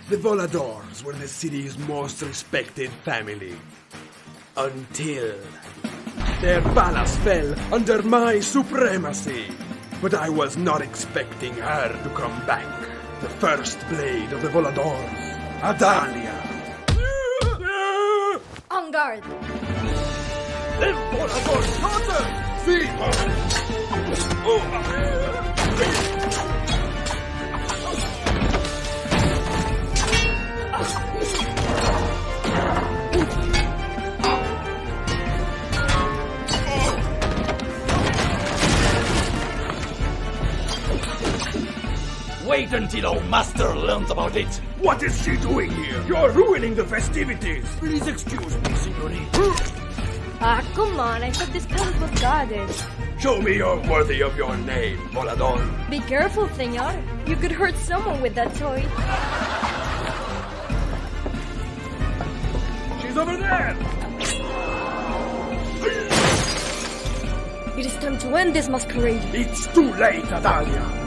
The Voladors were the city's most respected family. Until their palace fell under my supremacy. But I was not expecting her to come back. The first blade of the Voladors, Adalia. En garde! The Voladors daughter! Viva! Wait until our master learns about it. What is she doing here? You're ruining the festivities. Please excuse me, signorina. Ah, come on, I thought this palace was guarded. Show me you're worthy of your name, Volador. Be careful, senor. You could hurt someone with that toy. She's over there. It is time to end this masquerade. It's too late, Adalia.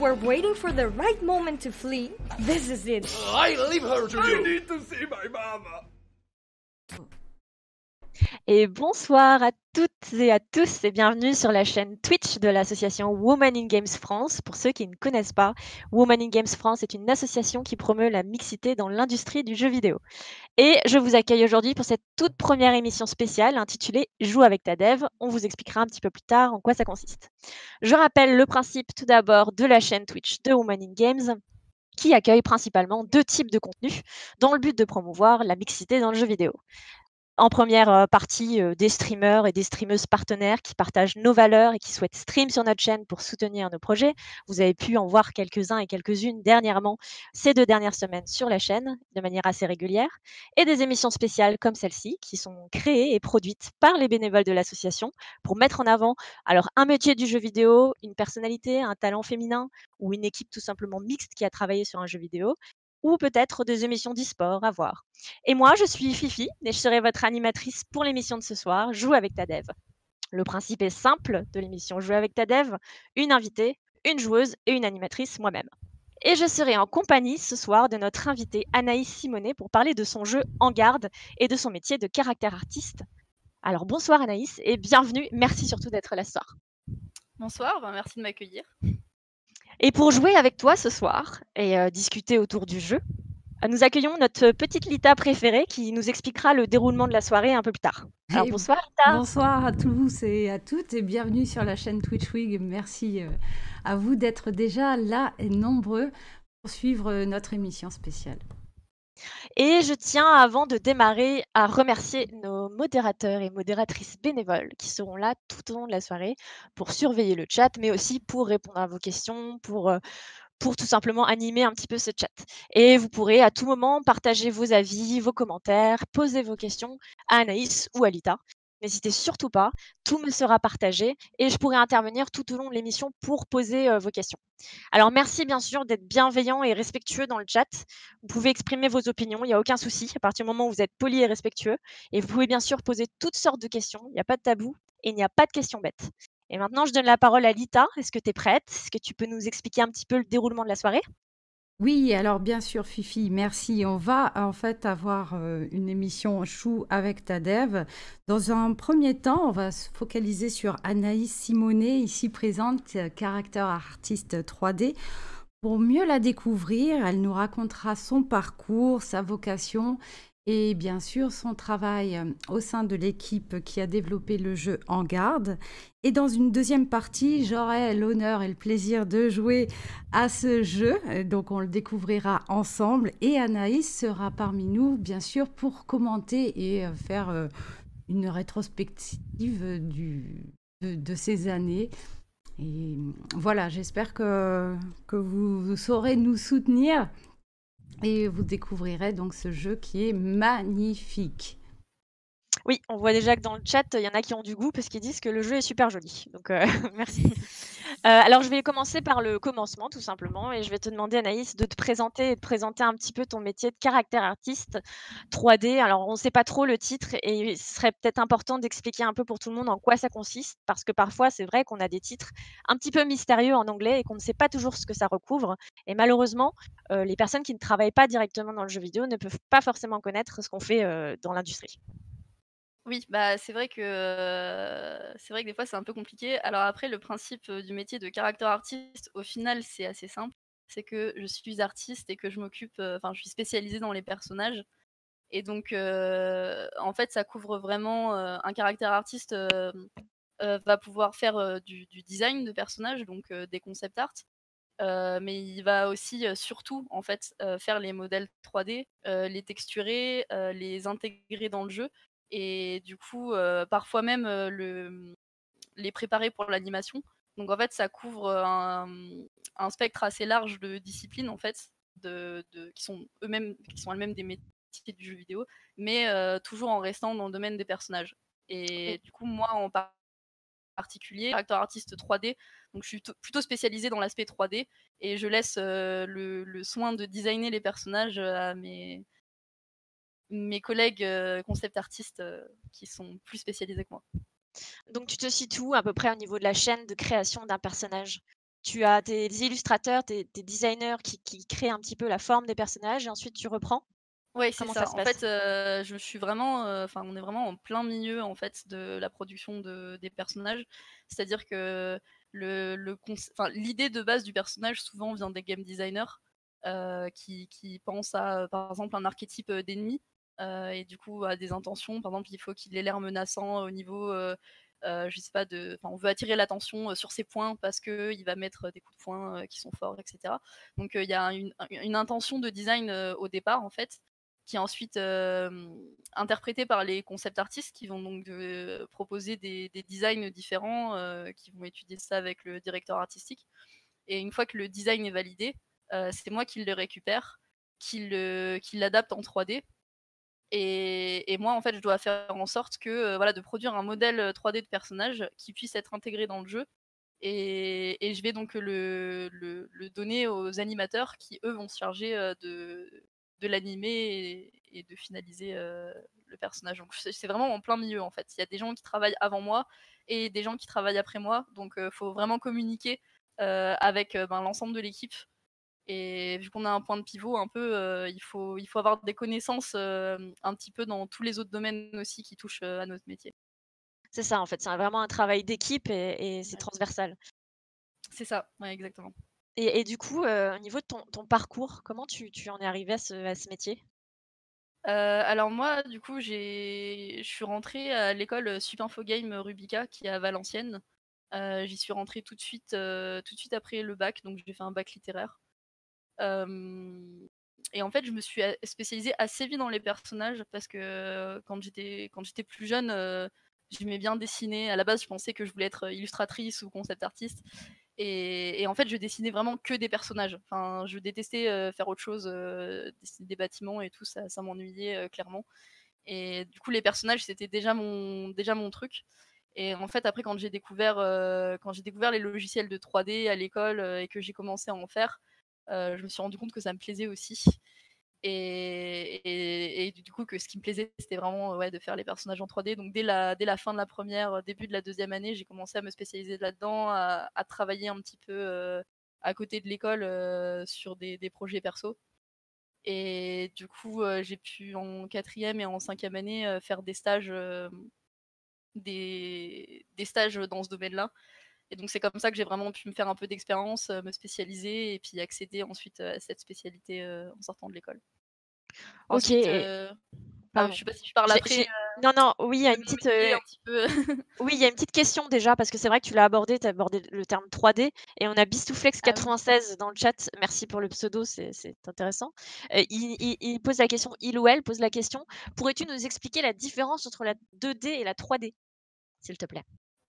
We're waiting for the right moment to flee. This is it. I leave her to I you. need to see my mama. Et bonsoir à toutes et à tous et bienvenue sur la chaîne Twitch de l'association Women in Games France. Pour ceux qui ne connaissent pas, Women in Games France est une association qui promeut la mixité dans l'industrie du jeu vidéo. Et je vous accueille aujourd'hui pour cette toute première émission spéciale intitulée Joue avec ta dev. On vous expliquera un petit peu plus tard en quoi ça consiste. Je rappelle le principe tout d'abord de la chaîne Twitch de Women in Games, qui accueille principalement deux types de contenus dans le but de promouvoir la mixité dans le jeu vidéo. En première partie, des streamers et des streameuses partenaires qui partagent nos valeurs et qui souhaitent stream sur notre chaîne pour soutenir nos projets. Vous avez pu en voir quelques-uns et quelques-unes dernièrement, ces 2 dernières semaines sur la chaîne, de manière assez régulière. Et des émissions spéciales comme celle-ci, qui sont créées et produites par les bénévoles de l'association pour mettre en avant alors un métier du jeu vidéo, une personnalité, un talent féminin ou une équipe tout simplement mixte qui a travaillé sur un jeu vidéo, ou peut-être des émissions d'e-sport à voir. Et moi, je suis Fifi et je serai votre animatrice pour l'émission de ce soir, Joue avec ta dev. Le principe est simple de l'émission Joue avec ta dev, une invitée, une joueuse et une animatrice moi-même. Et je serai en compagnie ce soir de notre invitée Anaïs Simonet pour parler de son jeu En garde et de son métier de caractère artiste. Alors bonsoir Anaïs et bienvenue, merci surtout d'être là ce soir. Bonsoir, merci de m'accueillir. Et pour jouer avec toi ce soir et discuter autour du jeu, nous accueillons notre petite Lita préférée qui nous expliquera le déroulement de la soirée un peu plus tard. Alors bonsoir Lita. Bonsoir à tous et à toutes et bienvenue sur la chaîne TwitchWig. Merci à vous d'être déjà là et nombreux pour suivre notre émission spéciale. Et je tiens, avant de démarrer, à remercier nos modérateurs et modératrices bénévoles qui seront là tout au long de la soirée pour surveiller le chat, mais aussi pour répondre à vos questions, pour tout simplement animer un petit peu ce chat. Et vous pourrez à tout moment partager vos avis, vos commentaires, poser vos questions à Anaïs ou à Lita. N'hésitez surtout pas, tout me sera partagé et je pourrai intervenir tout au long de l'émission pour poser vos questions. Alors merci bien sûr d'être bienveillant et respectueux dans le chat. Vous pouvez exprimer vos opinions, il n'y a aucun souci, à partir du moment où vous êtes poli et respectueux. Et vous pouvez bien sûr poser toutes sortes de questions, il n'y a pas de tabou et il n'y a pas de questions bêtes. Et maintenant, je donne la parole à Lita. Est-ce que tu es prête? Est-ce que tu peux nous expliquer un petit peu le déroulement de la soirée? Oui, alors bien sûr, Fifi, merci. On va en fait avoir une émission Joue avec ta dev. Dans un premier temps, on va se focaliser sur Anaïs Simonet, ici présente, caractère artiste 3D. Pour mieux la découvrir, elle nous racontera son parcours, sa vocation et bien sûr son travail au sein de l'équipe qui a développé le jeu En garde. Et dans une deuxième partie, j'aurai l'honneur et le plaisir de jouer à ce jeu. Donc on le découvrira ensemble et Anaïs sera parmi nous, bien sûr, pour commenter et faire une rétrospective de ces années. Et voilà, j'espère que vous saurez nous soutenir. Et vous découvrirez donc ce jeu qui est magnifique. Oui, on voit déjà que dans le chat, il y en a qui ont du goût parce qu'ils disent que le jeu est super joli. Donc, merci. Alors, je vais commencer par le commencement, tout simplement, et je vais te demander, Anaïs, de te présenter et de présenter un petit peu ton métier de caractère artiste 3D. Alors, on ne sait pas trop le titre et il serait peut-être important d'expliquer un peu pour tout le monde en quoi ça consiste, parce que parfois, c'est vrai qu'on a des titres un petit peu mystérieux en anglais et qu'on ne sait pas toujours ce que ça recouvre. Et malheureusement, les personnes qui ne travaillent pas directement dans le jeu vidéo ne peuvent pas forcément connaître ce qu'on fait dans l'industrie. Oui, bah, c'est vrai que des fois, c'est un peu compliqué. Alors après, le principe, du métier de character artist, au final, c'est assez simple. C'est que je suis artiste et que je m'occupe, enfin, je suis spécialisée dans les personnages et donc en fait, ça couvre vraiment, un caractère artiste, va pouvoir faire, du design de personnages, donc des concept art, mais il va aussi, surtout, en fait, faire les modèles 3D, les texturer, les intégrer dans le jeu et du coup, parfois même, les préparer pour l'animation. Donc en fait, ça couvre, un spectre assez large de disciplines, en fait, qui sont elles-mêmes des métiers du jeu vidéo, mais toujours en restant dans le domaine des personnages Oui. et du coup, moi, en particulier, acteur artiste 3D. Donc je suis plutôt spécialisée dans l'aspect 3D et je laisse le soin de designer les personnages à mes collègues concept artistes qui sont plus spécialisés que moi. Donc tu te situes où à peu près au niveau de la chaîne de création d'un personnage? Tu as des illustrateurs, des designers qui créent un petit peu la forme des personnages et ensuite tu reprends? Ouais, c'est Comment ça ça. se En passe? fait, je suis vraiment, enfin, on est vraiment en plein milieu, en fait, de la production des personnages. C'est-à-dire que l'idée de base du personnage, souvent, vient des game designers, qui pensent à, par exemple, un archétype, d'ennemi, et du coup, à des intentions. Par exemple, il faut qu'il ait l'air menaçant au niveau, je sais pas, on veut attirer l'attention, sur ses poings parce qu'il va mettre des coups de poing, qui sont forts et cetera. Donc, il y a une intention de design, au départ, en fait, qui est ensuite interprété par les concept artistes qui vont donc proposer des designs différents, qui vont étudier ça avec le directeur artistique. Et une fois que le design est validé, c'est moi qui le récupère, qui l'adapte en 3D. Et moi, en fait, je dois faire en sorte que, voilà, de produire un modèle 3D de personnage qui puisse être intégré dans le jeu. Et je vais donc le donner aux animateurs qui, eux, vont se charger de l'animer et de finaliser le personnage. Donc c'est vraiment en plein milieu en fait. Il y a des gens qui travaillent avant moi et des gens qui travaillent après moi. Donc il faut vraiment communiquer avec l'ensemble de l'équipe. Et vu qu'on a un point de pivot un peu, il faut avoir des connaissances un petit peu dans tous les autres domaines aussi qui touchent à notre métier. C'est ça en fait, c'est vraiment un travail d'équipe et c'est Ouais. transversal. C'est ça, ouais, exactement. Et du coup, au niveau de ton parcours, comment tu en es arrivé à ce métier? Alors moi, du coup, je suis rentrée à l'école Supinfo Game Rubica qui est à Valenciennes. J'y suis rentrée tout de suite après le bac, donc j'ai fait un bac littéraire. Hem Et en fait, je me suis spécialisée assez vite dans les personnages parce que quand j'étais plus jeune, j'aimais bien dessiner. À la base, je pensais que je voulais être illustratrice ou concept artiste et en fait, je dessinais vraiment que des personnages. Enfin, je détestais, faire autre chose, dessiner des bâtiments et tout, ça m'ennuyait, clairement et du coup, les personnages, c'était déjà mon truc et en fait, après, quand j'ai découvert les logiciels de 3D à l'école, et que j'ai commencé à en faire, je me suis rendu compte que ça me plaisait aussi et du coup que ce qui me plaisait, c'était vraiment, ouais, de faire les personnages en 3D. Donc dès la fin de la première, début de la deuxième année, j'ai commencé à me spécialiser là-dedans, à travailler un petit peu, à côté de l'école, sur des projets perso et du coup, j'ai pu en quatrième et en cinquième année, faire des stages dans ce domaine-là et donc c'est comme ça que j'ai vraiment pu me faire un peu d'expérience, me spécialiser et puis accéder ensuite, à cette spécialité, en sortant de l'école. OK Ensuite, et je pardon. sais pas si je parle après, J'ai non, non, oui, il y a de une mon petite, métier un petit peu. oui, il y a une petite question déjà parce que c'est vrai que tu l'as abordé, tu as abordé le terme 3D et on a Ah oui. Bistouflex96 dans le chat. Merci pour le pseudo, c'est intéressant. Il pose la question, il ou elle pose la question: «Pourrais-tu nous expliquer la différence entre la 2D et la 3D, s'il te plaît?»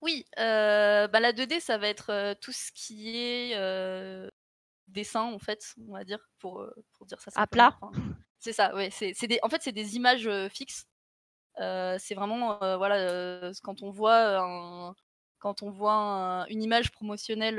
Oui, la 2D, ça va être, tout ce qui est, dessin, en fait, on va dire, pour dire ça À simplement. plat? Enfin, c'est ça, ouais, c'est des en fait, c'est des images, fixes. C'est vraiment, voilà, quand on voit quand on voit une image promotionnelle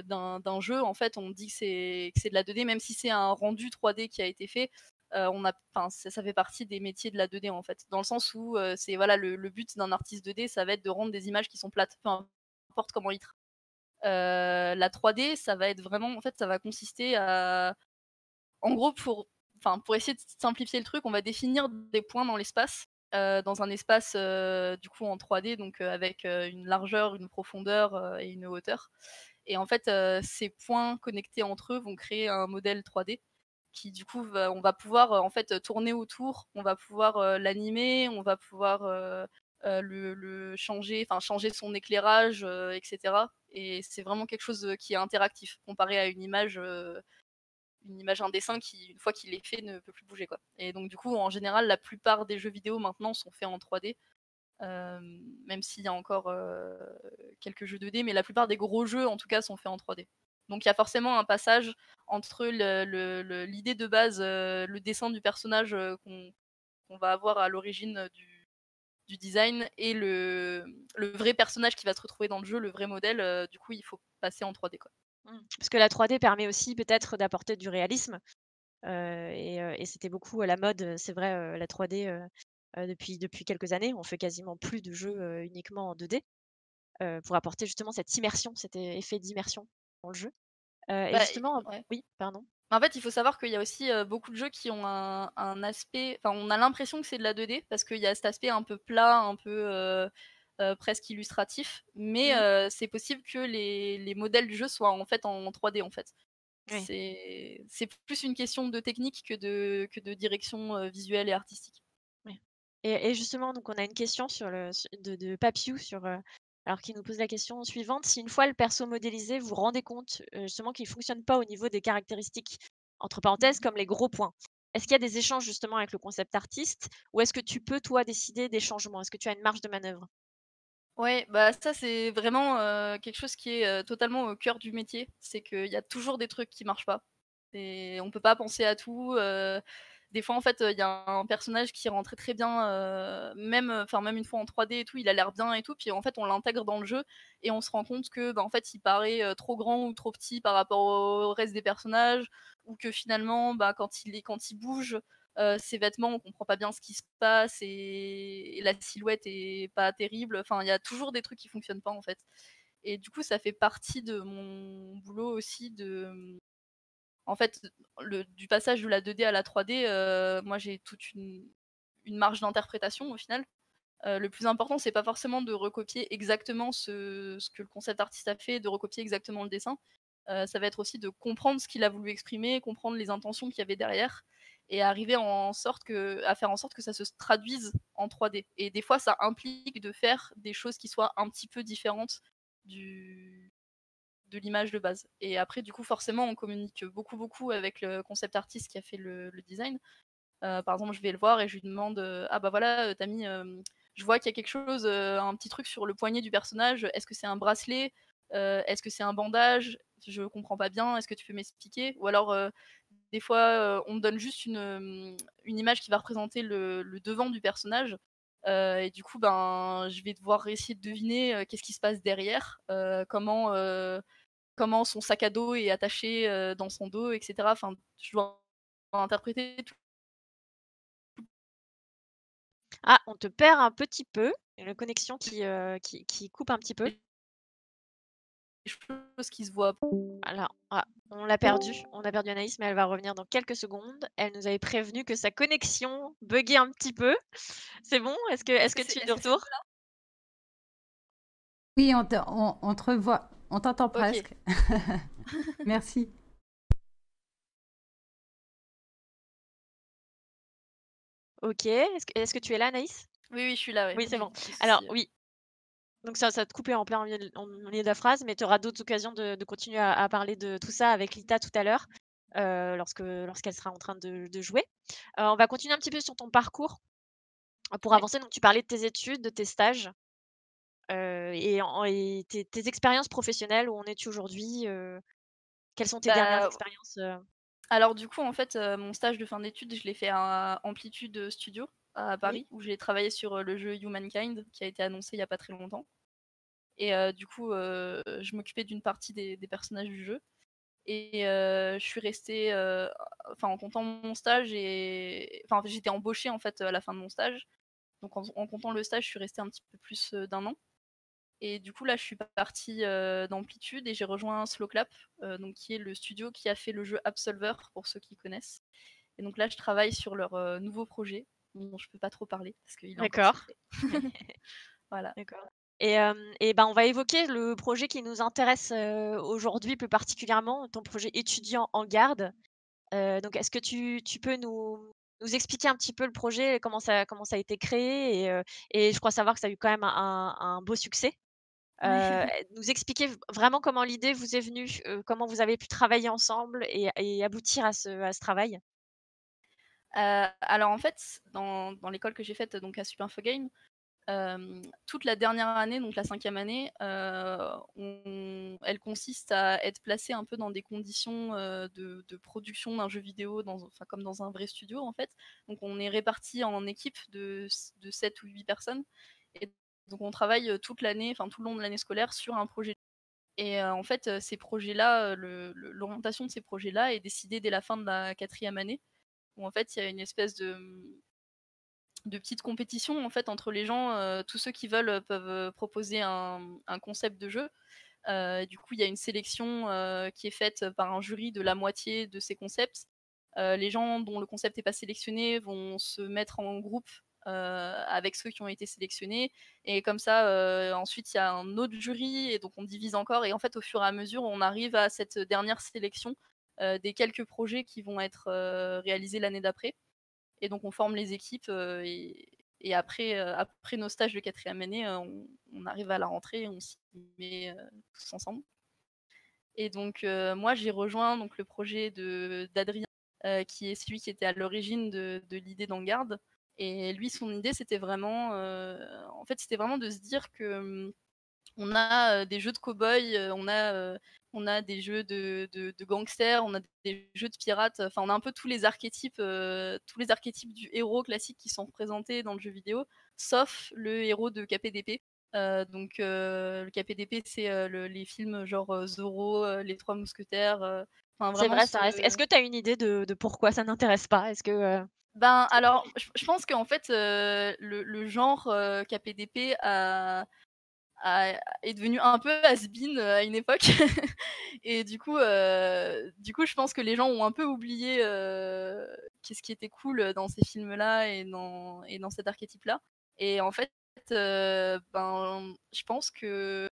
d'un jeu, en fait, on dit que c'est de la 2D, même si c'est un rendu 3D qui a été fait. Ça fait partie des métiers de la 2D, en fait, dans le sens où c'est voilà, le but d'un artiste 2D, ça va être de rendre des images qui sont plates, peu importe comment il travaille. La 3D, ça va être vraiment, en fait, ça va consister à, en gros, pour essayer de simplifier le truc, on va définir des points dans l'espace, dans un espace du coup en 3D, donc avec une largeur, une profondeur et une hauteur. Et en fait, ces points connectés entre eux vont créer un modèle 3D qui du coup on va pouvoir en fait tourner autour, on va pouvoir l'animer, on va pouvoir le changer, enfin changer son éclairage, etc. Et c'est vraiment quelque chose qui est interactif comparé à une image, un dessin qui, une fois qu'il est fait, ne peut plus bouger, quoi. Et donc du coup, en général, la plupart des jeux vidéo maintenant sont faits en 3D, même s'il y a encore quelques jeux 2D, mais la plupart des gros jeux, en tout cas, sont faits en 3D. Donc il y a forcément un passage entre l'idée de base, le dessin du personnage qu'on va avoir à l'origine du design et le vrai personnage qui va se retrouver dans le jeu, le vrai modèle. Du coup, il faut passer en 3D, quoi. Parce que la 3D permet aussi peut-être d'apporter du réalisme. Et c'était beaucoup à la mode, c'est vrai, la 3D depuis quelques années. On fait quasiment plus de jeux uniquement en 2D pour apporter justement cette immersion, cet effet d'immersion dans le jeu. Et Bah, justement, ouais. oui, pardon. En fait, il faut savoir qu'il y a aussi beaucoup de jeux qui ont un aspect. Enfin, on a l'impression que c'est de la 2D parce qu'il y a cet aspect un peu plat, un peu presque illustratif. Mais c'est possible que les modèles du jeu soient en fait en 3D en fait. Oui. C'est plus une question de technique que de direction visuelle et artistique. Oui. Et justement, donc on a une question de Papiou alors qui nous pose la question suivante. Si une fois le perso modélisé, vous vous rendez compte justement qu'il ne fonctionne pas au niveau des caractéristiques, entre parenthèses, comme les gros points, est-ce qu'il y a des échanges justement avec le concept artiste ou est-ce que tu peux, toi, décider des changements? Est-ce que tu as une marge de manœuvre? Ouais, bah ça c'est vraiment quelque chose qui est totalement au cœur du métier. C'est qu'il y a toujours des trucs qui marchent pas. Et on peut pas penser à tout. Des fois, en fait, il y a un personnage qui rend très très bien, même une fois en 3D et tout, il a l'air bien et tout. Puis en fait, on l'intègre dans le jeu et on se rend compte que, bah, en fait, il paraît trop grand ou trop petit par rapport au reste des personnages, ou que finalement, bah, quand il bouge, ses vêtements, on comprend pas bien ce qui se passe et la silhouette est pas terrible. Enfin, il y a toujours des trucs qui fonctionnent pas en fait. Et du coup, ça fait partie de mon boulot aussi en fait, du passage de la 2D à la 3D. Moi, j'ai toute une marge d'interprétation au final. Le plus important, c'est pas forcément de recopier exactement ce que le concept artiste a fait, de recopier exactement le dessin. Ça va être aussi de comprendre ce qu'il a voulu exprimer, comprendre les intentions qu'il y avait derrière, et arriver à faire en sorte que ça se traduise en 3D. Et des fois, ça implique de faire des choses qui soient un petit peu différentes de l'image de base. Et après, du coup, forcément, on communique beaucoup avec le concept artiste qui a fait le design. Par exemple, je vais le voir et je lui demande ah bah voilà, Tammy, je vois qu'il y a quelque chose, un petit truc sur le poignet du personnage. Est-ce que c'est un bracelet? Est-ce que c'est un bandage? Je comprends pas bien. Est-ce que tu peux m'expliquer? Ou alors, des fois, on me donne juste une image qui va représenter le devant du personnage. Et du coup, ben, je vais devoir essayer de deviner qu'est-ce qui se passe derrière, comment son sac à dos est attaché dans son dos, etc. Enfin, je dois interpréter tout. Ah, on te perd un petit peu. Il y a la connexion qui coupe un petit peu. Choses qui se voient. Alors, on l'a perdu. On a perdu Anaïs, mais elle va revenir dans quelques secondes. Elle nous avait prévenu que sa connexion buguait un petit peu. C'est bon? Est-ce que tu es de retour? Oui, on te revoit. On t'entend Ok. presque. Merci. Ok. Est-ce que tu es là, Anaïs? Oui, je suis là, ouais. Oui, c'est J'ai bon. des petits Alors, soucis. oui. Donc ça te coupait en plein milieu de la phrase, mais tu auras d'autres occasions de continuer à parler de tout ça avec Lita tout à l'heure, lorsqu'elle sera en train de jouer. On va continuer un petit peu sur ton parcours pour Ouais. avancer. Donc tu parlais de tes études, de tes stages, et tes expériences professionnelles. Où en es-tu aujourd'hui? Quelles sont tes dernières Bah, expériences? alors du coup, en fait, mon stage de fin d'études, je l'ai fait à Amplitude Studio à Oui. Paris, où j'ai travaillé sur le jeu Humankind, qui a été annoncé il y a pas très longtemps. Et du coup, je m'occupais d'une partie des personnages du jeu. Et je suis restée, enfin en comptant mon stage enfin j'étais embauchée en fait à la fin de mon stage. Donc en comptant le stage, je suis restée un petit peu plus d'un an. Et du coup là, je suis partie d'Amplitude et j'ai rejoint Slowclap, donc qui est le studio qui a fait le jeu Absolver pour ceux qui connaissent. Et donc là, je travaille sur leur nouveau projet dont je peux pas trop parler parce qu'il est encore D'accord. secret. Voilà. D'accord. Et ben, on va évoquer le projet qui nous intéresse aujourd'hui plus particulièrement, ton projet étudiant en garde. Donc, est-ce que tu peux nous expliquer un petit peu le projet, comment ça a été créé et je crois savoir que ça a eu quand même un beau succès. Ouais. Nous expliquer vraiment comment l'idée vous est venue, comment vous avez pu travailler ensemble et aboutir à ce travail. Alors en fait, dans l'école que j'ai faite donc à Superinfo Game, toute la dernière année, donc la 5e année, elle consiste à être placée un peu dans des conditions de production d'un jeu vidéo, enfin, comme dans un vrai studio en fait. Donc on est répartis en équipes de 7 ou 8 personnes. Et donc on travaille toute l'année, enfin tout le long de l'année scolaire sur un projet. Et en fait, ces projets-là, l'orientation de ces projets-là est décidée dès la fin de la 4e année, où en fait il y a une espèce de petites compétitions en fait entre les gens. Tous ceux qui veulent peuvent proposer un concept de jeu. Du coup, il y a une sélection qui est faite par un jury de la moitié de ces concepts. Les gens dont le concept n'est pas sélectionné vont se mettre en groupe avec ceux qui ont été sélectionnés. Et comme ça, ensuite, il y a un autre jury et donc on divise encore. Et en fait, au fur et à mesure, on arrive à cette dernière sélection des quelques projets qui vont être réalisés l'année d'après. Et donc on forme les équipes et après nos stages de 4e année, on arrive à la rentrée, on s'y met tous ensemble. Et donc moi j'ai rejoint donc, le projet d'Adrien, qui est celui qui était à l'origine de l'idée d'Engarde. Et lui, son idée, c'était vraiment, en fait, c'était vraiment de se dire que on a des jeux de cow-boy, on a des jeux de gangsters, on a des jeux de pirates. Enfin, on a un peu tous les archétypes du héros classique qui sont représentés dans le jeu vidéo, sauf le héros de KPDP. Le KPDP, c'est les films genre Zorro, Les Trois Mousquetaires. Enfin, C'est vraiment vrai, ça reste. Est-ce que tu as une idée de pourquoi ça n'intéresse pas? Est-ce que, Ben alors, je pense qu'en fait, le genre KPDP est devenu un peu has-been à une époque. Et du coup, je pense que les gens ont un peu oublié qu'est-ce qui était cool dans ces films-là et dans cet archétype-là. Et en fait, ben, je pense que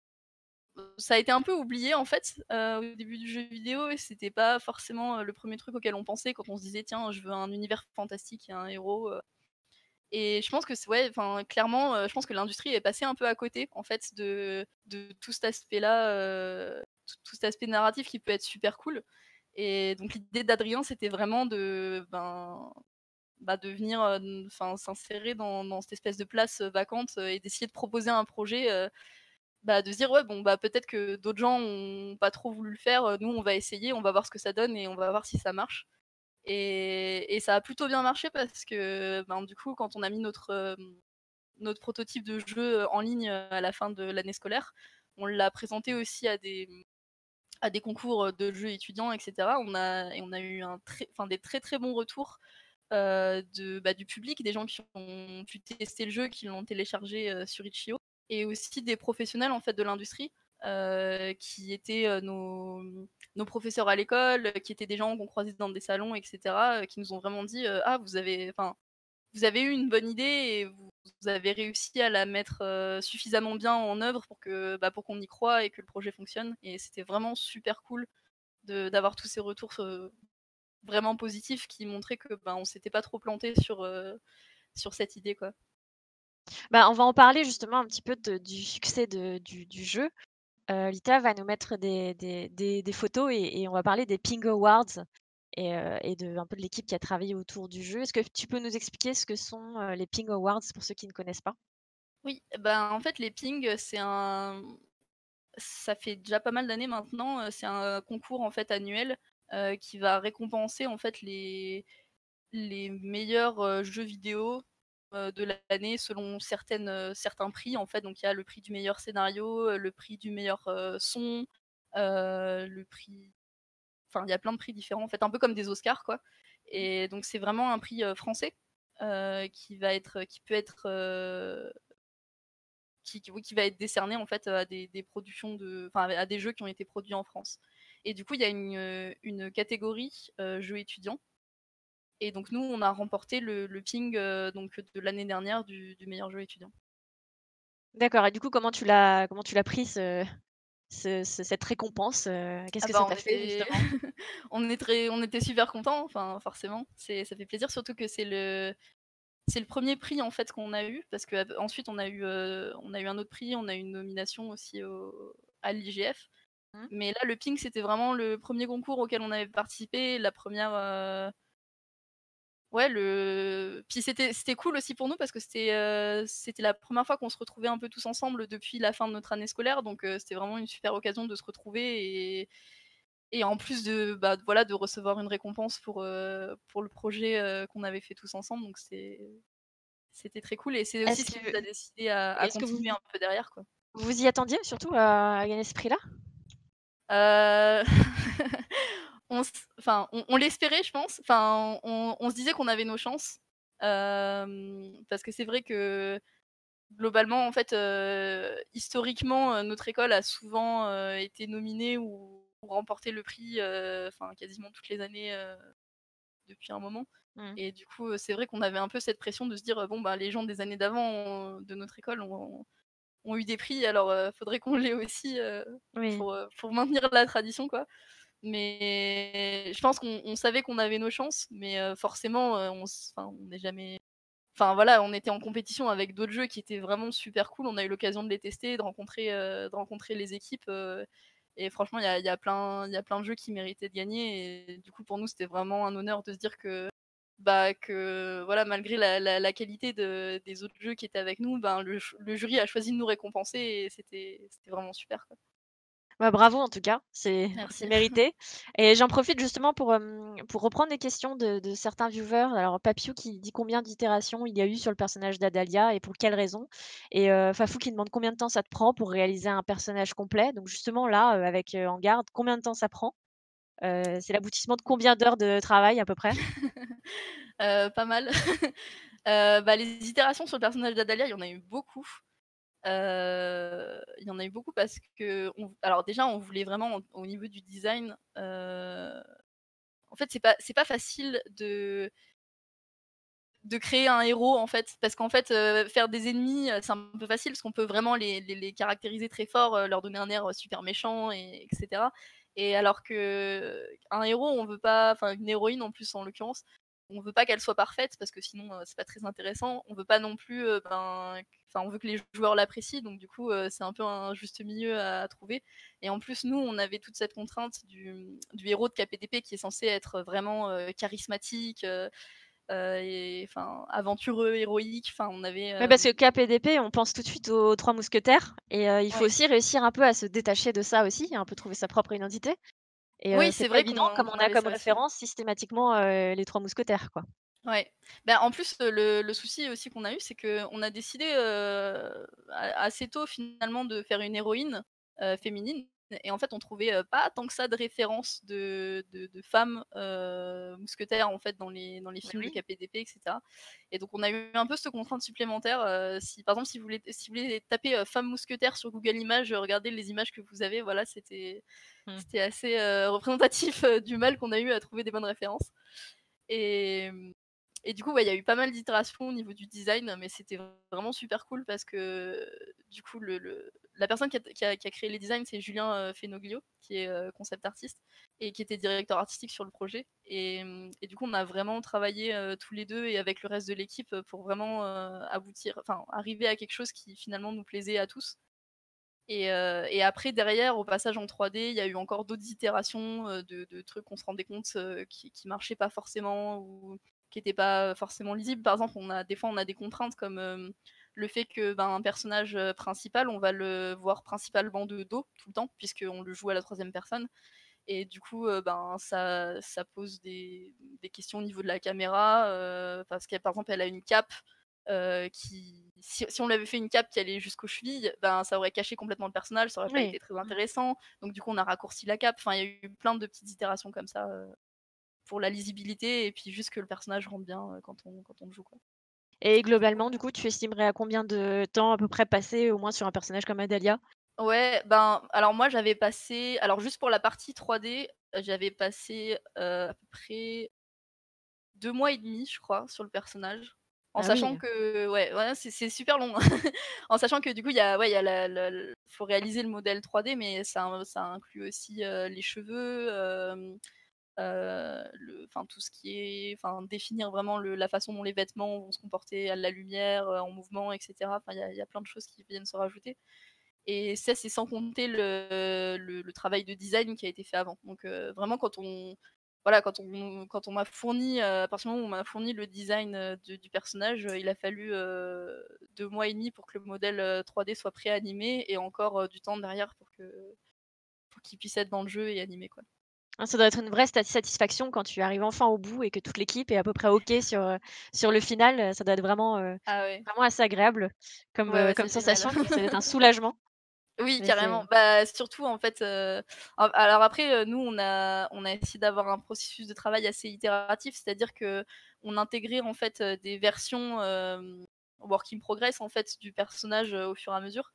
ça a été un peu oublié en fait au début du jeu vidéo et c'était pas forcément le premier truc auquel on pensait quand on se disait tiens, je veux un univers fantastique et un héros. Et je pense que ouais, enfin clairement, je pense que l'industrie est passée un peu à côté en fait de tout cet aspect-là, tout cet aspect narratif qui peut être super cool. Et donc l'idée d'Adrien, c'était vraiment de venir, enfin s'insérer dans cette espèce de place vacante et d'essayer de proposer un projet, de se dire ouais bon peut-être que d'autres gens ont pas trop voulu le faire, nous on va essayer, on va voir ce que ça donne et on va voir si ça marche. Et ça a plutôt bien marché parce que du coup, quand on a mis notre prototype de jeu en ligne à la fin de l'année scolaire, on l'a présenté aussi à des concours de jeux étudiants, etc. On a eu des très très bons retours du public, des gens qui ont pu tester le jeu, qui l'ont téléchargé sur Itch.io, et aussi des professionnels en fait de l'industrie qui étaient nos professeurs à l'école, qui étaient des gens qu'on croisait dans des salons, etc., qui nous ont vraiment dit ah vous avez eu une bonne idée et vous avez réussi à la mettre suffisamment bien en œuvre pour qu'on y croie et que le projet fonctionne. Et c'était vraiment super cool d'avoir tous ces retours vraiment positifs qui montraient que on s'était pas trop planté sur cette idée quoi. Bah, on va en parler justement un petit peu du succès du jeu. Lita va nous mettre des photos et on va parler des Ping Awards et un peu de l'équipe qui a travaillé autour du jeu. Est-ce que tu peux nous expliquer ce que sont les Ping Awards pour ceux qui ne connaissent pas? Oui, en fait les ping, ça fait déjà pas mal d'années maintenant, c'est un concours en fait annuel qui va récompenser en fait les meilleurs jeux vidéo de l'année selon certains prix en fait. Donc il y a le prix du meilleur scénario, le prix du meilleur son, le prix. Enfin, il y a plein de prix différents en fait, un peu comme des Oscars quoi. Et donc c'est vraiment un prix français qui peut être qui va être décerné en fait à des productions à des jeux qui ont été produits en France. Et du coup, il y a une catégorie jeux étudiants. Et donc nous, on a remporté le ping donc de l'année dernière du meilleur jeu étudiant. D'accord, et du coup, comment tu l'as pris cette récompense? Qu'est-ce Ah que bah ça on t'a fait était justement? on était super contents, enfin forcément, ça fait plaisir, surtout que c'est le premier prix en fait qu'on a eu, parce que ensuite on a eu un autre prix, on a eu une nomination aussi à l'IGF. Mmh. Mais là, le ping, c'était vraiment le premier concours auquel on avait participé, la première. Ouais, puis c'était cool aussi pour nous parce que c'était la première fois qu'on se retrouvait un peu tous ensemble depuis la fin de notre année scolaire, donc c'était vraiment une super occasion de se retrouver et en plus voilà, de recevoir une récompense pour le projet qu'on avait fait tous ensemble, donc c'était très cool et c'est aussi Est-ce ce qui que nous a décidé à est-ce que vous continuer un peu derrière, quoi. vous y attendiez surtout à gagner ce prix-là? Heu, on l'espérait, je pense. Enfin, on se disait qu'on avait nos chances, parce que c'est vrai que globalement, en fait, historiquement, notre école a souvent été nominée ou remporté le prix, enfin quasiment toutes les années, depuis un moment. Mmh. Et du coup, c'est vrai qu'on avait un peu cette pression de se dire, «Bon, bah, les gens des années d'avant, de notre école ont eu des prix, alors faudrait qu'on l'ait aussi, Oui. pour maintenir la tradition, quoi». Mais je pense qu'on savait qu'on avait nos chances, mais forcément, on n'est jamais. Enfin voilà, on était en compétition avec d'autres jeux qui étaient vraiment super cool. On a eu l'occasion de les tester, de rencontrer les équipes. Et franchement, il y a plein de jeux qui méritaient de gagner. Et du coup, pour nous, c'était vraiment un honneur de se dire que voilà, malgré la qualité des autres jeux qui étaient avec nous, ben, le jury a choisi de nous récompenser et c'était vraiment super, quoi. Bah, bravo en tout cas, c'est Merci. mérité et j'en profite justement pour reprendre les questions de certains viewers. Alors Papiou qui dit combien d'itérations il y a eu sur le personnage d'Adalia et pour quelles raisons? Et Fafou qui demande combien de temps ça te prend pour réaliser un personnage complet? Donc justement là, avec, En Garde, combien de temps ça prend? C'est l'aboutissement de combien d'heures de travail à peu près? Pas mal. Bah, les itérations sur le personnage d'Adalia, il y en a eu beaucoup. Il y en a eu beaucoup parce alors déjà, on voulait vraiment au niveau du design, en fait, c'est pas facile de créer un héros, en fait. Parce qu'en fait, faire des ennemis, c'est un peu facile parce qu'on peut vraiment les caractériser très fort, leur donner un air, super méchant etc. Et alors qu'un héros, on veut pas, enfin une héroïne en plus en l'occurrence, on veut pas qu'elle soit parfaite parce que sinon, c'est pas très intéressant. On veut pas non plus, on veut que les joueurs l'apprécient, donc du coup, c'est un peu un juste milieu à trouver. Et en plus, nous, on avait toute cette contrainte du héros de KPDP qui est censé être vraiment, charismatique, et enfin aventureux, héroïque. Enfin, on avait. Ouais, parce que KPDP, on pense tout de suite aux 3 mousquetaires et il faut Ouais. aussi réussir un peu à se détacher de ça aussi, un peu trouver sa propre identité et Oui, c'est c'est pas vrai évident comme on qu'on a avait comme ça aussi. référence systématiquement, les 3 mousquetaires, quoi. Ouais. Bah, en plus, le souci aussi qu'on a eu, c'est qu'on a décidé, assez tôt finalement de faire une héroïne, féminine. Et en fait, on trouvait, pas tant que ça de références de femmes, mousquetaires en fait dans les Bah films de oui. KPDP et cetera. Et donc on a eu un peu cette contrainte supplémentaire, si par exemple si vous voulez taper, femme mousquetaire sur Google Images, regardez les images que vous avez, voilà, c'était Mmh. c'était assez, représentatif, du mal qu'on a eu à trouver des bonnes références. Et et du coup, ouais, il y a eu pas mal d'itérations au niveau du design, mais c'était vraiment super cool parce que du coup, la personne qui a créé les designs, c'est Julien Fenoglio, qui est concept artiste et qui était directeur artistique sur le projet. Et du coup, on a vraiment travaillé tous les deux et avec le reste de l'équipe pour vraiment arriver à quelque chose qui finalement nous plaisait à tous. Et après, derrière, au passage en 3D, il y a eu encore d'autres itérations de trucs qu'on se rendait compte qui marchaient pas forcément ou qui n'étaient pas forcément lisibles. Par exemple, des fois, on a des contraintes comme le fait que un personnage principal, on va le voir principalement de dos tout le temps, puisqu'on le joue à la troisième personne. Et du coup, ça pose des questions au niveau de la caméra, parce qu'elle, par exemple, elle a une cape si on lui avait fait une cape qui allait jusqu'aux chevilles, ben, ça aurait caché complètement le personnage, ça aurait pas Oui. été très intéressant. Donc du coup, on a raccourci la cape. Enfin, il y a eu plein de petites itérations comme ça pour la lisibilité et puis juste que le personnage rentre bien quand on le joue, quoi. Et globalement, du coup, tu estimerais à combien de temps à peu près passé au moins sur un personnage comme Adalia? Ouais, ben, alors moi j'avais passé, alors juste pour la partie 3D, j'avais passé à peu près 2 mois et demi, je crois, sur le personnage. En Ah oui. sachant que ouais, c'est super long. En sachant que du coup, il y a ouais, il y a faut réaliser le modèle 3D, mais ça inclut aussi, les cheveux, enfin tout ce qui est enfin définir vraiment la façon dont les vêtements vont se comporter à la lumière, en mouvement et cetera. Enfin, il y a plein de choses qui viennent se rajouter et ça, c'est sans compter le travail de design qui a été fait avant. Donc vraiment quand on m'a fourni, à partir du moment où on m'a fourni le design, du personnage, il a fallu, 2 mois et demi pour que le modèle, 3D soit prêt à animer et encore, du temps derrière pour qu'il puisse être dans le jeu et animé, quoi. Ah, ça doit être une vraie satisfaction quand tu arrives enfin au bout et que toute l'équipe est à peu près OK sur le final, ça doit être vraiment, Ah ouais. vraiment assez agréable comme, Ouais, ouais, comme c'est génial. sensation, ça doit être un soulagement. Oui, Mais c'est carrément. Bah, surtout en fait, alors après, nous on a essayé d'avoir un processus de travail assez itératif, c'est-à-dire qu'on intégrait en fait, des versions, work in progress en fait du personnage, au fur et à mesure.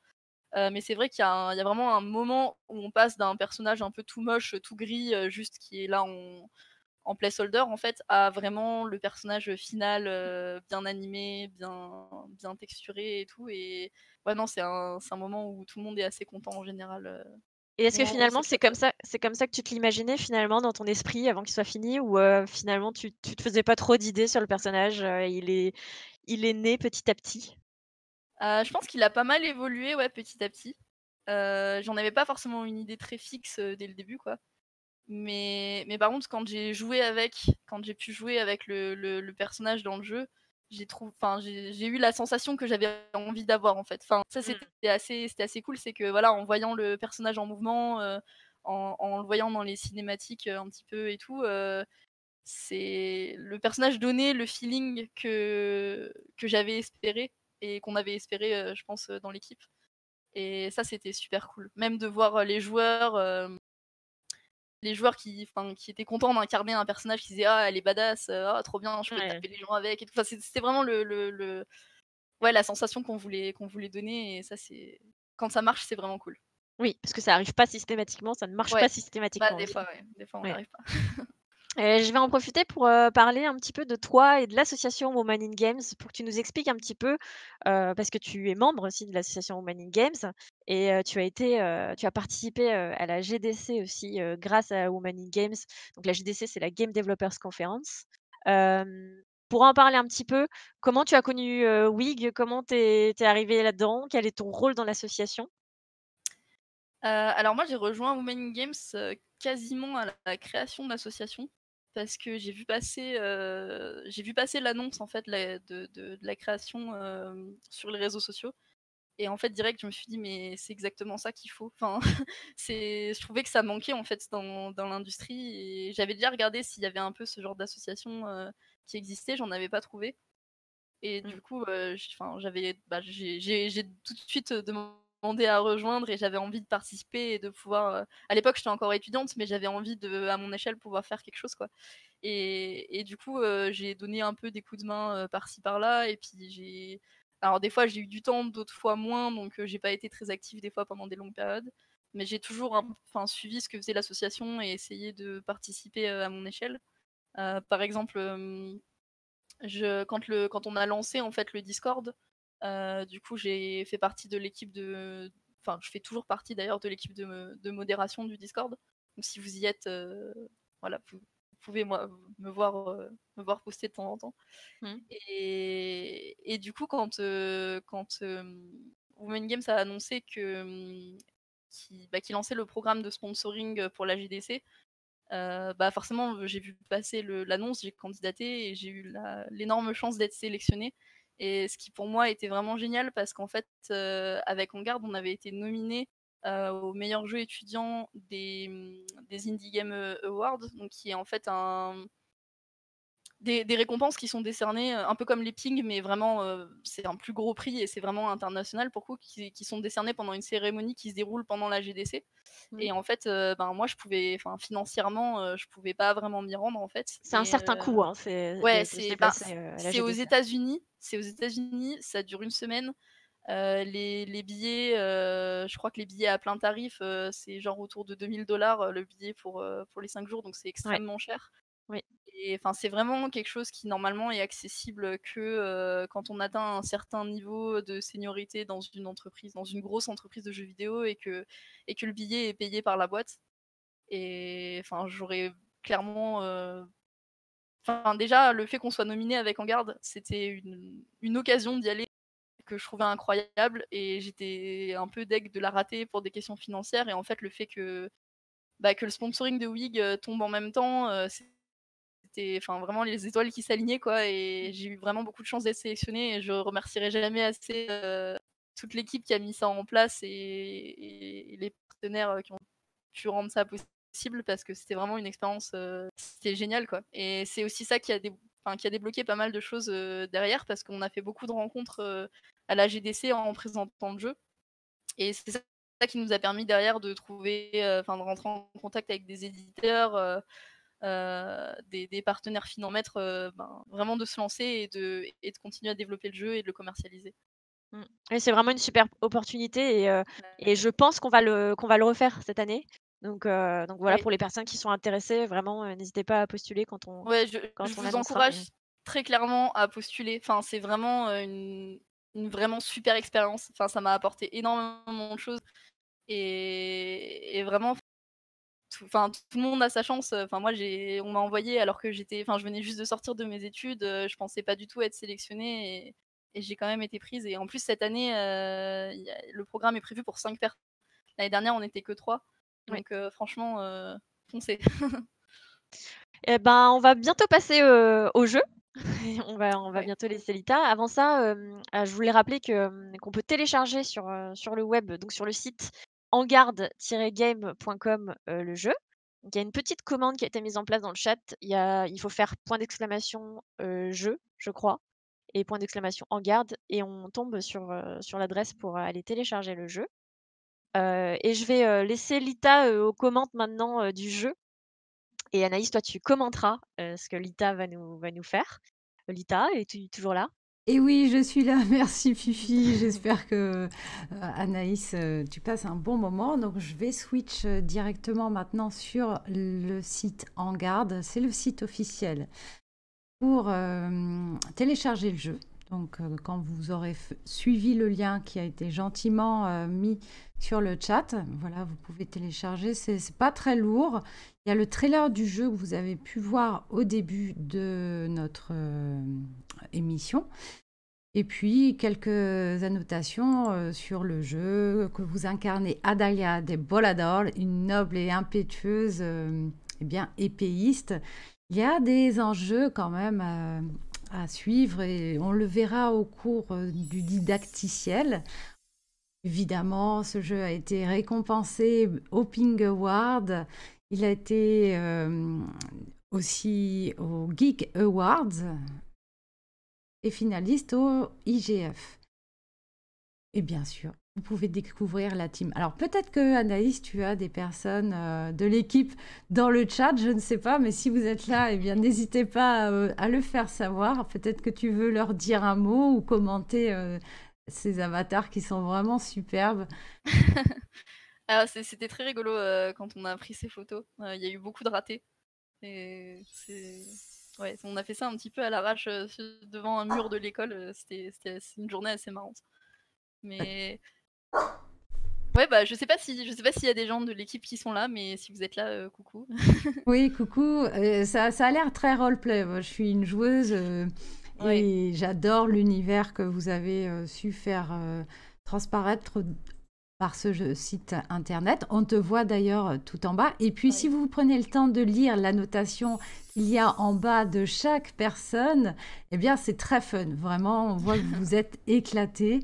Mais c'est vrai qu'il y a vraiment un moment où on passe d'un personnage un peu tout moche, tout gris, juste qui est là en placeholder en fait, à vraiment le personnage final, bien animé, bien texturé et tout et ouais, non, c'est un moment où tout le monde est assez content en général, et est-ce au que moment où on finalement s'éclate. c'est comme ça que tu te l'imaginais finalement dans ton esprit avant qu'il soit fini ou, finalement tu te faisais pas trop d'idées sur le personnage, il est né petit à petit? Je pense qu'il a pas mal évolué, ouais, petit à petit. J'en avais pas forcément une idée très fixe, dès le début, quoi. Mais par contre, quand j'ai pu jouer avec le personnage dans le jeu, j'ai eu la sensation que j'avais envie d'avoir, en fait. Enfin, ça, Mmh. c'était assez cool, c'est que, voilà, en voyant le personnage en mouvement, en le voyant dans les cinématiques, un petit peu et tout, c'est le personnage donnait le feeling que j'avais espéré et qu'on avait espéré, je pense, dans l'équipe et ça, c'était super cool. Même de voir, les joueurs qui étaient contents d'incarner un personnage qui disait: «Ah, elle est badass, ah trop bien, je peux Ouais. taper les gens avec et tout». Enfin, c'était vraiment le ouais, la sensation qu'on voulait donner et ça, c'est quand ça marche, c'est vraiment cool. Oui, parce que ça arrive pas systématiquement, ça ne marche pas Ouais, bah, systématiquement des aussi. fois, ouais, des fois on n'y Ouais. arrive pas. Je vais en profiter pour, parler un petit peu de toi et de l'association Women in Games pour que tu nous expliques un petit peu, parce que tu es membre aussi de l'association Women in Games et tu as participé, à la GDC aussi, grâce à Women in Games. Donc la GDC, c'est la Game Developers Conference. Pour en parler un petit peu, comment tu as connu, WIG? Comment tu es arrivée là-dedans? Quel est ton rôle dans l'association? Alors moi, j'ai rejoint Women in Games, quasiment à la création de l'association parce que j'ai vu passer l'annonce en fait de la création, sur les réseaux sociaux et en fait direct je me suis dit: «Mais c'est exactement ça qu'il faut». Enfin, je trouvais que ça manquait en fait dans l'industrie et j'avais déjà regardé s'il y avait un peu ce genre d'association, qui existait, j'en avais pas trouvé et Mmh. du coup, j'ai tout de suite, demandé à rejoindre et j'avais envie de participer et de pouvoir, à l'époque, j'étais encore étudiante, mais j'avais envie à mon échelle, pouvoir faire quelque chose, quoi et du coup, j'ai donné un peu des coups de main, par-ci par-là et puis alors des fois, j'ai eu du temps, d'autres fois moins, donc j'ai pas été très active des fois pendant des longues périodes, mais j'ai toujours suivi ce que faisait l'association et essayé de participer, à mon échelle. Par exemple, quand on a lancé en fait le Discord, du coup j'ai fait partie de l'équipe je fais toujours partie d'ailleurs de l'équipe de modération du Discord. Donc si vous y êtes, voilà, vous pouvez me voir poster de temps en temps. Mmh. Et du coup quand Women Games a annoncé qu'il lançait le programme de sponsoring, pour la GDC, bah, forcément, j'ai vu passer l'annonce, j'ai candidaté et j'ai eu l'énorme chance d'être sélectionnée et ce qui pour moi était vraiment génial parce qu'en fait, avec On Garde, on avait été nominés, au meilleur jeu étudiant des Indie Game Awards, donc qui est en fait des récompenses qui sont décernées, un peu comme les pings, mais vraiment, c'est un plus gros prix et c'est vraiment international pour coup, qui sont décernés pendant une cérémonie qui se déroule pendant la GDC. Et en fait, moi je pouvais financièrement, je pouvais pas vraiment m'y rendre en fait C'est un certain coût, hein, ouais, de se déplacer, à la c'est aux GDC. États-Unis, ça dure une semaine. Les billets, je crois que les billets à plein tarif, c'est genre autour de 2 000 $ le billet pour les 5 jours, donc c'est Ouais, extrêmement cher. oui. Et enfin, c'est vraiment quelque chose qui normalement est accessible que, quand on atteint un certain niveau de seniorité dans une entreprise, dans une grosse entreprise de jeux vidéo et que le billet est payé par la boîte. Et enfin, j'aurais clairement, enfin déjà le fait qu'on soit nominé avec En Garde, c'était une occasion d'y aller que je trouvais incroyable et j'étais un peu deg de la rater pour des questions financières et en fait le fait que le sponsoring de WIG, tombe en même temps, c'était enfin vraiment les étoiles qui s'alignaient quoi et j'ai eu vraiment beaucoup de chance d'être sélectionnée et je remercierai jamais assez, toute l'équipe qui a mis ça en place et les partenaires, qui ont pu rendre ça possible parce que c'était vraiment une expérience, c'était génial quoi et c'est aussi ça qui a débloqué pas mal de choses, derrière parce qu'on a fait beaucoup de rencontres, à la GDC en présentant le jeu et c'est ça qui nous a permis derrière de trouver, de rentrer en contact avec des éditeurs, des partenaires mettre vraiment de se lancer et de continuer à développer le jeu et de le commercialiser. Et c'est vraiment une super opportunité et je pense qu'on va le refaire cette année. Donc voilà, Oui. pour les personnes qui sont intéressées, vraiment, n'hésitez pas à postuler quand on Ouais, quand je on vous annoncera, encourage mais très clairement à postuler. Enfin, c'est vraiment, une vraiment super expérience. Enfin, ça m'a apporté énormément de choses et vraiment tout le monde a sa chance. Enfin, moi, on m'a envoyé alors que je venais juste de sortir de mes études, je pensais pas du tout être sélectionnée et j'ai quand même été prise et en plus cette année, le programme est prévu pour 5 personnes. L'année dernière, on n'était que 3 ouais. donc franchement, foncez. Et ben, on va bientôt passer, au jeu. On va Ouais. bientôt laisser Lita. Avant ça, je voulais rappeler qu'on peut télécharger sur le web, donc sur le site engarde-game.com, le jeu. Donc il y a une petite commande qui a été mise en place dans le chat. Il faut faire point d'exclamation, jeu, je crois, et point d'exclamation en garde et on tombe sur l'adresse pour aller télécharger le jeu. Et je vais, laisser Lita, aux commandes maintenant, du jeu et Anaïs, toi, tu commenteras, ce que Lita va nous faire. Lita, es-tu toujours là? Et oui, je suis là. Merci Fifi. J'espère que Anaïs, tu passes un bon moment. Donc, je vais switch directement maintenant sur le site En Garde. C'est le site officiel pour télécharger le jeu. Donc, quand vous aurez suivi le lien qui a été gentiment mis sur le chat, voilà, vous pouvez télécharger. C'est pas très lourd. Il y a le trailer du jeu que vous avez pu voir au début de notre émission. Et puis, quelques annotations sur le jeu, que vous incarnez Adalia de Bolador, une noble et impétueuse épéiste. Il y a des enjeux quand même à suivre et on le verra au cours du didacticiel. Évidemment, ce jeu a été récompensé au Ping Award. Il a été aussi au Geek Awards et finaliste au IGF. Et bien sûr, vous pouvez découvrir la team. Alors peut-être que Anaïs, tu as des personnes de l'équipe dans le chat, je ne sais pas, mais si vous êtes là, eh bien n'hésitez pas à le faire savoir. Peut-être que tu veux leur dire un mot ou commenter ces avatars qui sont vraiment superbes. Ah, c'était très rigolo, quand on a pris ces photos. Il y a eu beaucoup de ratés et ouais, on a fait ça un petit peu à l'arrache, devant un mur de l'école, c'est une journée assez marrante. Mais ouais, bah, je sais pas s'il y a des gens de l'équipe qui sont là, mais si vous êtes là, coucou. Oui, coucou. Ça a l'air très roleplay. Moi, je suis une joueuse Ouais. et j'adore l'univers que vous avez su faire transparaître par ce site internet. On te voit d'ailleurs tout en bas. Et puis, si vous prenez le temps de lire l'annotation qu'il y a en bas de chaque personne, eh bien, c'est très fun. Vraiment, on voit que vous êtes éclatés.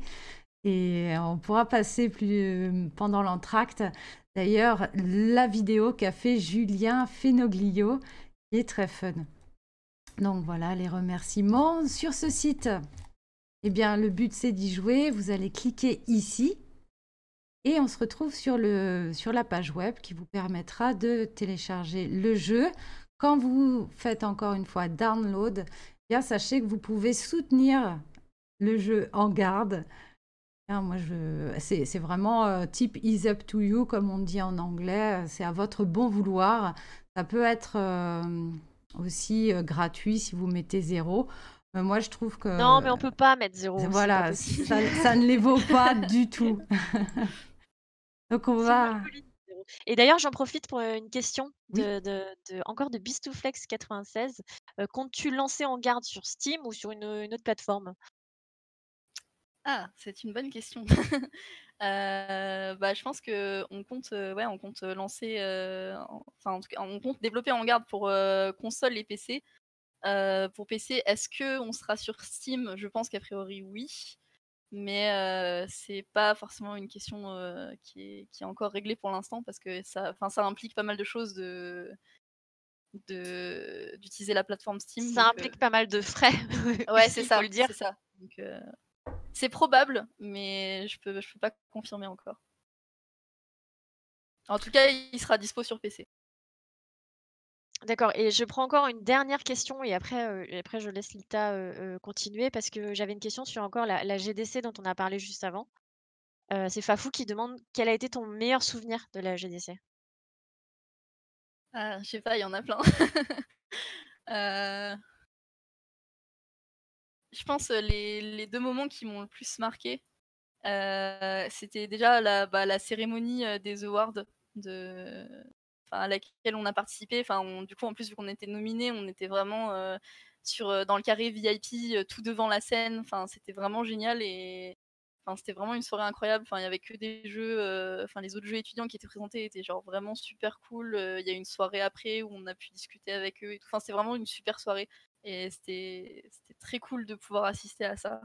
Et on pourra passer pendant l'entracte. D'ailleurs, la vidéo qu'a fait Julien Fenoglio qui est très fun. Donc voilà les remerciements. Sur ce site, eh bien, le but c'est d'y jouer. Vous allez cliquer ici et on se retrouve sur la page web qui vous permettra de télécharger le jeu. Quand vous faites encore une fois download, eh bien, sachez que vous pouvez soutenir le jeu en garde. Moi, c'est vraiment type is up to you, comme on dit en anglais. C'est à votre bon vouloir. Ça peut être aussi gratuit si vous mettez 0. Moi, je trouve que... Non, mais on peut pas mettre 0. Voilà, ça ne les vaut pas du tout. Donc, on va... Et d'ailleurs, j'en profite pour une question Oui. encore de Beast2Flex96. Comptes-tu lancer en garde sur Steam ou sur une autre plateforme? Ah, c'est une bonne question. Je pense qu'on compte, on compte lancer, en tout cas, on compte développer en garde pour console et PC. Pour PC, est-ce qu'on sera sur Steam? Je pense qu'a priori oui, mais c'est pas forcément une question qui est encore réglée pour l'instant parce que ça implique pas mal de choses d'utiliser la plateforme Steam. Ça implique pas mal de frais. Ouais, c'est ça, faut le dire. c'est ça. Donc, c'est probable, mais je peux pas confirmer encore. En tout cas, il sera dispo sur PC. D'accord, et je prends encore une dernière question et après je laisse Lita continuer parce que j'avais une question sur encore la GDC dont on a parlé juste avant. C'est Fafou qui demande quel a été ton meilleur souvenir de la GDC? Je sais pas, il y en a plein. Je pense les 2 moments qui m'ont le plus marqué, c'était déjà la cérémonie des awards à laquelle on a participé. Du coup, en plus, vu qu'on était nominés, on était vraiment dans le carré VIP, tout devant la scène. C'était vraiment génial et c'était vraiment une soirée incroyable. Il y avait que des jeux, les autres jeux étudiants qui étaient présentés étaient genre vraiment super cool. Il y a eu une soirée après où on a pu discuter avec eux et tout. C'était vraiment une super soirée et c'était très cool de pouvoir assister à ça.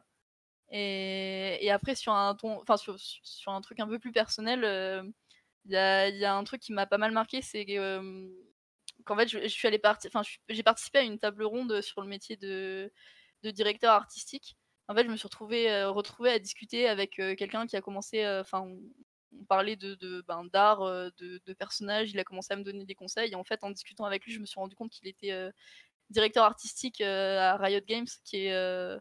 Et après sur un truc un peu plus personnel, il y a un truc qui m'a pas mal marqué, c'est qu'en fait je suis allée j'ai participé à une table ronde sur le métier de directeur artistique. En fait, je me suis retrouvée à discuter avec quelqu'un qui a commencé, on parlait d'art, de personnages, il a commencé à me donner des conseils. Et en fait, en discutant avec lui, je me suis rendu compte qu'il était directeur artistique à Riot Games, qui est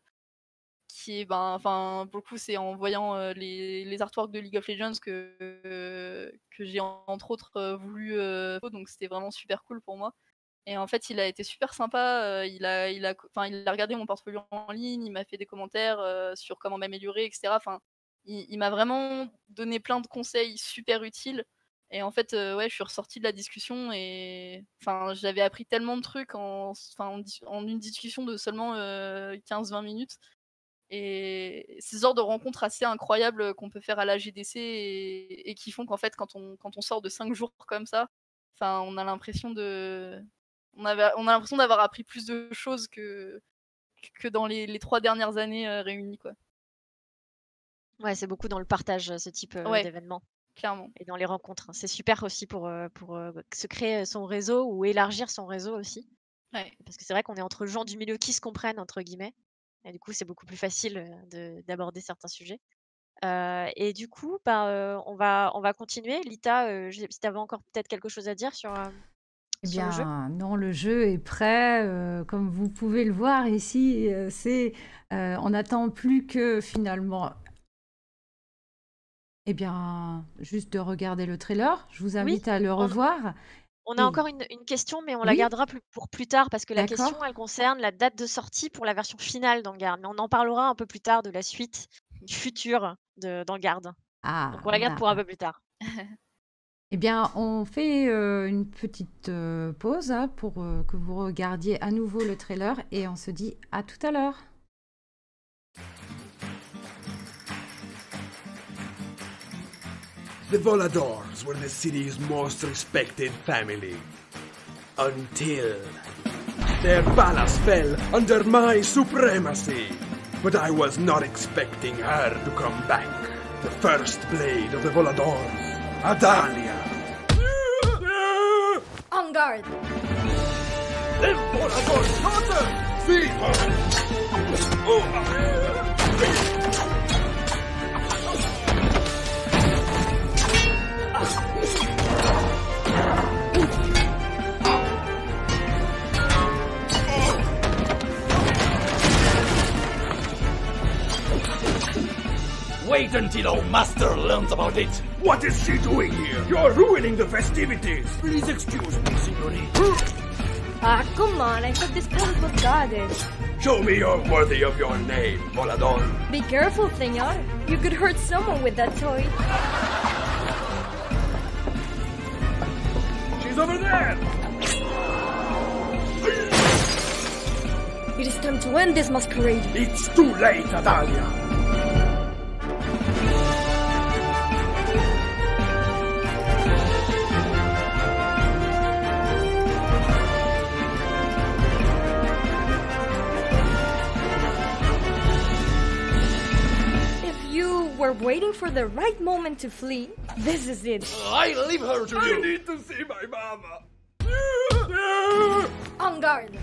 pour le coup, c'est en voyant les artworks de League of Legends que j'ai entre autres voulu, donc c'était vraiment super cool pour moi. Et en fait, il a été super sympa. Il a regardé mon portfolio en ligne, il m'a fait des commentaires sur comment m'améliorer, etc. Il m'a vraiment donné plein de conseils super utiles. Et en fait, je suis ressortie de la discussion et j'avais appris tellement de trucs en une discussion de seulement 15-20 minutes. Et c'est ce genre de rencontres assez incroyables qu'on peut faire à la GDC et qui font qu'en fait, quand on sort de 5 jours comme ça, on a l'impression d'avoir appris plus de choses que dans les 3 dernières années réunies, quoi. Ouais, c'est beaucoup dans le partage, ce type d'événement. Clairement. Et dans les rencontres. C'est super aussi pour se créer son réseau ou élargir son réseau aussi. Ouais. Parce que c'est vrai qu'on est entre gens du milieu qui se comprennent, entre guillemets. Et du coup, c'est beaucoup plus facile d'aborder certains sujets. Et du coup, on va continuer. Lita, je sais pas si tu avais encore peut-être quelque chose à dire sur Eh le jeu? bien, non, le jeu est prêt. Comme vous pouvez le voir ici, on n'attend plus que finalement, eh bien, juste de regarder le trailer. Je vous invite à le revoir. On a encore une question, mais on la Oui. gardera pour plus tard parce que la D'accord. question, elle concerne la date de sortie pour la version finale d'Engarde. Mais on en parlera un peu plus tard de la suite du futur d'Engarde. Ah, Donc on la garde pour un peu plus tard. Eh bien, on fait une petite pause pour que vous regardiez à nouveau le trailer et on se dit à tout à l'heure. The Voladors were the city's most respected family. Until their palace fell under my supremacy. But I was not expecting her to come back. The first blade of the Voladors, Adalia. On guard! L'Emperador's daughter! See her! Wait until our master learns about it. What is she doing here? You're ruining the festivities! Please excuse me, signorina. Ah, come on, I thought this palace was goddess. Show me you're worthy of your name, Volador. Be careful, senor. You could hurt someone with that toy. She's over there! It is time to end this masquerade. It's too late, Adalia! If you were waiting for the right moment to flee, this is it. I leave her to I you. need to see my mama! On guard.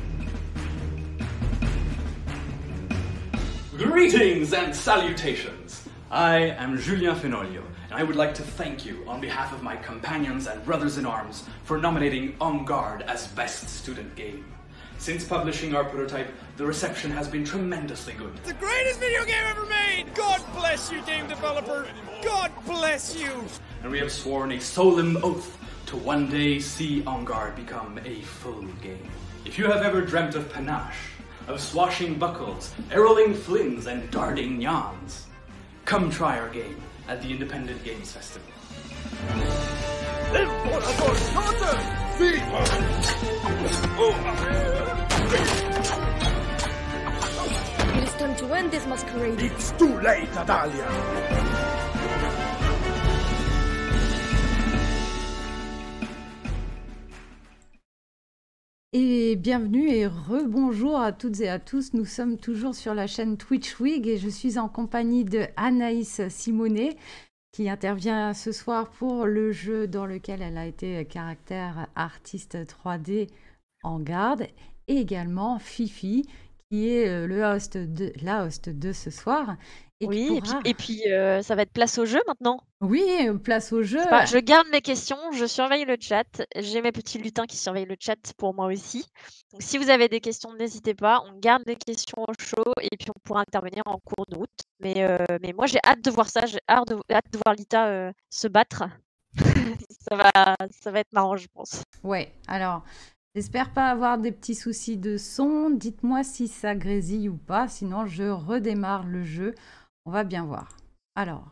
Greetings and salutations. I am Julien Fenoglio, and I would like to thank you on behalf of my companions and brothers in arms for nominating On Guard as Best Student Game. Since publishing our prototype, the reception has been tremendously good. The greatest video game ever made! God bless you, game developer! God bless you! And we have sworn a solemn oath to one day see On Guard become a full game. If you have ever dreamt of panache, of swashing buckles, arrowing flins, and darting nyans, come try our game at the Independent Games Festival. L'Emperador's daughter! See It is time to end this masquerade. It's too late, Adalia! Et bienvenue et rebonjour à toutes et à tous. Nous sommes toujours sur la chaîne TwitchWig et je suis en compagnie de Anaïs Simonet qui intervient ce soir pour le jeu dans lequel elle a été caractère artiste 3D en garde, et également Fifi qui est la host de ce soir. Et qui Oui, pourra- et puis ça va être place au jeu maintenant. Oui, place au jeu. C'est pas- je garde mes questions, je surveille le chat. J'ai mes petits lutins qui surveillent le chat pour moi aussi. Donc si vous avez des questions, n'hésitez pas. On garde les questions au chaud et puis on pourra intervenir en cours de route. Mais moi, j'ai hâte de voir ça. J'ai hâte de voir Lita se battre. ça va être marrant, je pense. Ouais, alors, j'espère pas avoir des petits soucis de son. Dites-moi si ça grésille ou pas, sinon je redémarre le jeu. On va bien voir. Alors,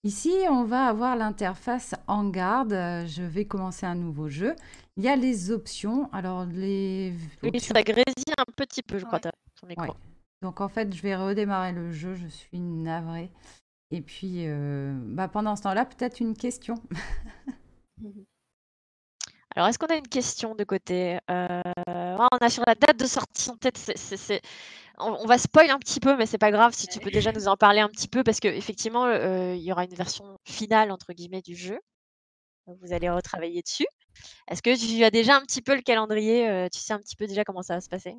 ici, on va avoir l'interface En Garde. Je vais commencer un nouveau jeu. Il y a les options. Alors, les Oui, options... ça grésille un petit peu, je crois, Ouais. ton micro. Ouais. Donc, en fait, je vais redémarrer le jeu. Je suis navrée. Et puis, pendant ce temps-là, peut-être une question. Alors, est-ce qu'on a une question de côté on a sur la date de sortie en tête. On va spoil un petit peu, mais c'est pas grave si tu peux déjà nous en parler un petit peu, parce qu'effectivement, il y aura une version finale, entre guillemets, du jeu. Donc, vous allez retravailler dessus. Est-ce que tu as déjà un petit peu le calendrier tu sais un petit peu déjà comment ça va se passer?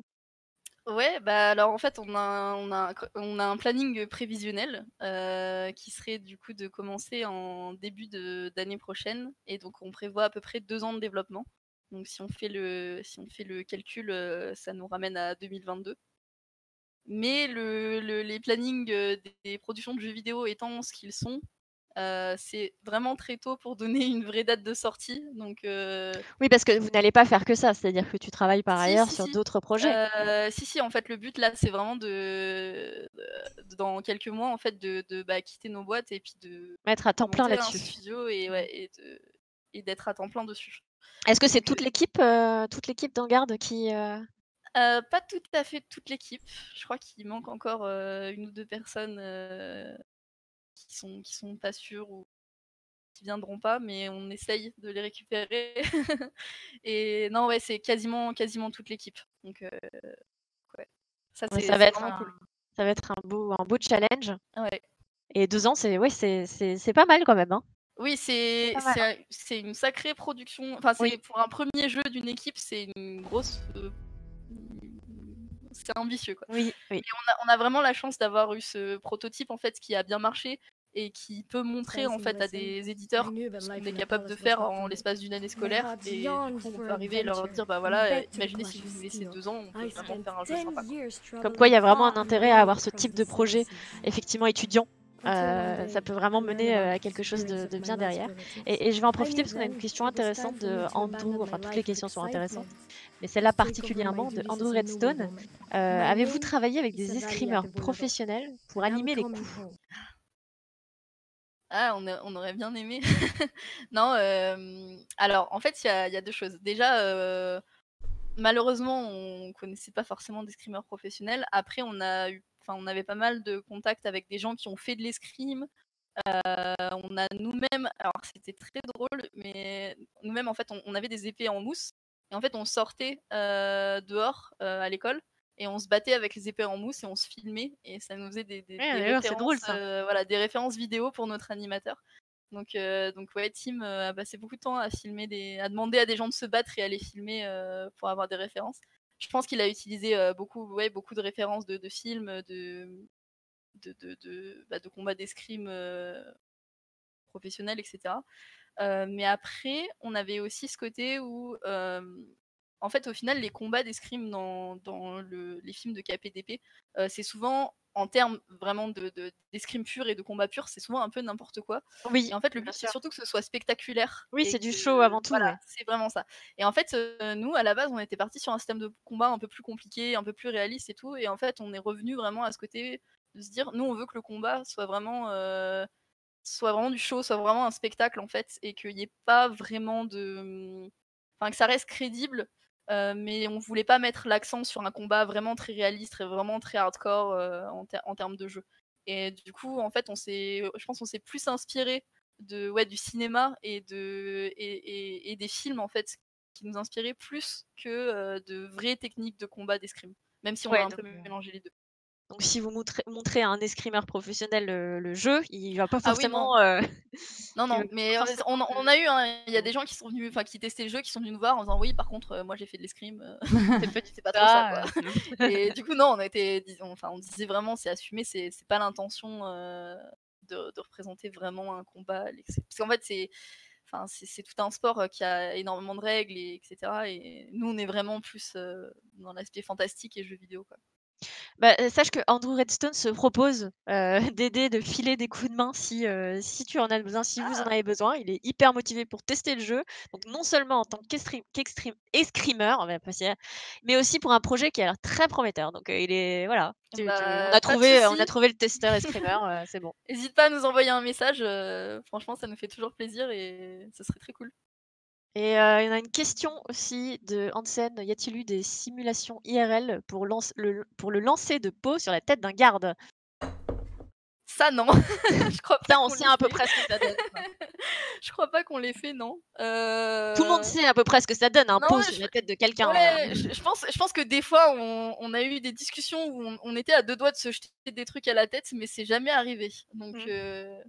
Ouais, bah alors en fait, on a un planning prévisionnel qui serait du coup de commencer en début d'année prochaine. Et donc, on prévoit à peu près 2 ans de développement. Donc, si on fait le calcul, ça nous ramène à 2022. Mais les plannings des productions de jeux vidéo étant ce qu'ils sont, c'est vraiment très tôt pour donner une vraie date de sortie. Donc, Oui, parce que vous n'allez pas faire que ça, c'est-à-dire que tu travailles par ailleurs sur si. d'autres projets. Si, en fait, le but là, c'est vraiment dans quelques mois, en fait, de quitter nos boîtes et puis de Mettre à temps plein monter un là-dessus. studio et d'être à temps plein dessus. Est-ce que c'est Donc, toute l'équipe d'En Garde qui... pas tout à fait toute l'équipe. Je crois qu'il manque encore 1 ou 2 personnes qui sont pas sûres ou qui viendront pas, mais on essaye de les récupérer. Et non, ouais, c'est quasiment toute l'équipe. Donc, ouais. Ça, Ouais, c'est ça va être vraiment cool. ça va être un beau challenge. Ouais. Et 2 ans, c'est pas mal quand même, hein. Oui, pas mal. c'est une sacrée production. Enfin, Oui. c'est pour un premier jeu d'une équipe, c'est une grosse. C'est ambitieux, quoi. Oui, Mais oui. on a vraiment la chance d'avoir eu ce prototype en fait qui a bien marché et qui peut montrer en fait à des éditeurs ce qu'on est capable de faire en l'espace d'une année scolaire. Et du coup, on peut arriver et leur dire bah voilà, imaginez si vous nous laissez 2 ans, on peut vraiment faire un jeu sympa, quoi. Comme quoi, il y a vraiment un intérêt à avoir ce type de projet, effectivement étudiant. Ça peut vraiment mener à quelque chose de bien derrière. Et je vais en profiter parce qu'on a une question intéressante de Andrew, enfin toutes les questions sont intéressantes, mais celle-là particulièrement de Andrew Redstone. Avez-vous travaillé avec des escrimeurs professionnels pour animer les coups? Ah, on aurait bien aimé. Non, alors en fait, il y a 2 choses. Déjà, malheureusement, on connaissait pas forcément d'escrimeurs professionnels. Après, on avait pas mal de contacts avec des gens qui ont fait de l'escrime. On a nous-mêmes, alors c'était très drôle, mais nous-mêmes, en fait, on avait des épées en mousse. Et en fait, on sortait dehors à l'école et on se battait avec les épées en mousse et on se filmait. Et ça nous faisait des D'ailleurs, c'est drôle références, ça. voilà, des références vidéo pour notre animateur. Donc ouais, Tim a passé beaucoup de temps à demander à des gens de se battre et à les filmer pour avoir des références. Je pense qu'il a utilisé beaucoup de références de films, de combats d'escrime professionnels, etc. Mais après, on avait aussi ce côté où, en fait, au final, les combats d'escrime dans les films de KPDP, c'est souvent, en termes vraiment d'escrime pur et de combat pur, c'est souvent un peu n'importe quoi. Oui, Et en fait, le bien but, c'est sûr. surtout que ce soit spectaculaire. Oui, Et c'est du que, show avant tout, voilà, ouais. c'est vraiment ça. Et en fait, nous, à la base, on était partis sur un système de combat un peu plus compliqué, un peu plus réaliste et tout. Et en fait, on est revenu vraiment à ce côté de se dire, nous, on veut que le combat soit vraiment du show, soit vraiment un spectacle en fait, et qu'il y ait pas vraiment enfin que ça reste crédible, mais on voulait pas mettre l'accent sur un combat vraiment très réaliste et vraiment très hardcore en termes de jeu. Et du coup, en fait, je pense qu'on s'est plus inspiré du cinéma et des films en fait qui nous inspiraient plus que de vraies techniques de combat d'escrime, même si on a Ouais, un donc, peu mélangé les deux. donc si vous montrez à un escrimeur professionnel le jeu, il va pas Ah oui, non. forcément, Non, il va non, mais pas forcément on a eu, hein, il y a des gens qui sont venus, enfin qui testaient le jeu, qui sont venus nous voir en disant oui, par contre, moi j'ai fait de l'escrime, c'est pas trop ça, quoi. Et du coup, non, on disait vraiment, c'est assumé, c'est pas l'intention de représenter vraiment un combat. Parce qu'en fait, c'est tout un sport qui a énormément de règles, etc. Et nous, on est vraiment plus dans l'aspect fantastique et jeux vidéo, quoi. Bah, sache que Andrew Redstone se propose, d'aider, de filer des coups de main si tu en as besoin, si vous en Ah, avez besoin. Il est hyper motivé pour tester le jeu, donc non seulement en tant escrimeur, on va passer, mais aussi pour un projet qui a l'air très prometteur. Donc, il est voilà, tu bah, pas de on a souci. trouvé le testeur escrimeur, c'est bon. Hésite pas à nous envoyer un message, franchement, ça nous fait toujours plaisir et ce serait très cool. Et il y en a une question aussi de Hansen: «Y a-t-il eu des simulations IRL pour le lancer de peau sur la tête d'un garde?» Ça, non, je crois pas Ça, on qu'on sait l'ait à peu fait. près ce que ça donne, quoi. Je crois pas qu'on l'ait fait, non. Tout le monde sait à peu près ce que ça donne, un Non, pot ouais, sur la tête de quelqu'un, ouais, je pense que des fois, on a eu des discussions où on était à 2 doigts de se jeter des trucs à la tête, mais c'est jamais arrivé. Donc Mmh.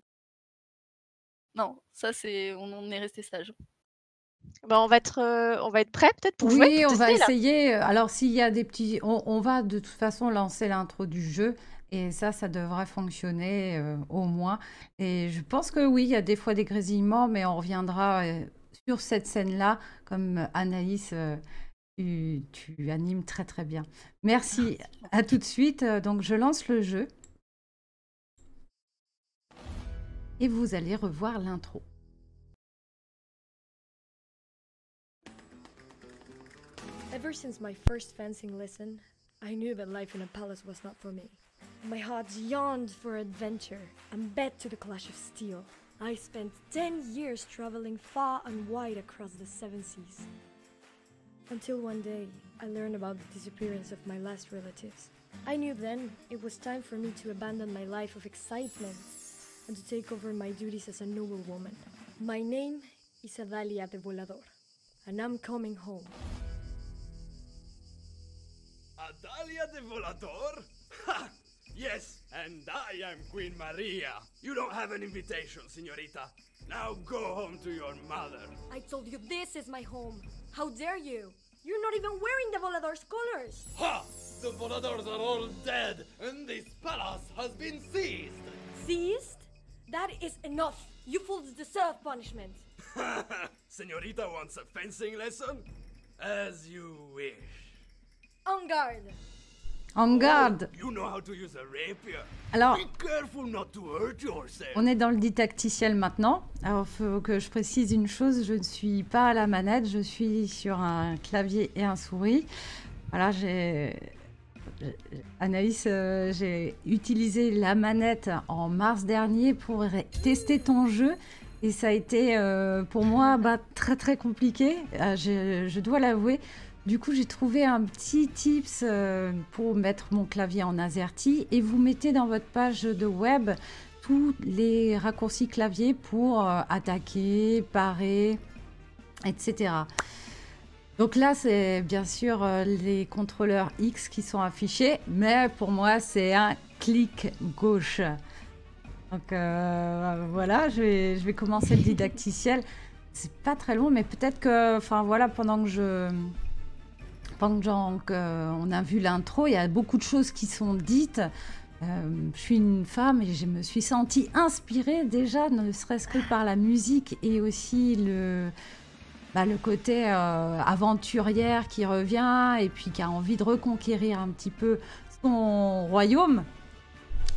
non, ça on est resté sage. Bah, on va être prêts peut-être pour jouer, Oui, pour on va tester là? essayer. Alors, s'il y a des petits... On va de toute façon lancer l'intro du jeu. Et ça devrait fonctionner au moins. Et je pense que oui, il y a des fois des grésillements, mais on reviendra sur cette scène-là. Comme Anaïs, tu animes très très bien. Merci. À tout de suite. Donc, je lance le jeu. Et vous allez revoir l'intro. Ever since my first fencing lesson, I knew that life in a palace was not for me. My heart yawned for adventure and bet to the clash of steel. I spent 10 years traveling far and wide across the 7 seas. Until one day, I learned about the disappearance of my last relatives. I knew then it was time for me to abandon my life of excitement and to take over my duties as a noble woman. My name is Adalia de Volador, and I'm coming home. Adalia de Volador? Ha! Yes, and I am Queen Maria. You don't have an invitation, señorita. Now go home to your mother. I told you this is my home. How dare you? You're not even wearing the Volador's colors. Ha! The Voladors are all dead, and this palace has been seized. Seized? That is enough. You fools deserve punishment. Señorita wants a fencing lesson? As you wish. En garde. En garde. You know how to use a rapier. Alors, Be careful not to hurt yourself. on est dans le didacticiel maintenant. Alors, il faut que je précise une chose, je ne suis pas à la manette, je suis sur un clavier et un souris. Voilà, Anaïs, j'ai utilisé la manette en mars dernier pour tester ton jeu. Et ça a été pour moi très très compliqué, je dois l'avouer. Du coup, j'ai trouvé un petit tips pour mettre mon clavier en AZERTY et vous mettez dans votre page de web tous les raccourcis clavier pour attaquer, parer, etc. Donc là, c'est bien sûr les contrôleurs X qui sont affichés, mais pour moi, c'est un clic gauche. Donc voilà, je vais commencer le didacticiel. C'est pas très long, mais peut-être que, voilà, pendant que on a vu l'intro, il y a beaucoup de choses qui sont dites. Je suis une femme et je me suis sentie inspirée déjà, ne serait-ce que par la musique et aussi le côté aventurière qui revient et puis qui a envie de reconquérir un petit peu son royaume.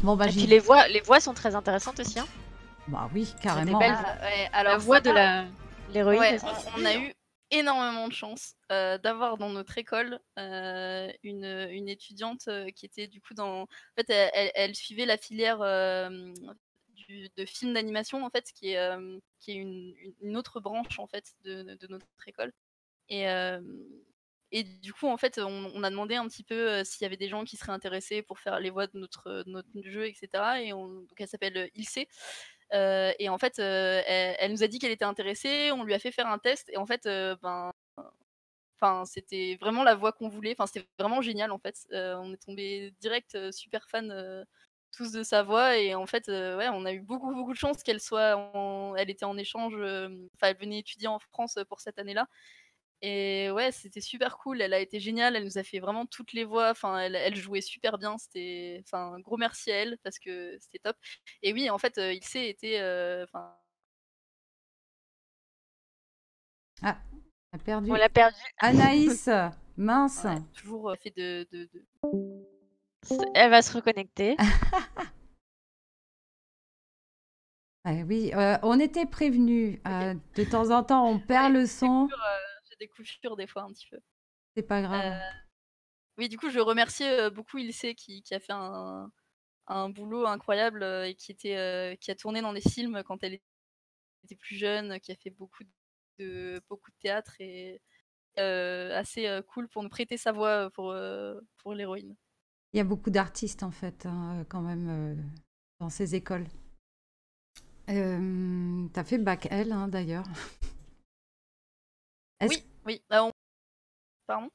Bon, Et puis les voix sont très intéressantes aussi. Hein. Bah oui, C'est carrément. des belles voix. Alors, La voix de l'héroïne. Ouais, on a eu énormément de chance d'avoir dans notre école une étudiante qui était du coup dans... En fait, elle suivait la filière de film d'animation, en fait, qui est une autre branche, en fait, de notre école. Et du coup, en fait, on a demandé un petit peu s'il y avait des gens qui seraient intéressés pour faire les voix de notre jeu, etc. Donc elle s'appelle Ilse. Et en fait, elle nous a dit qu'elle était intéressée, on lui a fait faire un test, et en fait, c'était vraiment la voix qu'on voulait, c'était vraiment génial, en fait. On est tombé direct super fan tous de sa voix, et en fait, ouais, on a eu beaucoup, beaucoup de chance qu'elle elle était en échange, elle venait étudier en France pour cette année-là. Et ouais, c'était super cool, elle a été géniale, elle nous a fait vraiment toutes les voix, elle jouait super bien, un gros merci à elle parce que c'était top. Et oui, en fait, Ilse était... Ah, on a perdu. On l'a perdu. Anaïs, mince. Ouais, toujours fait de... Elle va se reconnecter. Oui, on était prévenus. De temps en temps, on perd le son. J'ai des coupures des fois un petit peu. C'est pas grave. Oui, du coup, je remercie beaucoup Ilse qui a fait un boulot incroyable et qui a tourné dans des films quand elle était plus jeune, qui a fait beaucoup de théâtre et assez cool pour nous prêter sa voix pour l'héroïne. Il y a beaucoup d'artistes, en fait, quand même, dans ces écoles. T'as fait Bac L, d'ailleurs. Oui. Pardon ?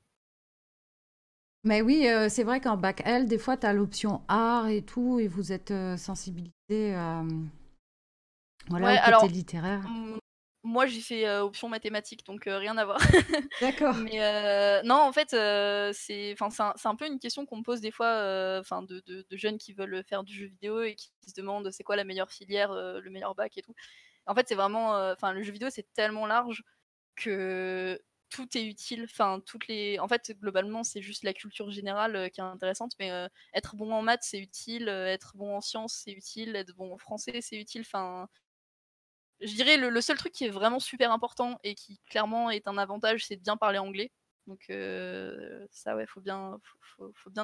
Mais oui, c'est vrai qu'en Bac L, des fois, tu as l'option art et tout, et vous êtes sensibilisé au côté littéraire. Moi, j'ai fait option mathématiques, donc rien à voir. D'accord. Mais non, en fait, c'est un peu une question qu'on me pose des fois de jeunes qui veulent faire du jeu vidéo et qui se demandent c'est quoi la meilleure filière, le meilleur bac et tout. En fait, c'est vraiment... le jeu vidéo, c'est tellement large que tout est utile. En fait, globalement, c'est juste la culture générale qui est intéressante, mais être bon en maths, c'est utile, être bon en sciences, c'est utile, être bon en français, c'est utile. Je dirais le seul truc qui est vraiment super important et qui clairement est un avantage, c'est de bien parler anglais. Donc ça, ouais, faut bien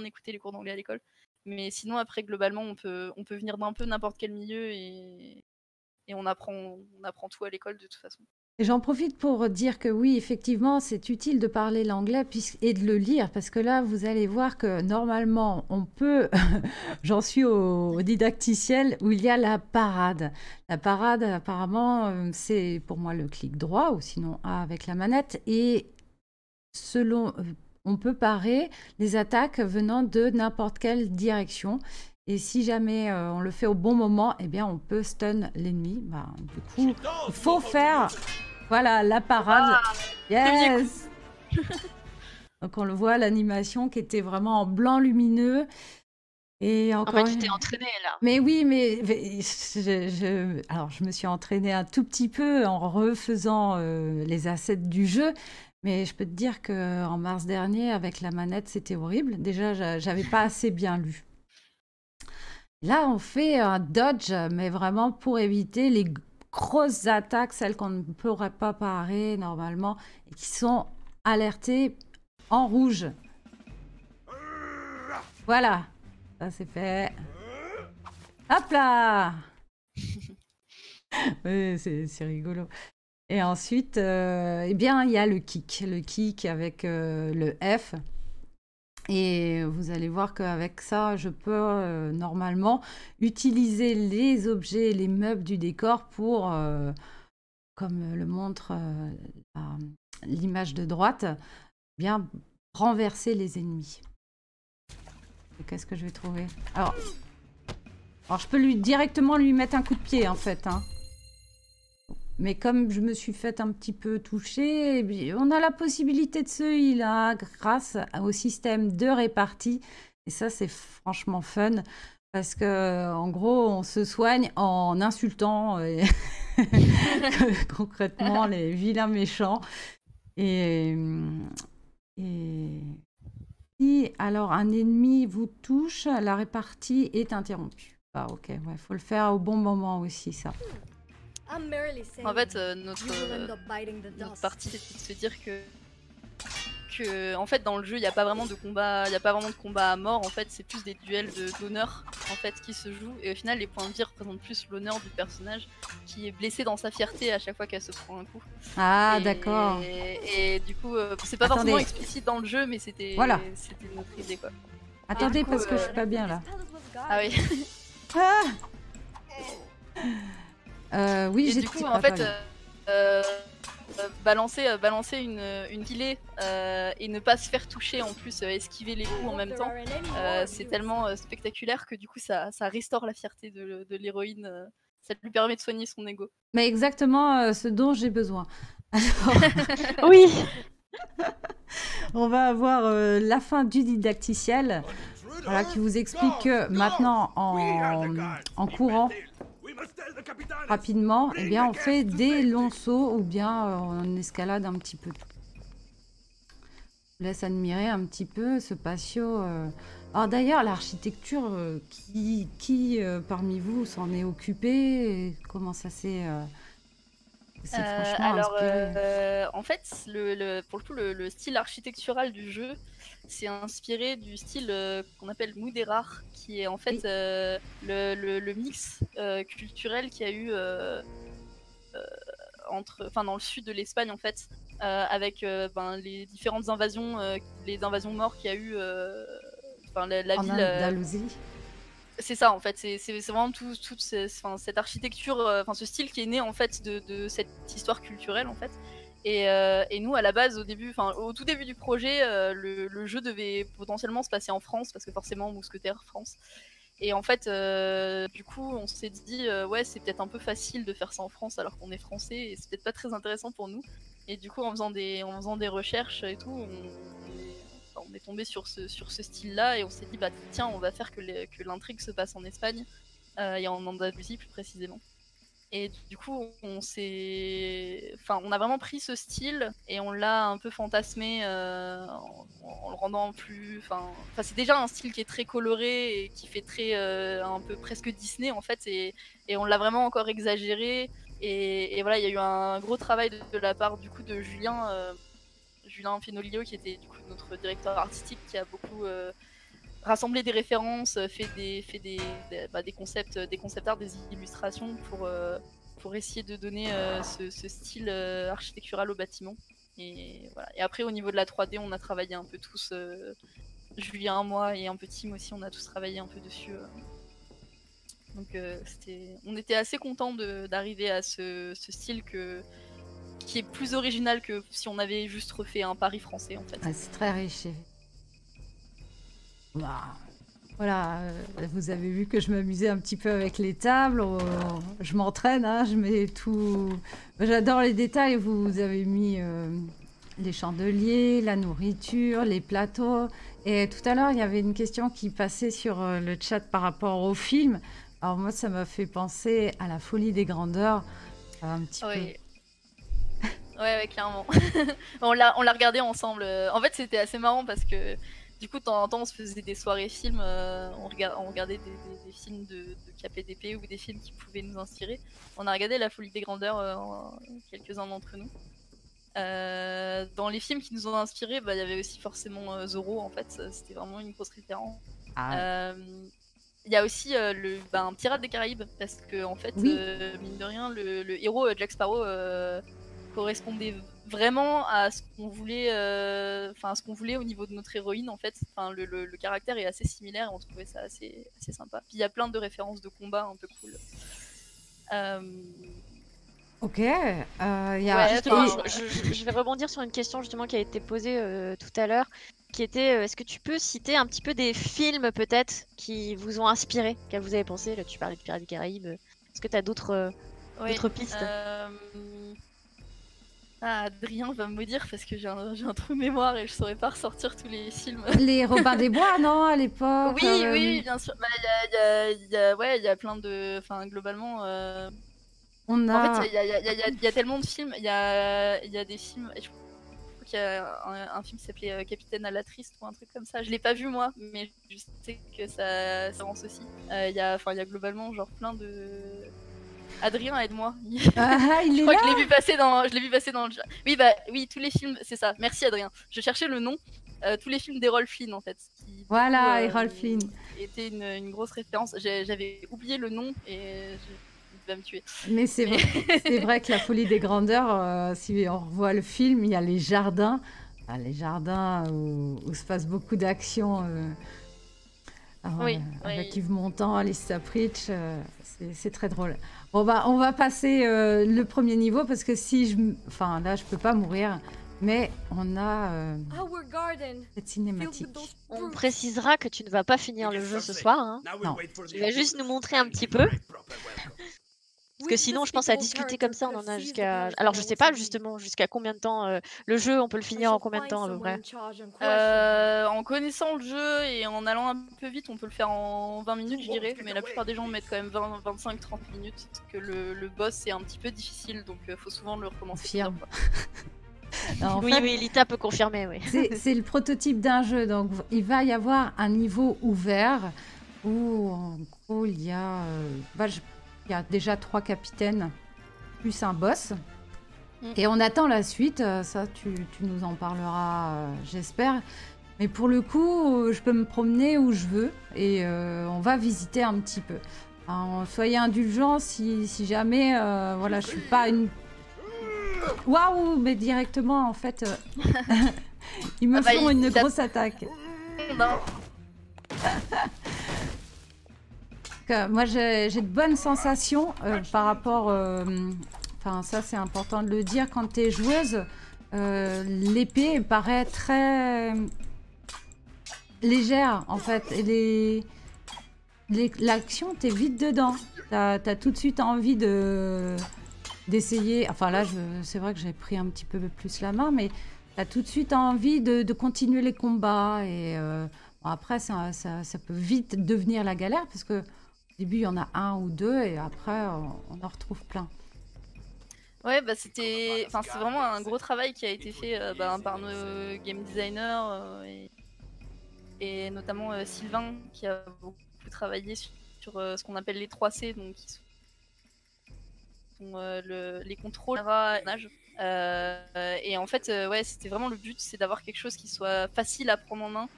écouter les cours d'anglais à l'école. Mais sinon, après, globalement, on peut venir d'un peu n'importe quel milieu et on apprend tout à l'école de toute façon. Et j'en profite pour dire que oui, effectivement, c'est utile de parler l'anglais et de le lire, parce que là, vous allez voir que normalement, on peut... J'en suis au didacticiel où il y a la parade. La parade, apparemment, c'est pour moi le clic droit, ou sinon A avec la manette, et on peut parer les attaques venant de n'importe quelle direction. Et si jamais on le fait au bon moment, eh bien, on peut stun l'ennemi. Bah, du coup, il faut faire voilà, la parade. Yes. Donc, on le voit, l'animation qui était vraiment en blanc lumineux. Et encore tu t'es entraînée là. Mais oui, mais alors, je me suis entraînée un tout petit peu en refaisant les assets du jeu. Mais je peux te dire qu'en mars dernier, avec la manette, c'était horrible. Déjà, j'avais pas assez bien lu. Là, on fait un dodge, mais vraiment pour éviter les grosses attaques, celles qu'on ne pourrait pas parer normalement, et qui sont alertées en rouge. Voilà, ça c'est fait. Hop là. Oui, c'est rigolo. Et ensuite, eh bien, il y a le kick avec le F. Et vous allez voir qu'avec ça, je peux normalement utiliser les objets, les meubles du décor pour, comme le montre l'image de droite, bien renverser les ennemis. Qu'est-ce que je vais trouver? Alors, je peux directement lui mettre un coup de pied en fait. Hein. Mais comme je me suis fait un petit peu toucher, on a la possibilité de se heal grâce au système de répartie. Et ça, c'est franchement fun. Parce que, en gros, on se soigne en insultant concrètement les vilains méchants. Et si alors un ennemi vous touche, la répartie est interrompue. Ah ok, ouais, faut le faire au bon moment aussi, ça. En fait, notre partie, c'est de se dire que en fait, dans le jeu, il n'y a pas vraiment de combat, à mort. En fait, c'est plus des duels d'honneur en fait qui se jouent. Et au final, les points de vie représentent plus l'honneur du personnage qui est blessé dans sa fierté à chaque fois qu'elle se prend un coup. Ah, d'accord. Et du coup, c'est pas forcément explicite dans le jeu, mais c'était notre idée quoi. Attendez, coup, parce que je suis pas bien là. Ah oui. Oui, et du coup, en fait, balancer une kilée et ne pas se faire toucher, en plus esquiver les coups en même temps, c'est tellement spectaculaire que du coup ça restaure la fierté de l'héroïne, ça lui permet de soigner son ego. Mais exactement ce dont j'ai besoin. Alors... oui. On va avoir la fin du didacticiel, voilà, qui vous explique que maintenant en courant rapidement, eh bien, on fait des longs sauts ou bien on escalade un petit peu. Je vous laisse admirer un petit peu ce patio. Alors d'ailleurs, l'architecture, qui parmi vous s'en est occupé? Comment ça s'est franchement inspiré? En fait, pour le coup, le style architectural du jeu, c'est inspiré du style qu'on appelle Muderar, qui est en fait le mix culturel qu'il y a eu dans le sud de l'Espagne en fait, avec les différentes invasions, les invasions mortes qu'il y a eu, la ville. Andalousie. C'est ça en fait, c'est vraiment toute cette architecture, ce style qui est né en fait de cette histoire culturelle en fait. Et nous à la base au tout début du projet, le jeu devait potentiellement se passer en France parce que forcément Mousquetaire France. Et en fait du coup on s'est dit ouais c'est peut-être un peu facile de faire ça en France alors qu'on est français et c'est peut-être pas très intéressant pour nous. Et du coup en faisant des recherches et tout, on est tombé sur ce style-là et on s'est dit bah tiens on va faire que l'intrigue se passe en Espagne et en Andalousie plus précisément. Et du coup on a vraiment pris ce style et on l'a un peu fantasmé en le rendant plus, c'est déjà un style qui est très coloré et qui fait très un peu presque Disney en fait et on l'a vraiment encore exagéré et voilà il y a eu un gros travail de la part du coup de Julien Fenolio qui était du coup notre directeur artistique qui a beaucoup rassemblé des références, fait des concept art, des illustrations pour essayer de donner ce style architectural au bâtiment. Et voilà. Et après au niveau de la 3D, on a travaillé un peu tous, Julien, moi et un peu Tim aussi, on a tous travaillé un peu dessus. Donc on était assez contents d'arriver à ce style qui est plus original que si on avait juste refait un Paris français en fait. Ah, c'est très riche. Wow. Voilà, vous avez vu que je m'amusais un petit peu avec les tables. Je m'entraîne, hein, je mets tout. J'adore les détails. Vous avez mis les chandeliers, la nourriture, les plateaux. Et tout à l'heure, il y avait une question qui passait sur le chat par rapport au film. Alors moi, ça m'a fait penser à La Folie des Grandeurs, un petit peu. Ouais, clairement. On l'a regardé ensemble. En fait, c'était assez marrant parce que du coup, de temps en temps, on se faisait des soirées films. On regardait des films de KPDP ou des films qui pouvaient nous inspirer. On a regardé La Folie des Grandeurs, quelques-uns d'entre nous. Dans les films qui nous ont inspirés, il y avait aussi forcément Zorro. En fait, c'était vraiment une grosse référence. Il y a aussi un Pirate des Caraïbes parce que en fait, mine de rien, le héros Jack Sparrow correspondait vraiment à ce qu'on voulait, ce qu'on voulait au niveau de notre héroïne en fait. Le caractère est assez similaire et on trouvait ça assez sympa. Puis il y a plein de références de combat un peu cool. Ok. Je vais rebondir sur une question justement qui a été posée tout à l'heure, qui était est-ce que tu peux citer un petit peu des films peut-être qui vous ont inspiré, qu'à vous avez pensé? Là, tu parlais de Pirates des Caraïbes. Est-ce que tu as d'autres pistes? Adrien va me maudire parce que j'ai un trou de mémoire et je saurais pas ressortir tous les films. Les Robins des Bois, non, à l'époque? Oui, bien sûr. Il y a plein de... Enfin, globalement... On a... En fait, il y a tellement de films. Il y a des films... Je crois qu'il y a un film qui s'appelait Capitaine à la Triste ou un truc comme ça. Je l'ai pas vu moi, mais je sais que ça rance aussi. Il y a globalement genre plein de... Adrien, aide-moi. Il je crois est que je l'ai vu passer dans le chat. Oui, tous les films, c'est ça. Merci Adrien. Je cherchais le nom. Tous les films d'Errol Flynn en fait. Voilà, Errol Flynn. Était une grosse référence. J'avais oublié le nom et il va me tuer. Mais c'est vrai que La Folie des Grandeurs, si on revoit le film, il y a les jardins. Les jardins où se passe beaucoup d'action. Avec Yves Montand, Alice Sapritch, c'est très drôle. On va passer le premier niveau parce que là, je peux pas mourir, mais on a cette cinématique. On précisera que tu ne vas pas finir le jeu ce soir. Hein. Non. Tu vas juste nous montrer un petit peu. Parce que sinon, je pense à discuter comme ça, on en a jusqu'à... Alors, je sais pas justement jusqu'à combien de temps le jeu, on peut le finir en combien de temps à peu près? En connaissant le jeu et en allant un peu vite, on peut le faire en 20 minutes, je dirais. Mais la plupart des gens mettent quand même 25-30 minutes. Parce que le boss, c'est un petit peu difficile, donc il faut souvent le recommencer. Oui, Lita peut confirmer, oui. C'est le prototype d'un jeu, donc il va y avoir un niveau ouvert où, en gros, il y a déjà 3 capitaines plus un boss. Et on attend la suite. Ça, tu nous en parleras, j'espère. Mais pour le coup, je peux me promener où je veux et on va visiter un petit peu. Alors, soyez indulgents si jamais, je suis pas une... Waouh, mais directement, en fait, ils me font une grosse attaque. Non. Moi, j'ai de bonnes sensations par rapport... ça, c'est important de le dire. Quand tu es joueuse, l'épée paraît très légère, en fait. Et l'action, tu es vite dedans. Tu as tout de suite envie d'essayer... Enfin, là, c'est vrai que j'ai pris un petit peu plus la main, mais tu as tout de suite envie de continuer les combats. Et après, ça peut vite devenir la galère, parce que au début, il y en a 1 ou 2 et après, on en retrouve plein. Ouais, c'est vraiment un gros travail qui a été fait par nos game designers et notamment Sylvain qui a beaucoup travaillé sur ce qu'on appelle les 3C, donc qui sont les contrôles et en fait, c'était vraiment le but, c'est d'avoir quelque chose qui soit facile à prendre en main.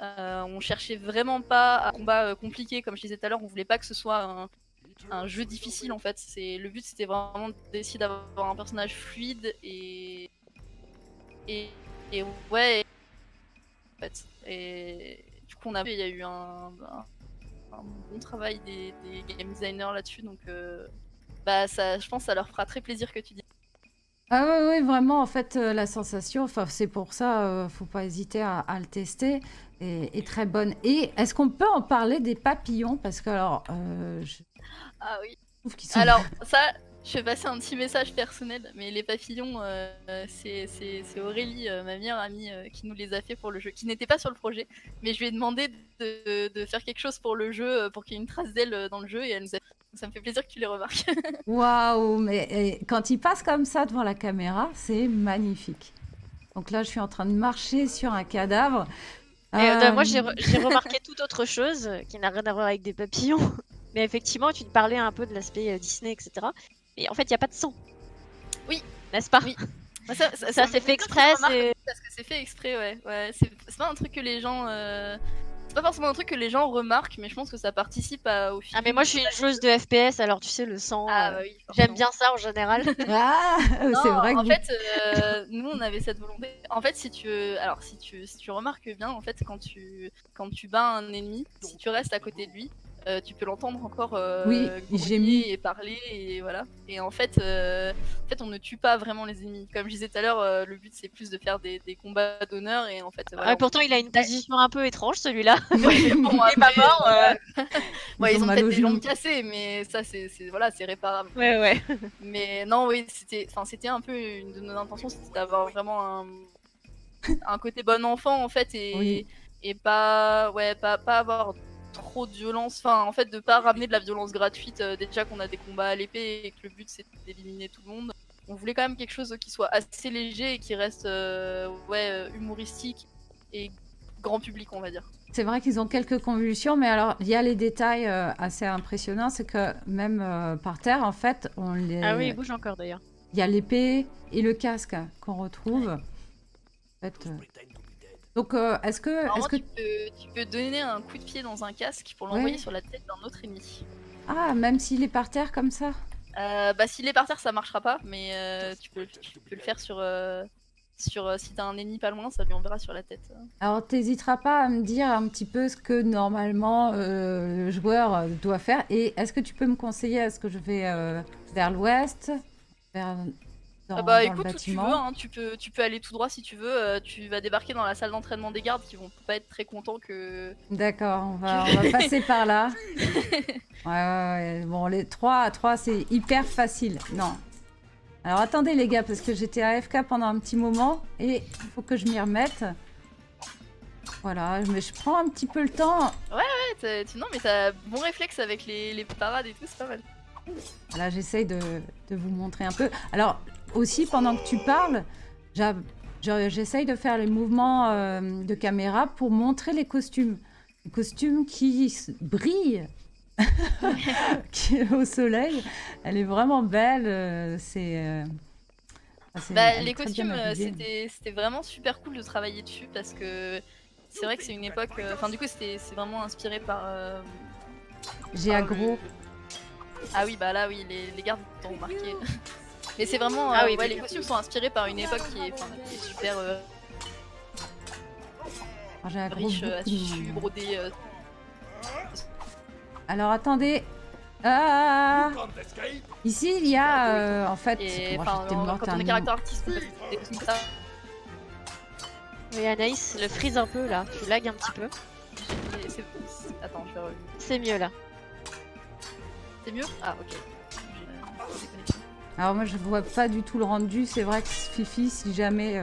On cherchait vraiment pas un combat compliqué, comme je disais tout à l'heure, on voulait pas que ce soit un jeu difficile en fait. Le but c'était vraiment d'essayer d'avoir un personnage fluide et ouais. En fait. Et du coup il y a eu un bon travail des game designers là-dessus, donc je pense que ça leur fera très plaisir que tu dis. Ah oui, oui, vraiment, en fait, la sensation, enfin, c'est pour ça, faut pas hésiter à le tester, est très bonne. Et est-ce qu'on peut en parler des papillons? Parce que, alors, je Ah oui. trouve qu'ils sont... Alors ça, je vais passer un petit message personnel, mais les papillons, c'est Aurélie, ma meilleure amie, qui nous les a fait pour le jeu, qui n'était pas sur le projet, mais je lui ai demandé de faire quelque chose pour le jeu, pour qu'il y ait une trace d'elle dans le jeu, et elle nous a... Ça me fait plaisir que tu les remarques. Waouh, mais quand ils passent comme ça devant la caméra, c'est magnifique. Donc là, je suis en train de marcher sur un cadavre. Moi, j'ai remarqué toute autre chose qui n'a rien à voir avec des papillons. Mais effectivement, tu te parlais un peu de l'aspect Disney, etc. Et en fait, il n'y a pas de sang. Oui. N'est-ce pas? Oui. Ça c'est fait exprès. Parce que c'est fait exprès, ouais. C'est pas un truc que les gens... C'est pas forcément un truc que les gens remarquent, mais je pense que ça participe au film. Ah, mais moi, je suis une joueuse de FPS, alors tu sais, le sang... Ah, bah oui, j'aime bien ça en général. Ah, c'est vrai que en fait, nous on avait cette volonté. En fait, si tu remarques bien, en fait, quand tu bats un ennemi, si tu restes à côté de lui, tu peux l'entendre encore oui, j'ai grogner mis... et parler et voilà. Et en fait, on ne tue pas vraiment les ennemis. Comme je disais tout à l'heure, le but c'est plus de faire des combats d'honneur et en fait. Voilà, pourtant, il a une position un peu étrange celui-là. Ouais, bon, il est pas mort. Ouais, ils ont peut-être des jambes cassées, mais ça c'est réparable. Ouais. Mais non, oui, c'était un peu une de nos intentions, c'était d'avoir vraiment un côté bon enfant en fait et pas avoir trop de violence, enfin en fait de pas ramener de la violence gratuite déjà qu'on a des combats à l'épée et que le but c'est d'éliminer tout le monde. On voulait quand même quelque chose qui soit assez léger et qui reste humoristique et grand public, on va dire. C'est vrai qu'ils ont quelques convulsions, mais alors il y a les détails assez impressionnants, c'est que même par terre en fait on les... Ah oui, il bouge encore d'ailleurs. Il y a l'épée et le casque qu'on retrouve. En fait, donc, est-ce que... Tu peux donner un coup de pied dans un casque pour l'envoyer sur la tête d'un autre ennemi. Ah, même s'il est par terre comme ça? S'il est par terre, ça marchera pas, mais tu peux le faire sur si t'as un ennemi pas loin, ça lui enverra sur la tête. Alors, t'hésiteras pas à me dire un petit peu ce que normalement le joueur doit faire. Et est-ce que tu peux me conseiller, est-ce que je vais vers l'ouest, dans écoute, le où tu veux, bâtiment? hein, tu peux aller tout droit si tu veux. Tu vas débarquer dans la salle d'entraînement des gardes qui vont pas être très contents que... D'accord, on va passer par là. Ouais. Bon, les 3 c'est hyper facile. Non. Alors attendez les gars, parce que j'étais AFK pendant un petit moment et il faut que je m'y remette. Voilà, mais je prends un petit peu le temps. Ouais, non mais t'as bon réflexe avec les parades et tout, c'est pas mal. Là, j'essaye de vous montrer un peu. Alors, aussi, pendant que tu parles, j'essaye de faire les mouvements de caméra pour montrer les costumes. Les costumes qui brillent au soleil. Elle est vraiment belle. Les costumes, c'était vraiment super cool de travailler dessus parce que c'est vrai que c'est une époque... Enfin, du coup, c'est vraiment inspiré par... J'ai aggro. Ah oui, bah là, oui, les gardes t'ont remarqué. Mais c'est vraiment... les costumes sont inspirés par une époque qui est super riche à tissu, brodé. Alors, attendez. Ah, ici, il y a... en fait... Quand on est caractère artiste, Oui, Anaïs, le freeze un peu là. Tu lags un petit peu. Attends, je vais revenir. C'est mieux là. C'est mieux? Ah, ok. Alors moi je vois pas du tout le rendu, c'est vrai que Fifi, si jamais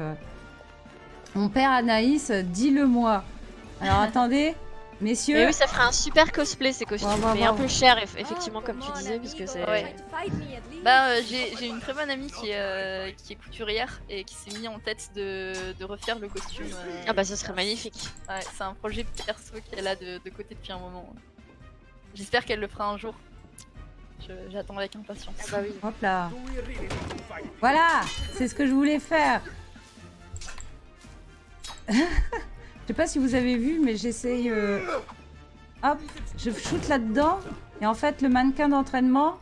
on perd Anaïs, dis-le moi. Alors attendez, messieurs. Mais oui, ça ferait un super cosplay ces costumes, mais un peu cher effectivement comme tu disais, puisque c'est... Ouais. J'ai une très bonne amie qui est couturière et qui s'est mis en tête de refaire le costume. Ah bah ça serait magnifique. Ouais, c'est un projet perso qu'elle a de côté depuis un moment. J'espère qu'elle le fera un jour. J'attends avec impatience. Ah bah oui. Hop là. Voilà, c'est ce que je voulais faire. Je sais pas si vous avez vu, mais j'essaye... Hop, je shoot là-dedans. Et en fait, le mannequin d'entraînement,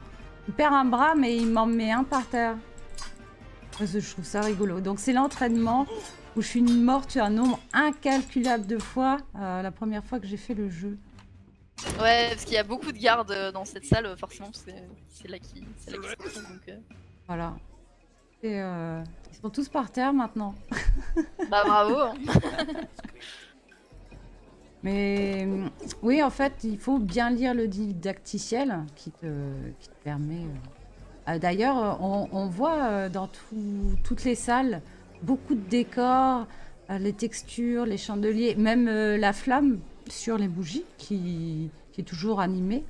il perd un bras, mais il m'en met un par terre. Je trouve ça rigolo. Donc c'est l'entraînement où je suis morte un nombre incalculable de fois la première fois que j'ai fait le jeu. Ouais, parce qu'il y a beaucoup de gardes dans cette salle, forcément, c'est là qui se trouve. Donc, Voilà. Ils sont tous par terre maintenant. Bah bravo. Hein. Mais oui, en fait, il faut bien lire le didacticiel qui te permet... D'ailleurs, on voit dans toutes les salles beaucoup de décors, les textures, les chandeliers, même la flamme sur les bougies qui est toujours animée.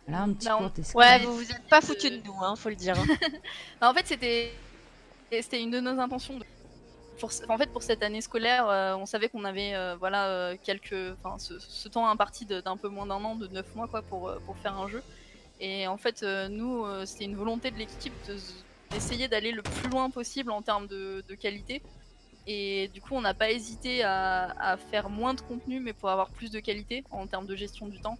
Voilà un petit cours d'escalade. Ouais, vous vous êtes pas foutus de nous, hein, faut le dire. En fait, c'était une de nos intentions. En fait, pour cette année scolaire, on savait qu'on avait voilà, ce temps imparti d'un peu moins d'un an, de 9 mois, quoi, pour faire un jeu. Et en fait, nous, c'était une volonté de l'équipe d'essayer d'aller le plus loin possible en termes de qualité. Et du coup, on n'a pas hésité à faire moins de contenu, mais pour avoir plus de qualité en termes de gestion du temps.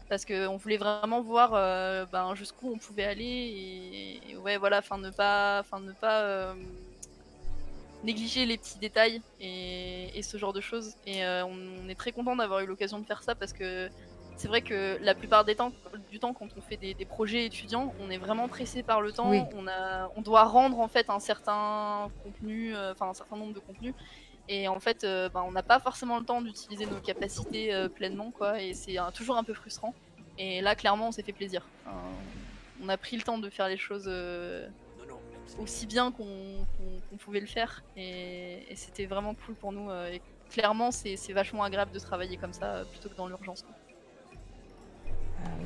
Parce qu'on voulait vraiment voir jusqu'où on pouvait aller et ouais, voilà, ne pas négliger les petits détails et ce genre de choses. Et on est très content d'avoir eu l'occasion de faire ça parce que c'est vrai que la plupart du temps, quand on fait des projets étudiants, on est vraiment pressé par le temps. Oui. On doit rendre en fait un certain contenu, un certain nombre de contenus. Et en fait, on n'a pas forcément le temps d'utiliser nos capacités pleinement, quoi. Et c'est toujours un peu frustrant. Et là, clairement, on s'est fait plaisir. On a pris le temps de faire les choses aussi bien qu'on pouvait le faire. Et c'était vraiment cool pour nous. Et clairement, c'est vachement agréable de travailler comme ça plutôt que dans l'urgence.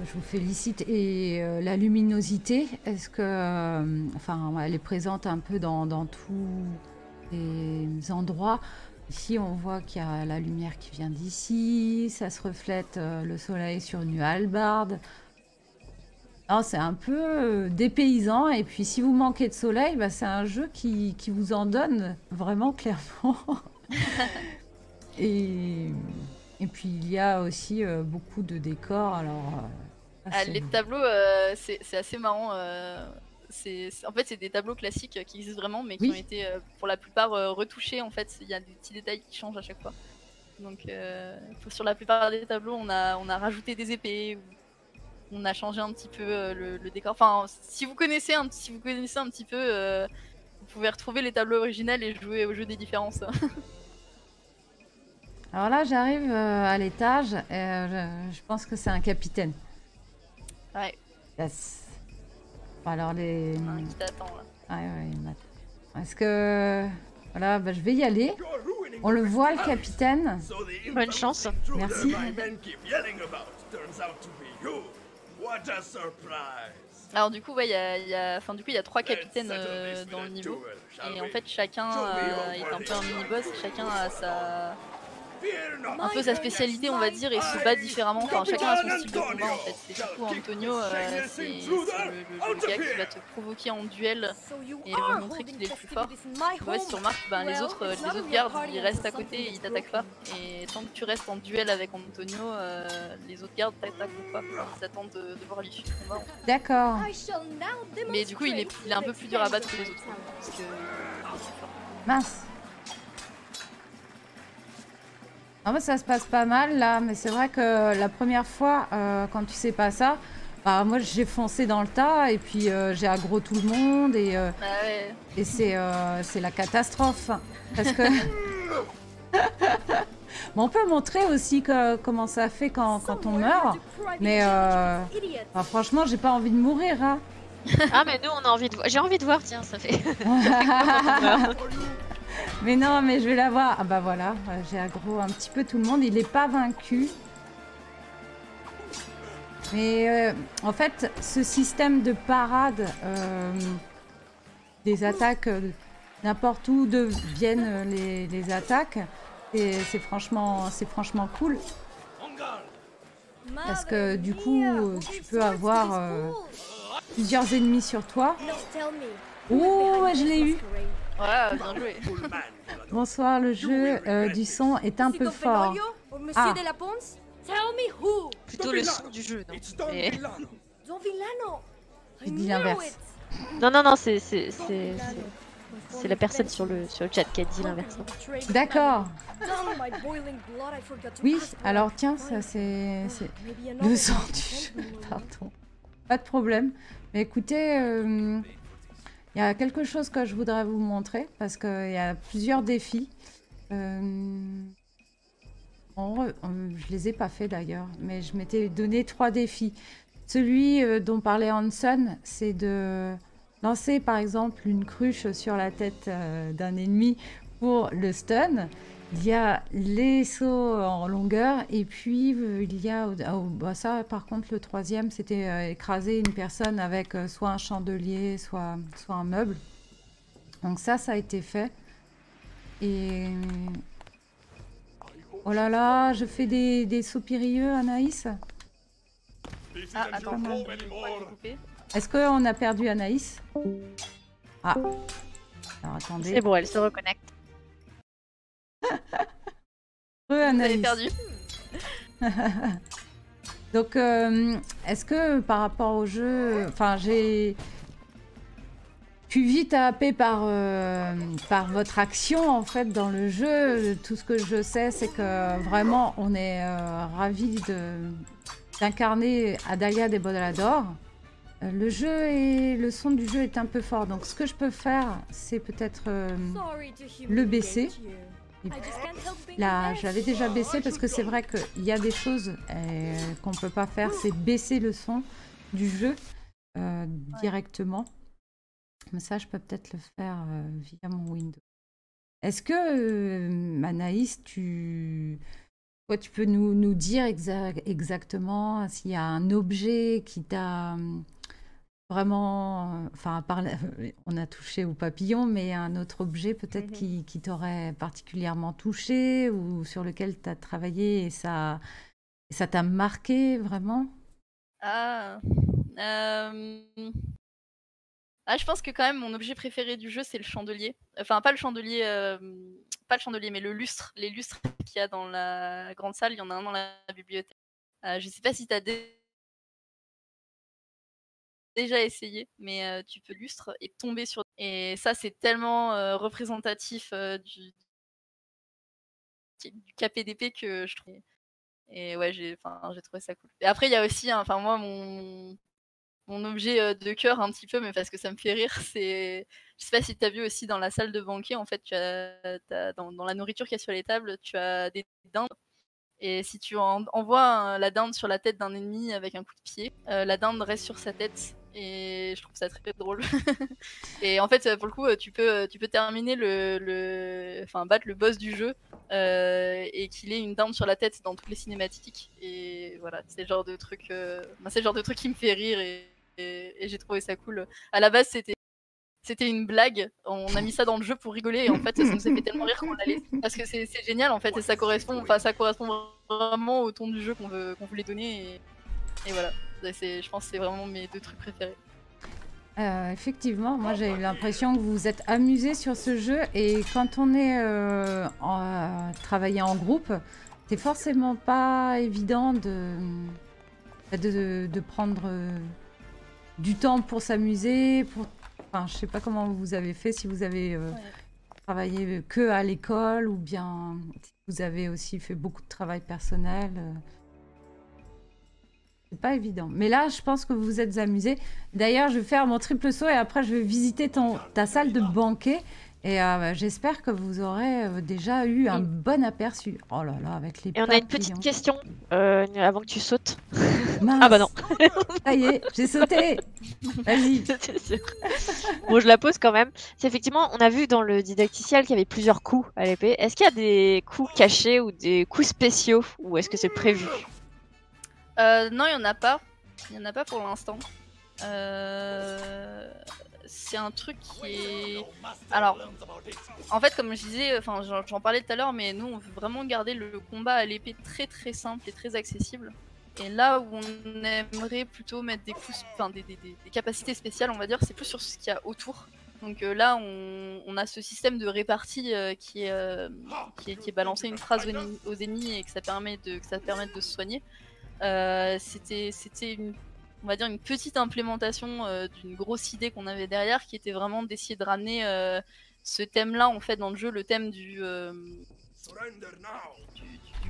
Je vous félicite. Et la luminosité, est-ce que, elle est présente un peu dans tous les endroits. Ici, on voit qu'il y a la lumière qui vient d'ici, ça se reflète le soleil sur une hallebarde. C'est un peu dépaysant. Et puis, si vous manquez de soleil, c'est un jeu qui vous en donne vraiment clairement. Et puis, il y a aussi beaucoup de décors. Alors, les tableaux, c'est assez marrant. En fait, c'est des tableaux classiques qui existent vraiment, mais qui ont été pour la plupart retouchés. En fait, il y a des petits détails qui changent à chaque fois. Donc, sur la plupart des tableaux, on a rajouté des épées, on a changé un petit peu le décor. Enfin, si vous connaissez un petit peu, vous pouvez retrouver les tableaux originels et jouer au jeu des différences. Alors là, j'arrive à l'étage. Je pense que c'est un capitaine. Ouais. Yes. Alors les... qui t'attend là. Ouais, il m'attend. Est-ce que... Voilà, je vais y aller. On le voit, le capitaine. Bonne chance. Merci. Alors du coup, il y a 3 capitaines dans le niveau. Et en fait, chacun est un peu un mini-boss. Chacun a un peu sa spécialité, on va dire, et se bat différemment. Enfin, chacun a son style de combat en fait. Et du coup, Antonio, c'est le gars qui va te provoquer en duel et va montrer qu'il est le plus fort. Ouais, si tu remarques, les autres gardes, ils restent à côté et ils t'attaquent pas. Et tant que tu restes en duel avec Antonio, les autres gardes t'attaquent pas. Ils attendent de voir l'issue du combat. D'accord. Mais du coup, il est un peu plus dur à battre que les autres. Parce que mince. Ça se passe pas mal là, mais c'est vrai que la première fois, quand tu sais pas ça, moi j'ai foncé dans le tas et puis j'ai aggro tout le monde et c'est la catastrophe. Parce que on peut montrer aussi comment ça fait quand on meurt, mais franchement j'ai pas envie de mourir. Hein. Ah mais nous on a envie de voir. J'ai envie de voir, tiens, ça fait. Mais non, mais je vais la voir. Ah bah voilà, j'ai aggro un petit peu tout le monde. Il n'est pas vaincu. Mais en fait, ce système de parade des attaques, n'importe où viennent les attaques, c'est franchement cool. Parce que du coup, tu peux avoir plusieurs ennemis sur toi. Oh, je l'ai eu. Ouais, bien joué. Bonsoir, le jeu du son est un peu fort. Ah. Plutôt le son du jeu, non mais... J'ai dit l'inverse. Non, c'est la personne sur le chat qui a dit l'inverse. D'accord. Oui, alors tiens, ça c'est le son du jeu, pardon. Pas de problème. Mais écoutez, Il y a quelque chose que je voudrais vous montrer parce qu'il y a plusieurs défis. Je les ai pas fait d'ailleurs, mais je m'étais donné 3 défis. Celui dont parlait Hanson, c'est de lancer par exemple une cruche sur la tête d'un ennemi pour le stun. Il y a les sauts en longueur et puis il y a ça par contre le 3e c'était écraser une personne avec soit un chandelier soit un meuble. Donc ça a été fait et oh là là, je fais des sauts périlleux, Anaïs. Ah attends, je crois que j'ai coupé. Est-ce qu'on a perdu Anaïs? Ah, alors attendez. C'est bon, elle se reconnecte. Vous avez Anaïs. perdu. Donc, est-ce que par rapport au jeu, enfin, j'ai pu vite happer par votre action en fait dans le jeu. Tout ce que je sais, c'est que vraiment, on est ravis d'incarner Adalia des Bodalador. Le jeu et le son du jeu est un peu fort, donc ce que je peux faire, c'est peut-être le baisser. Là, je l'avais déjà baissé parce que c'est vrai qu'il y a des choses qu'on peut pas faire, c'est baisser le son du jeu directement. Mais ça, je peux peut-être le faire via mon Windows. Est-ce que, Anaïs, tu peux nous dire exactement s'il y a un objet qui t'a vraiment... Enfin, à part on a touché au papillon, mais un autre objet peut-être qui t'aurait particulièrement touché ou sur lequel tu as travaillé et ça t'a marqué vraiment? Je pense que quand même mon objet préféré du jeu c'est le chandelier. Enfin pas le chandelier, mais le lustre. Les lustres qu'il y a dans la grande salle, il y en a un dans la bibliothèque. Je sais pas si tu as déjà essayé, mais tu peux lustre et tomber sur... Et ça c'est tellement représentatif du KPDP que je trouve... Et ouais, j'ai trouvé ça cool. Et après il y a aussi, enfin moi mon objet de cœur un petit peu, mais parce que ça me fait rire, c'est... Je sais pas si tu as vu aussi dans la salle de banquet, en fait, dans la nourriture qu'il y a sur les tables, tu as des dindes. Et si tu envoies la dinde sur la tête d'un ennemi avec un coup de pied, la dinde reste sur sa tête. Et je trouve ça très drôle. Et en fait, pour le coup, tu peux terminer battre le boss du jeu et qu'il ait une dinde sur la tête dans toutes les cinématiques. Et voilà, c'est le genre de truc, qui me fait rire et j'ai trouvé ça cool. À la base, c'était une blague. On a mis ça dans le jeu pour rigoler et en fait, ça nous a fait tellement rire qu'on l'a laissé parce que c'est génial en fait et ça correspond vraiment au ton du jeu qu'on voulait donner et voilà. Je pense que c'est vraiment mes 2 trucs préférés. Effectivement, moi j'ai eu l'impression que vous vous êtes amusés sur ce jeu et quand on est travaillé en groupe, c'est forcément pas évident de prendre du temps pour s'amuser. Enfin, je sais pas comment vous avez fait, si vous avez travaillé que à l'école ou bien si vous avez aussi fait beaucoup de travail personnel. C'est pas évident. Mais là, je pense que vous vous êtes amusés. D'ailleurs, je vais faire mon triple saut et après, je vais visiter ta salle de banquet. Et j'espère que vous aurez déjà eu un bon aperçu. Oh là là, avec les Et on a une petite question avant que tu sautes. Mince. Ah bah non. Ça y est, j'ai sauté. Vas-y. Bon, je la pose quand même. C'est effectivement, on a vu dans le didacticiel qu'il y avait plusieurs coups à l'épée. Est-ce qu'il y a des coups cachés ou des coups spéciaux ou est-ce que c'est prévu? Non, il n'y en a pas. Il n'y en a pas pour l'instant. C'est un truc qui est... Alors, en fait, comme je disais, j'en parlais tout à l'heure, mais nous, on veut vraiment garder le combat à l'épée très très simple et très accessible. Et là où on aimerait plutôt mettre des coups, des capacités spéciales, on va dire, c'est plus sur ce qu'il y a autour. Donc là, on a ce système de répartie qui est balancé une phrase aux ennemis et que ça permet de se soigner. C'était on va dire une petite implémentation d'une grosse idée qu'on avait derrière, qui était vraiment d'essayer de ramener ce thème-là en fait dans le jeu, le thème du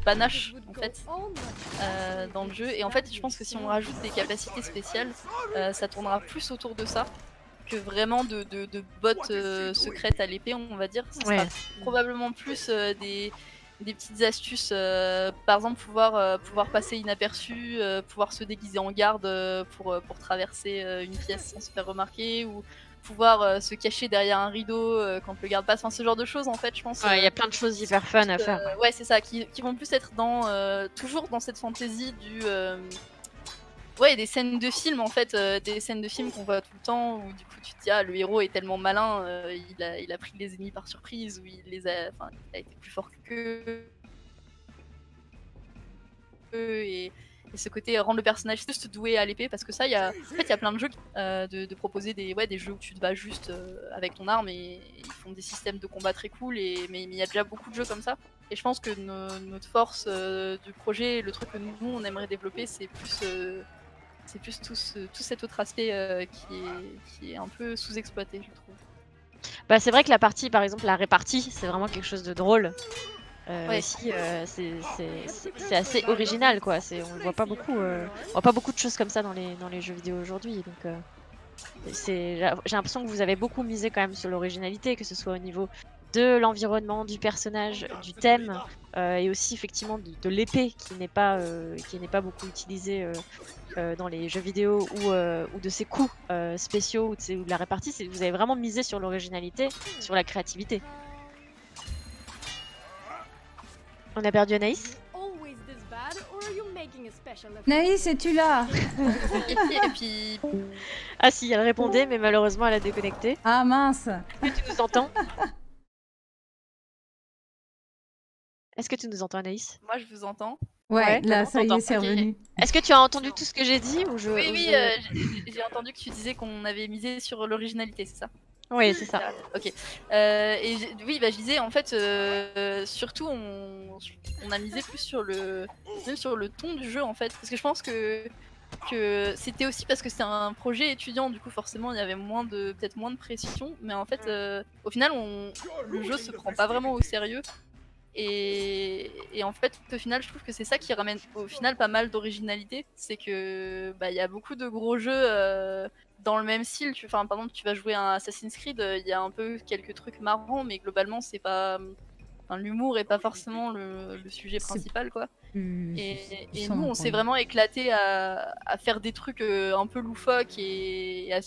panache en fait dans le jeu. Et en fait, je pense que si on rajoute des capacités spéciales, ça tournera plus autour de ça. que vraiment de bottes secrètes à l'épée, on va dire. Ce sera probablement plus des petites astuces, par exemple pouvoir passer inaperçu, pouvoir se déguiser en garde pour traverser une pièce sans se faire remarquer, ou pouvoir se cacher derrière un rideau quand le garde passe, enfin ce genre de choses en fait, je pense. Il y a plein de choses hyper fun à faire. Ouais, c'est ça, qui vont plus être toujours dans cette fantaisie des scènes de films en fait, des scènes de films qu'on voit tout le temps, où du coup tu te dis le héros est tellement malin, il a pris les ennemis par surprise, ou il a été plus fort qu'eux, et ce côté rendre le personnage juste doué à l'épée, parce que ça, il y a plein de jeux de proposer des jeux où tu te bats juste avec ton arme, et ils font des systèmes de combat très cool, mais il y a déjà beaucoup de jeux comme ça. Et je pense que notre force du projet, le truc que nous on aimerait développer, c'est plus tout cet autre aspect qui est un peu sous-exploité, je trouve. Bah, c'est vrai que la partie, par exemple, la répartie, c'est vraiment quelque chose de drôle. Aussi, c'est assez original, quoi. On voit pas beaucoup de choses comme ça dans les jeux vidéo aujourd'hui. Donc, j'ai l'impression que vous avez beaucoup misé quand même sur l'originalité, que ce soit au niveau de l'environnement, du personnage, du thème, et aussi effectivement de l'épée qui n'est pas beaucoup utilisée dans les jeux vidéo, ou de ses coups spéciaux, ou de la répartie. Vous avez vraiment misé sur l'originalité, sur la créativité. On a perdu Anaïs. Anaïs, es-tu là? Et puis... Ah si, elle répondait, mais malheureusement elle a déconnecté. Ah mince. Est-ce que tu nous entends? Est-ce que tu nous entends, Anaïs? Moi je vous entends. Ouais, là ça y est, c'est revenu. Est-ce que tu as entendu tout ce que j'ai dit, ou Oui, j'ai entendu que tu disais qu'on avait misé sur l'originalité, c'est ça? Oui, c'est ça. Ok. Je disais, en fait, surtout, on a misé plus même sur le ton du jeu, en fait. Parce que je pense que c'était aussi parce que c'est un projet étudiant, du coup, forcément, il y avait peut-être moins de pression. Mais en fait, au final, le jeu se prend pas vraiment au sérieux. Et en fait, au final, je trouve que c'est ça qui ramène, au final, pas mal d'originalité. C'est que il y a beaucoup de gros jeux dans le même style. Par exemple, tu vas jouer à un Assassin's Creed, il y a un peu quelques trucs marrants, mais globalement, c'est pas... l'humour est pas forcément le sujet principal, quoi. Et nous, on s'est vraiment éclaté à faire des trucs un peu loufoques, et à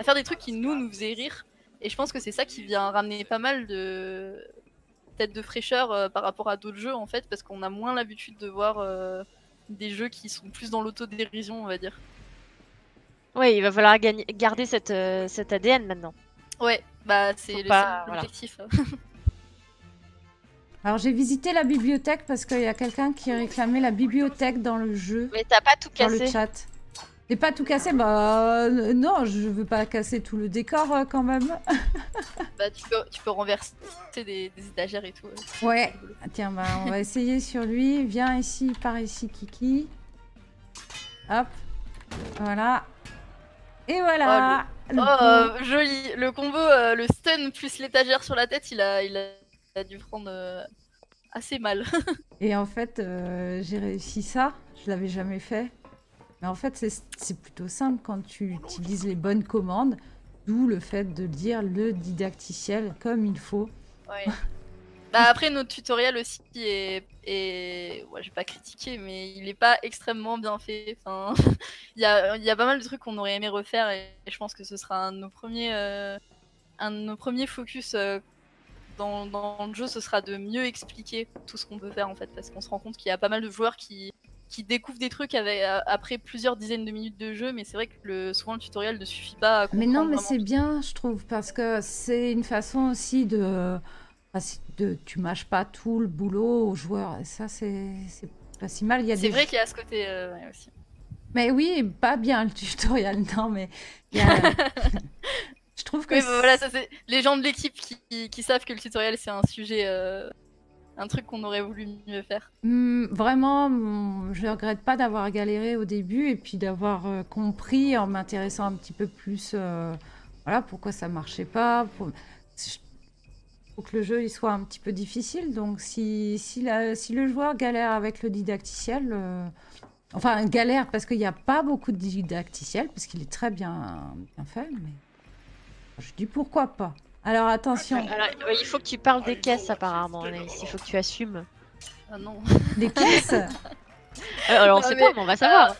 faire des trucs qui nous faisaient rire. Et je pense que c'est ça qui vient ramener pas mal de fraîcheur par rapport à d'autres jeux, en fait, parce qu'on a moins l'habitude de voir des jeux qui sont plus dans l'autodérision, on va dire. Ouais, il va falloir garder cet ADN maintenant. Ouais, c'est l'objectif. Voilà. Alors j'ai visité la bibliothèque parce qu'il y a quelqu'un qui réclamait la bibliothèque dans le jeu. Mais t'as pas tout cassé. Dans le chat. Et pas tout casser, non, je veux pas casser tout le décor quand même. Tu peux renverser des étagères et tout. Ouais, tiens, on va essayer sur lui. Viens ici, par ici, Kiki. Hop, voilà. Et voilà. Joli. Le combo, le stun plus l'étagère sur la tête, il a dû prendre assez mal. Et en fait, j'ai réussi ça. Je l'avais jamais fait. Mais en fait, c'est plutôt simple quand tu utilises les bonnes commandes, d'où le fait de lire le didacticiel comme il faut. Ouais. Après, notre tutoriel aussi est... Ouais, j'ai pas critiqué, mais il est pas extrêmement bien fait. Enfin, il y a pas mal de trucs qu'on aurait aimé refaire, et je pense que ce sera un de nos premiers focus dans le jeu, ce sera de mieux expliquer tout ce qu'on peut faire, en fait, parce qu'on se rend compte qu'il y a pas mal de joueurs qui découvrent des trucs après plusieurs dizaines de minutes de jeu, mais c'est vrai que souvent le tutoriel ne suffit pas à comprendre. Mais non, mais c'est bien, je trouve, parce que c'est une façon aussi tu mâches pas tout le boulot aux joueurs, et ça c'est pas si mal. C'est vrai qu'il y a ce côté aussi. Mais oui, pas bien le tutoriel, non, mais il y a... je trouve que... Oui, voilà, ça c'est les gens de l'équipe qui savent que le tutoriel c'est un sujet... un truc qu'on aurait voulu mieux faire. Vraiment, je regrette pas d'avoir galéré au début et puis d'avoir compris en m'intéressant un petit peu plus voilà, pourquoi ça marchait pas. Faut que le jeu il soit un petit peu difficile. Donc si le joueur galère avec le didacticiel, enfin galère parce qu'il n'y a pas beaucoup de didacticiel, parce qu'il est très bien fait. Mais... Je dis pourquoi pas. Alors attention. Alors, il faut que tu parles des caisses apparemment, Anaïs. Il faut que tu assumes. Ah non. Des caisses. Alors on sait pas, mais on va savoir.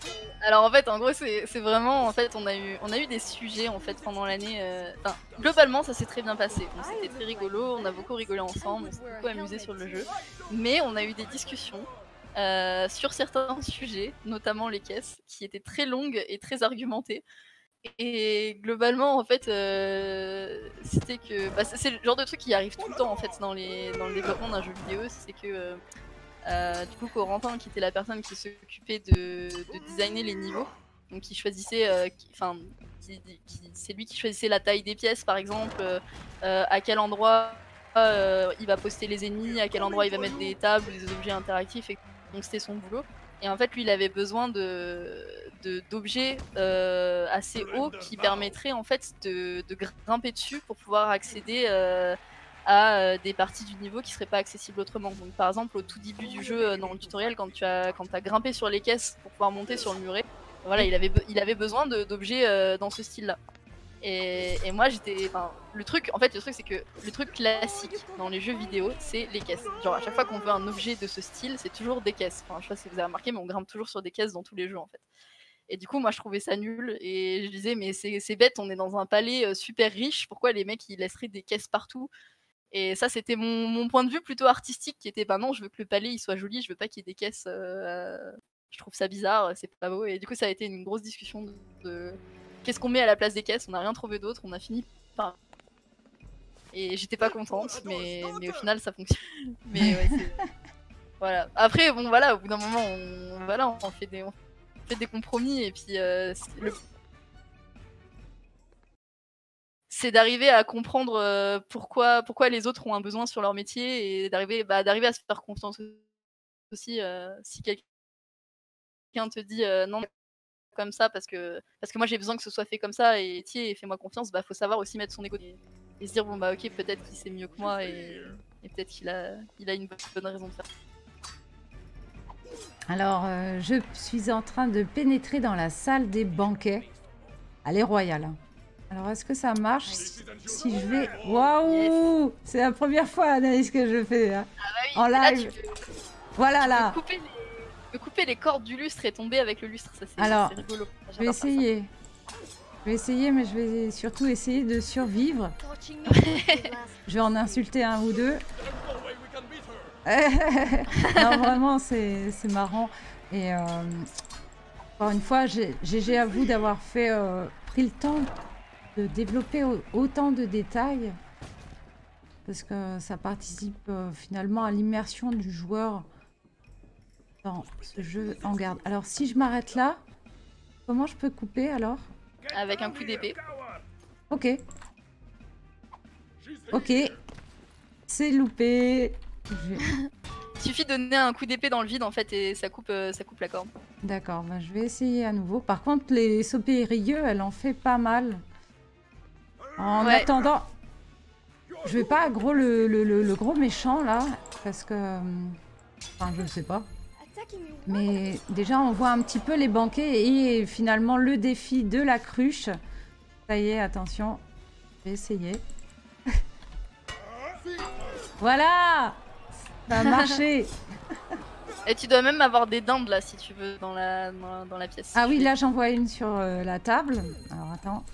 Alors en fait, en gros, c'est vraiment, en fait, on a eu des sujets en fait pendant l'année. Enfin, globalement, ça s'est très bien passé. Bon, c'était très rigolo, on a beaucoup rigolé ensemble, on s'est beaucoup amusé sur le jeu. Mais on a eu des discussions sur certains sujets, notamment les caisses, qui étaient très longues et très argumentées. Et globalement, en fait, c'était que, c'est le genre de truc qui arrive tout le temps en fait dans le développement d'un jeu vidéo, c'est que du coup, Corentin, qui était la personne qui s'occupait de designer les niveaux, donc qui choisissait, c'est lui qui choisissait la taille des pièces, par exemple, à quel endroit il va poster les ennemis, à quel endroit il va mettre des tables, des objets interactifs, et donc c'était son boulot. Et en fait, lui, il avait besoin d'objets assez hauts qui permettraient en fait de grimper dessus pour pouvoir accéder à des parties du niveau qui seraient pas accessibles autrement. Donc par exemple au tout début du jeu, dans le tutoriel, quand tu as grimpé sur les caisses pour pouvoir monter sur le muret, voilà, il avait besoin d'objets dans ce style là. Et moi j'étais, le truc c'est que le truc classique dans les jeux vidéo, c'est les caisses. Genre à chaque fois qu'on veut un objet de ce style, c'est toujours des caisses. Enfin, je sais pas si vous avez remarqué, mais on grimpe toujours sur des caisses dans tous les jeux en fait. Et du coup, moi, je trouvais ça nul. Et je disais, mais c'est bête, on est dans un palais super riche. Pourquoi les mecs, ils laisseraient des caisses partout? Et ça, c'était mon point de vue plutôt artistique, qui était, non, je veux que le palais il soit joli, je veux pas qu'il y ait des caisses. Je trouve ça bizarre, c'est pas beau. Et du coup, ça a été une grosse discussion de qu'est-ce qu'on met à la place des caisses. On n'a rien trouvé d'autre, on a fini par... Et j'étais pas contente, mais au final, ça fonctionne. Mais ouais, voilà. Après, bon, voilà, au bout d'un moment, on fait des compromis, et puis c'est d'arriver à comprendre pourquoi les autres ont un besoin sur leur métier, et d'arriver à se faire confiance aussi. Si quelqu'un te dit non, comme ça parce que moi j'ai besoin que ce soit fait comme ça, et fais-moi confiance, faut savoir aussi mettre son ego et se dire bon ok, peut-être qu'il sait mieux que moi, et peut-être qu'il a une bonne raison de faire. Alors, je suis en train de pénétrer dans la salle des banquets. Elle est royale. Alors, est-ce que ça marche si je vais... Waouh! Yes. C'est la première fois, Anaïs, que je fais hein, en live. Voilà, là. Tu peux couper les cordes du lustre et tomber avec le lustre. Ça, c'est rigolo. Je vais essayer. Je vais essayer, mais je vais surtout essayer de survivre. Je vais en insulter un ou deux. Non, vraiment, c'est marrant. Et encore une fois, GG à vous d'avoir pris le temps de développer autant de détails, parce que ça participe finalement à l'immersion du joueur dans ce jeu en garde. Alors, si je m'arrête là, comment je peux couper alors? Avec un coup d'épée. Ok. Ok. C'est loupé. Il suffit de donner un coup d'épée dans le vide en fait, et ça coupe la corde. D'accord, je vais essayer à nouveau. Par contre, les sopérilleux, elle en fait pas mal. En attendant, je vais pas aggro le gros méchant là, parce que... Enfin, je sais pas. Mais déjà, on voit un petit peu les banquets et finalement le défi de la cruche. Ça y est, attention. Je vais essayer. Voilà! Ça a marché. Et tu dois même avoir des dindes là, si tu veux, dans la pièce. Ah oui, là j'en vois une sur la table. Alors attends.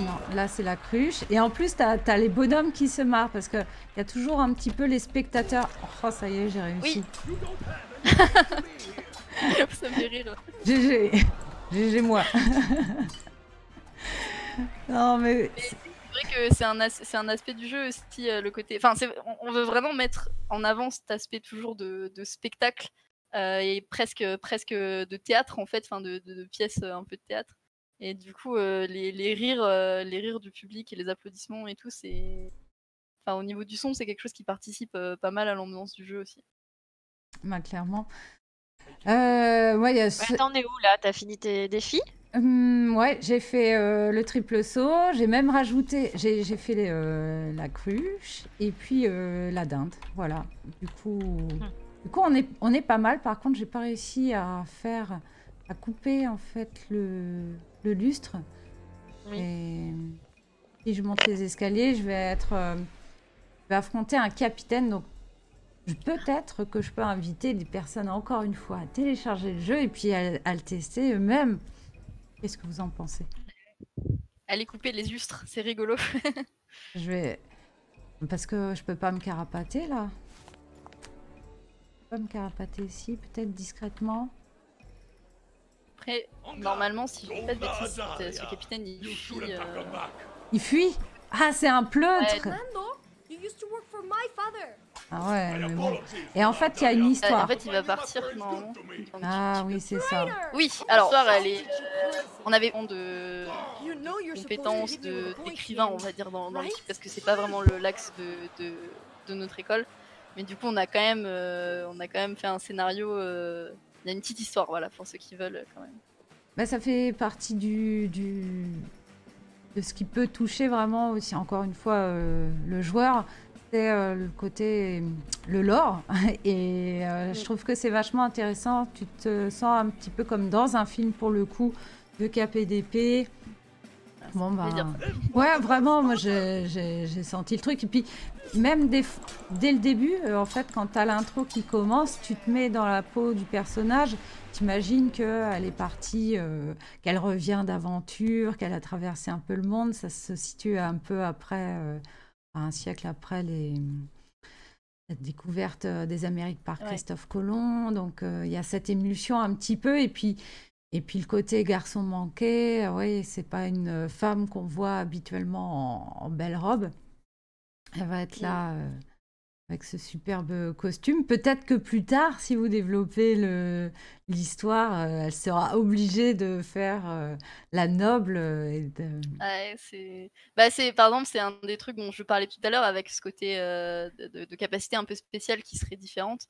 Non, là c'est la cruche. Et en plus, t'as les bonhommes qui se marrent, parce qu'il y a toujours un petit peu les spectateurs. Oh, ça y est, j'ai réussi. Oui. Ça me fait rire. GG. GG moi. Non mais... C'est vrai que c'est un aspect du jeu aussi, le côté... Enfin, on veut vraiment mettre en avant cet aspect toujours de spectacle, et presque de théâtre en fait, de pièces un peu de théâtre. Et du coup, les rires du public et les applaudissements et tout, c'est... Enfin, au niveau du son, c'est quelque chose qui participe pas mal à l'ambiance du jeu aussi. Bah, clairement. T'en es où là? T'as fini tes défis? Ouais, j'ai fait le triple saut, j'ai même rajouté, j'ai fait la cruche et puis la dinde, voilà. Du coup on est pas mal. Par contre, j'ai pas réussi à couper en fait le lustre. Oui. Et si je monte les escaliers, je vais affronter un capitaine. Donc, peut-être que je peux inviter des personnes, encore une fois, à télécharger le jeu et puis à le tester eux-mêmes. Qu'est-ce que vous en pensez? Allez couper les lustres, c'est rigolo. Je vais... Parce que je peux pas me carapater, là. Je peux pas me carapater ici, peut-être discrètement. Après, normalement, si je dis pas de bêtises, ce capitaine, il fuit. Il fuit? Ah, c'est un pleutre! Lando, you used to work for my father. Ah ouais, mais bon. Et en fait, il y a une histoire. En fait, il va partir normalement. Ah oui, c'est ça. Oui, alors l'histoire, elle est. On avait de You know you're supposed to compétences hit me with a point d'écrivain, on game. va dire, dans right? l'équipe, parce que c'est pas vraiment l'axe de notre école. Mais du coup, on a quand même fait un scénario. Il y a une petite histoire, voilà, pour ceux qui veulent quand même. Bah, ça fait partie de ce qui peut toucher vraiment aussi, encore une fois, le joueur. C'est le côté, le lore. Et je trouve que c'est vachement intéressant. Tu te sens un petit peu comme dans un film, pour le coup, de KPDP. Bon, bah, ouais, vraiment, moi j'ai senti le truc. Et puis, même dès le début, en fait, quand tu as l'intro qui commence, tu te mets dans la peau du personnage. T'imagines qu'elle est partie, qu'elle revient d'aventure, qu'elle a traversé un peu le monde. Ça se situe un peu après, un siècle après la découverte des Amériques par Christophe Colomb. Donc, il y a cette émulsion un petit peu. Et puis le côté garçon manqué, oui, c'est pas une femme qu'on voit habituellement en belle robe. Elle va être là avec ce superbe costume. Peut-être que plus tard, si vous développez l'histoire, elle sera obligée de faire la noble. Par exemple, c'est un des trucs dont je parlais tout à l'heure avec ce côté de capacité un peu spéciale qui serait différente.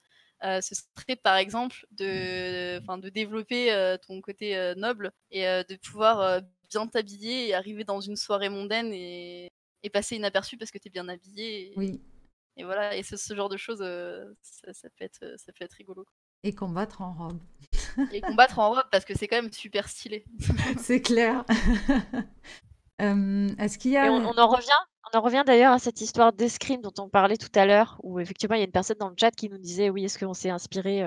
Ce serait par exemple de développer ton côté noble et de pouvoir bien t'habiller et arriver dans une soirée mondaine et passer inaperçu parce que tu es bien habillé. Oui. Et voilà, et ce genre de choses, ça peut être rigolo. Et combattre en robe. Et combattre en robe parce que c'est quand même super stylé. C'est clair. Est-ce qu'il y a... Et on en revient d'ailleurs à cette histoire d'escrime dont on parlait tout à l'heure, où effectivement il y a une personne dans le chat qui nous disait oui, est-ce qu'on s'est inspiré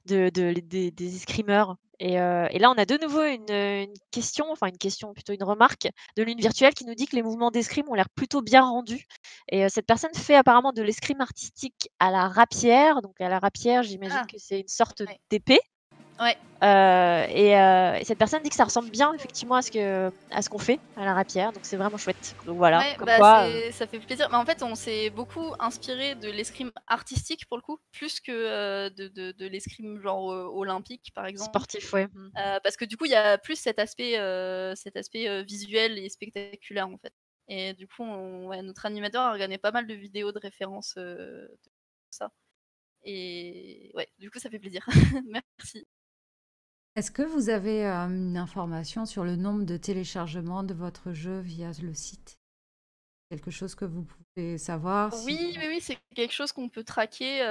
des escrimeurs et là on a de nouveau une question, enfin une question, plutôt une remarque de Lune Virtuelle qui nous dit que les mouvements d'escrime ont l'air plutôt bien rendus. Et cette personne fait apparemment de l'escrime artistique à la rapière. Donc à la rapière, j'imagine que c'est une sorte d'épée. Ouais. Et cette personne dit que ça ressemble bien effectivement à ce qu'on fait à la rapière, donc c'est vraiment chouette. Donc voilà, Ouais, comme quoi, ça fait plaisir. Mais en fait, on s'est beaucoup inspiré de l'escrime artistique pour le coup, plus que de l'escrime genre olympique par exemple. Sportif, ouais. Parce que du coup, il y a plus cet aspect visuel et spectaculaire en fait. Et du coup, notre animateur a regardé pas mal de vidéos de référence de ça. Et ouais, du coup, ça fait plaisir. Merci. Est-ce que vous avez une information sur le nombre de téléchargements de votre jeu via le site? Quelque chose que vous pouvez savoir? Oui, c'est quelque chose qu'on peut traquer.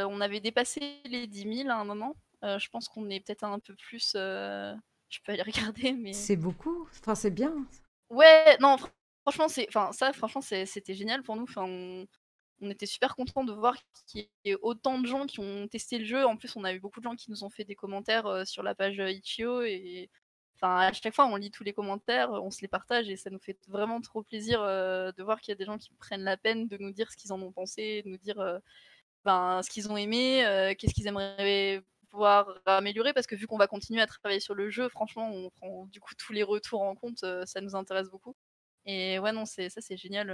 On avait dépassé les 10 000 à un moment. Je pense qu'on est peut-être un peu plus. Je peux aller regarder, mais. C'est beaucoup. Enfin, c'est bien. Ouais, non, franchement, c'était génial pour nous. Enfin, on était super contents de voir qu'il y ait autant de gens qui ont testé le jeu. En plus, on a eu beaucoup de gens qui nous ont fait des commentaires sur la page Itch.io et enfin, à chaque fois, on lit tous les commentaires, on se les partage et ça nous fait vraiment trop plaisir de voir qu'il y a des gens qui prennent la peine de nous dire ce qu'ils en ont pensé, de nous dire ce qu'ils ont aimé, qu'est-ce qu'ils aimeraient pouvoir améliorer parce que vu qu'on va continuer à travailler sur le jeu, franchement, on prend du coup tous les retours en compte, ça nous intéresse beaucoup. Et ouais, non, c'est génial.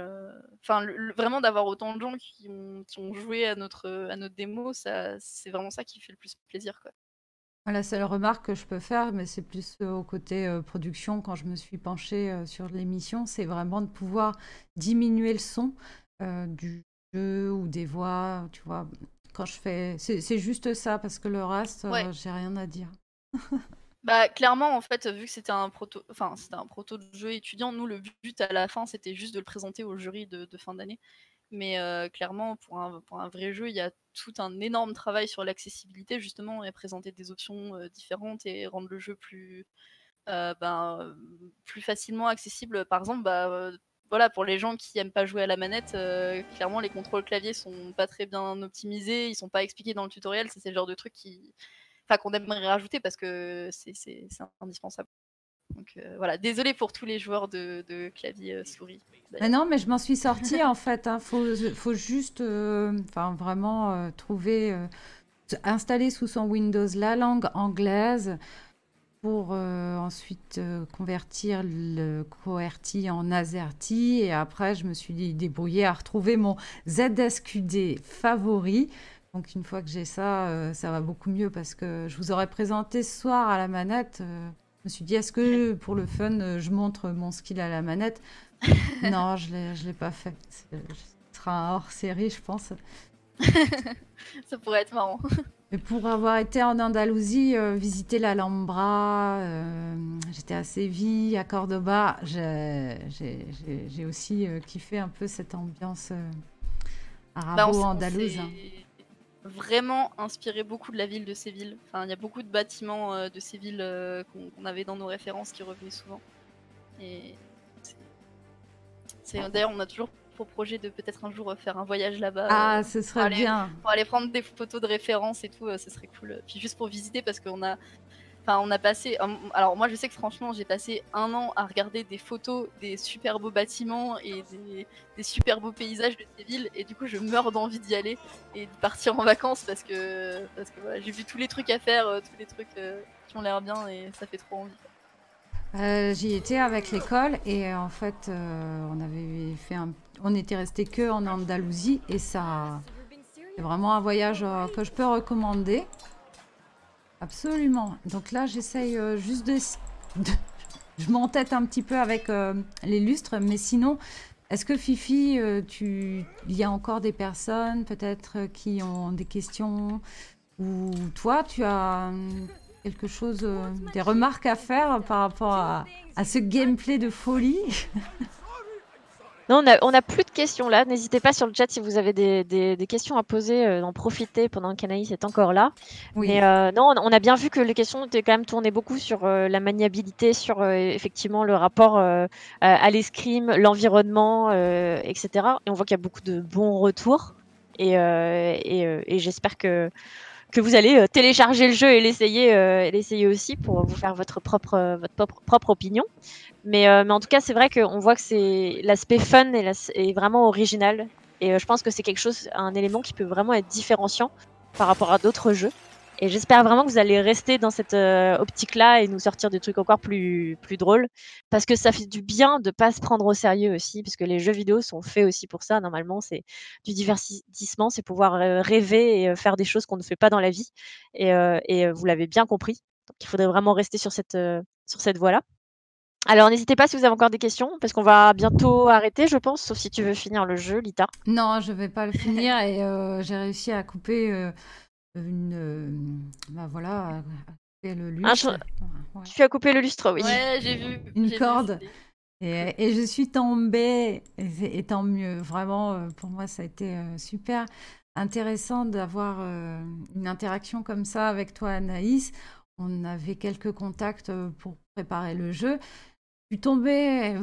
Enfin, vraiment d'avoir autant de gens qui ont joué à notre démo, c'est vraiment ça qui fait le plus plaisir, quoi. La seule remarque que je peux faire, mais c'est plus au côté production, quand je me suis penchée sur l'émission, c'est vraiment de pouvoir diminuer le son du jeu ou des voix, tu vois. Quand je fais... C'est juste ça, parce que le reste, j'ai rien à dire. Bah clairement en fait vu que c'était un proto de jeu étudiant, nous le but à la fin c'était juste de le présenter au jury de fin d'année. Mais clairement pour un vrai jeu, il y a tout un énorme travail sur l'accessibilité justement et présenter des options différentes et rendre le jeu plus plus facilement accessible. Par exemple, voilà, pour les gens qui aiment pas jouer à la manette, clairement les contrôles clavier sont pas très bien optimisés, ils sont pas expliqués dans le tutoriel. C'est le genre de truc qu'on aimerait rajouter parce que c'est indispensable. Donc voilà, désolé pour tous les joueurs de clavier souris. Mais non, mais je m'en suis sortie en fait. Faut juste, vraiment trouver, installer sous son Windows la langue anglaise pour ensuite convertir le QWERTY en AZERTY. Et après, je me suis débrouillée à retrouver mon ZSQD favori. Donc une fois que j'ai ça, ça va beaucoup mieux parce que je vous aurais présenté ce soir à la manette. Je me suis dit, est-ce que pour le fun, je montre mon skill à la manette? Non, je l'ai pas fait. Ce sera un hors-série, je pense. Ça pourrait être marrant. Et pour avoir été en Andalousie, visiter l'Alhambra, j'étais à Séville, à Cordoba, j'ai aussi kiffé un peu cette ambiance arabo-andalouse. Vraiment inspiré beaucoup de la ville de Séville. Enfin, il y a beaucoup de bâtiments de Séville qu'on avait dans nos références qui revenaient souvent. Et d'ailleurs, on a toujours pour projet de peut-être un jour faire un voyage là-bas. Ah, ce serait bien. Pour aller prendre des photos de référence et tout, ce serait cool. Puis juste pour visiter parce qu'on a passé. Alors moi, je sais que franchement, j'ai passé 1 an à regarder des photos des super beaux bâtiments et des super beaux paysages de Séville, et du coup, je meurs d'envie d'y aller et de partir en vacances parce que voilà, j'ai vu tous les trucs à faire, tous les trucs qui ont l'air bien et ça fait trop envie. J'y étais avec l'école et en fait, on était resté que en Andalousie et c'est vraiment un voyage que je peux recommander. Absolument. Donc là, j'essaye juste je m'entête un petit peu avec les lustres, mais sinon, est-ce que Fifi, il y a encore des personnes peut-être qui ont des questions, ou toi, tu as quelque chose, des remarques à faire par rapport à ce gameplay de folie? Non, on a plus de questions là. N'hésitez pas sur le chat si vous avez des questions à poser, d'en profiter pendant qu'Anaïs est encore là. Oui. Mais non, on a bien vu que les questions étaient quand même tournées beaucoup sur la maniabilité, sur effectivement le rapport à l'escrime, l'environnement, etc. Et on voit qu'il y a beaucoup de bons retours. Et j'espère que vous allez télécharger le jeu et l'essayer aussi pour vous faire votre propre opinion. Mais en tout cas, c'est vrai qu'on voit que c'est l'aspect fun est vraiment original. Et je pense que c'est un élément qui peut vraiment être différenciant par rapport à d'autres jeux. Et j'espère vraiment que vous allez rester dans cette optique-là et nous sortir des trucs encore plus drôles. Parce que ça fait du bien de ne pas se prendre au sérieux aussi. Parce que les jeux vidéo sont faits aussi pour ça. Normalement, c'est du divertissement, c'est pouvoir rêver et faire des choses qu'on ne fait pas dans la vie. Et vous l'avez bien compris. Donc il faudrait vraiment rester sur cette voie-là. Alors, n'hésitez pas si vous avez encore des questions, parce qu'on va bientôt arrêter, je pense, sauf si tu veux finir le jeu, Lita. Non, je vais pas le finir et j'ai réussi à couper voilà, à couper le lustre. Ouais. Tu as coupé le lustre, oui. Ouais, j'ai vu. Une corde. Et je suis tombée, et tant mieux. Vraiment, pour moi, ça a été super intéressant d'avoir une interaction comme ça avec toi, Anaïs. On avait quelques contacts pour préparer le jeu. Je suis tombée.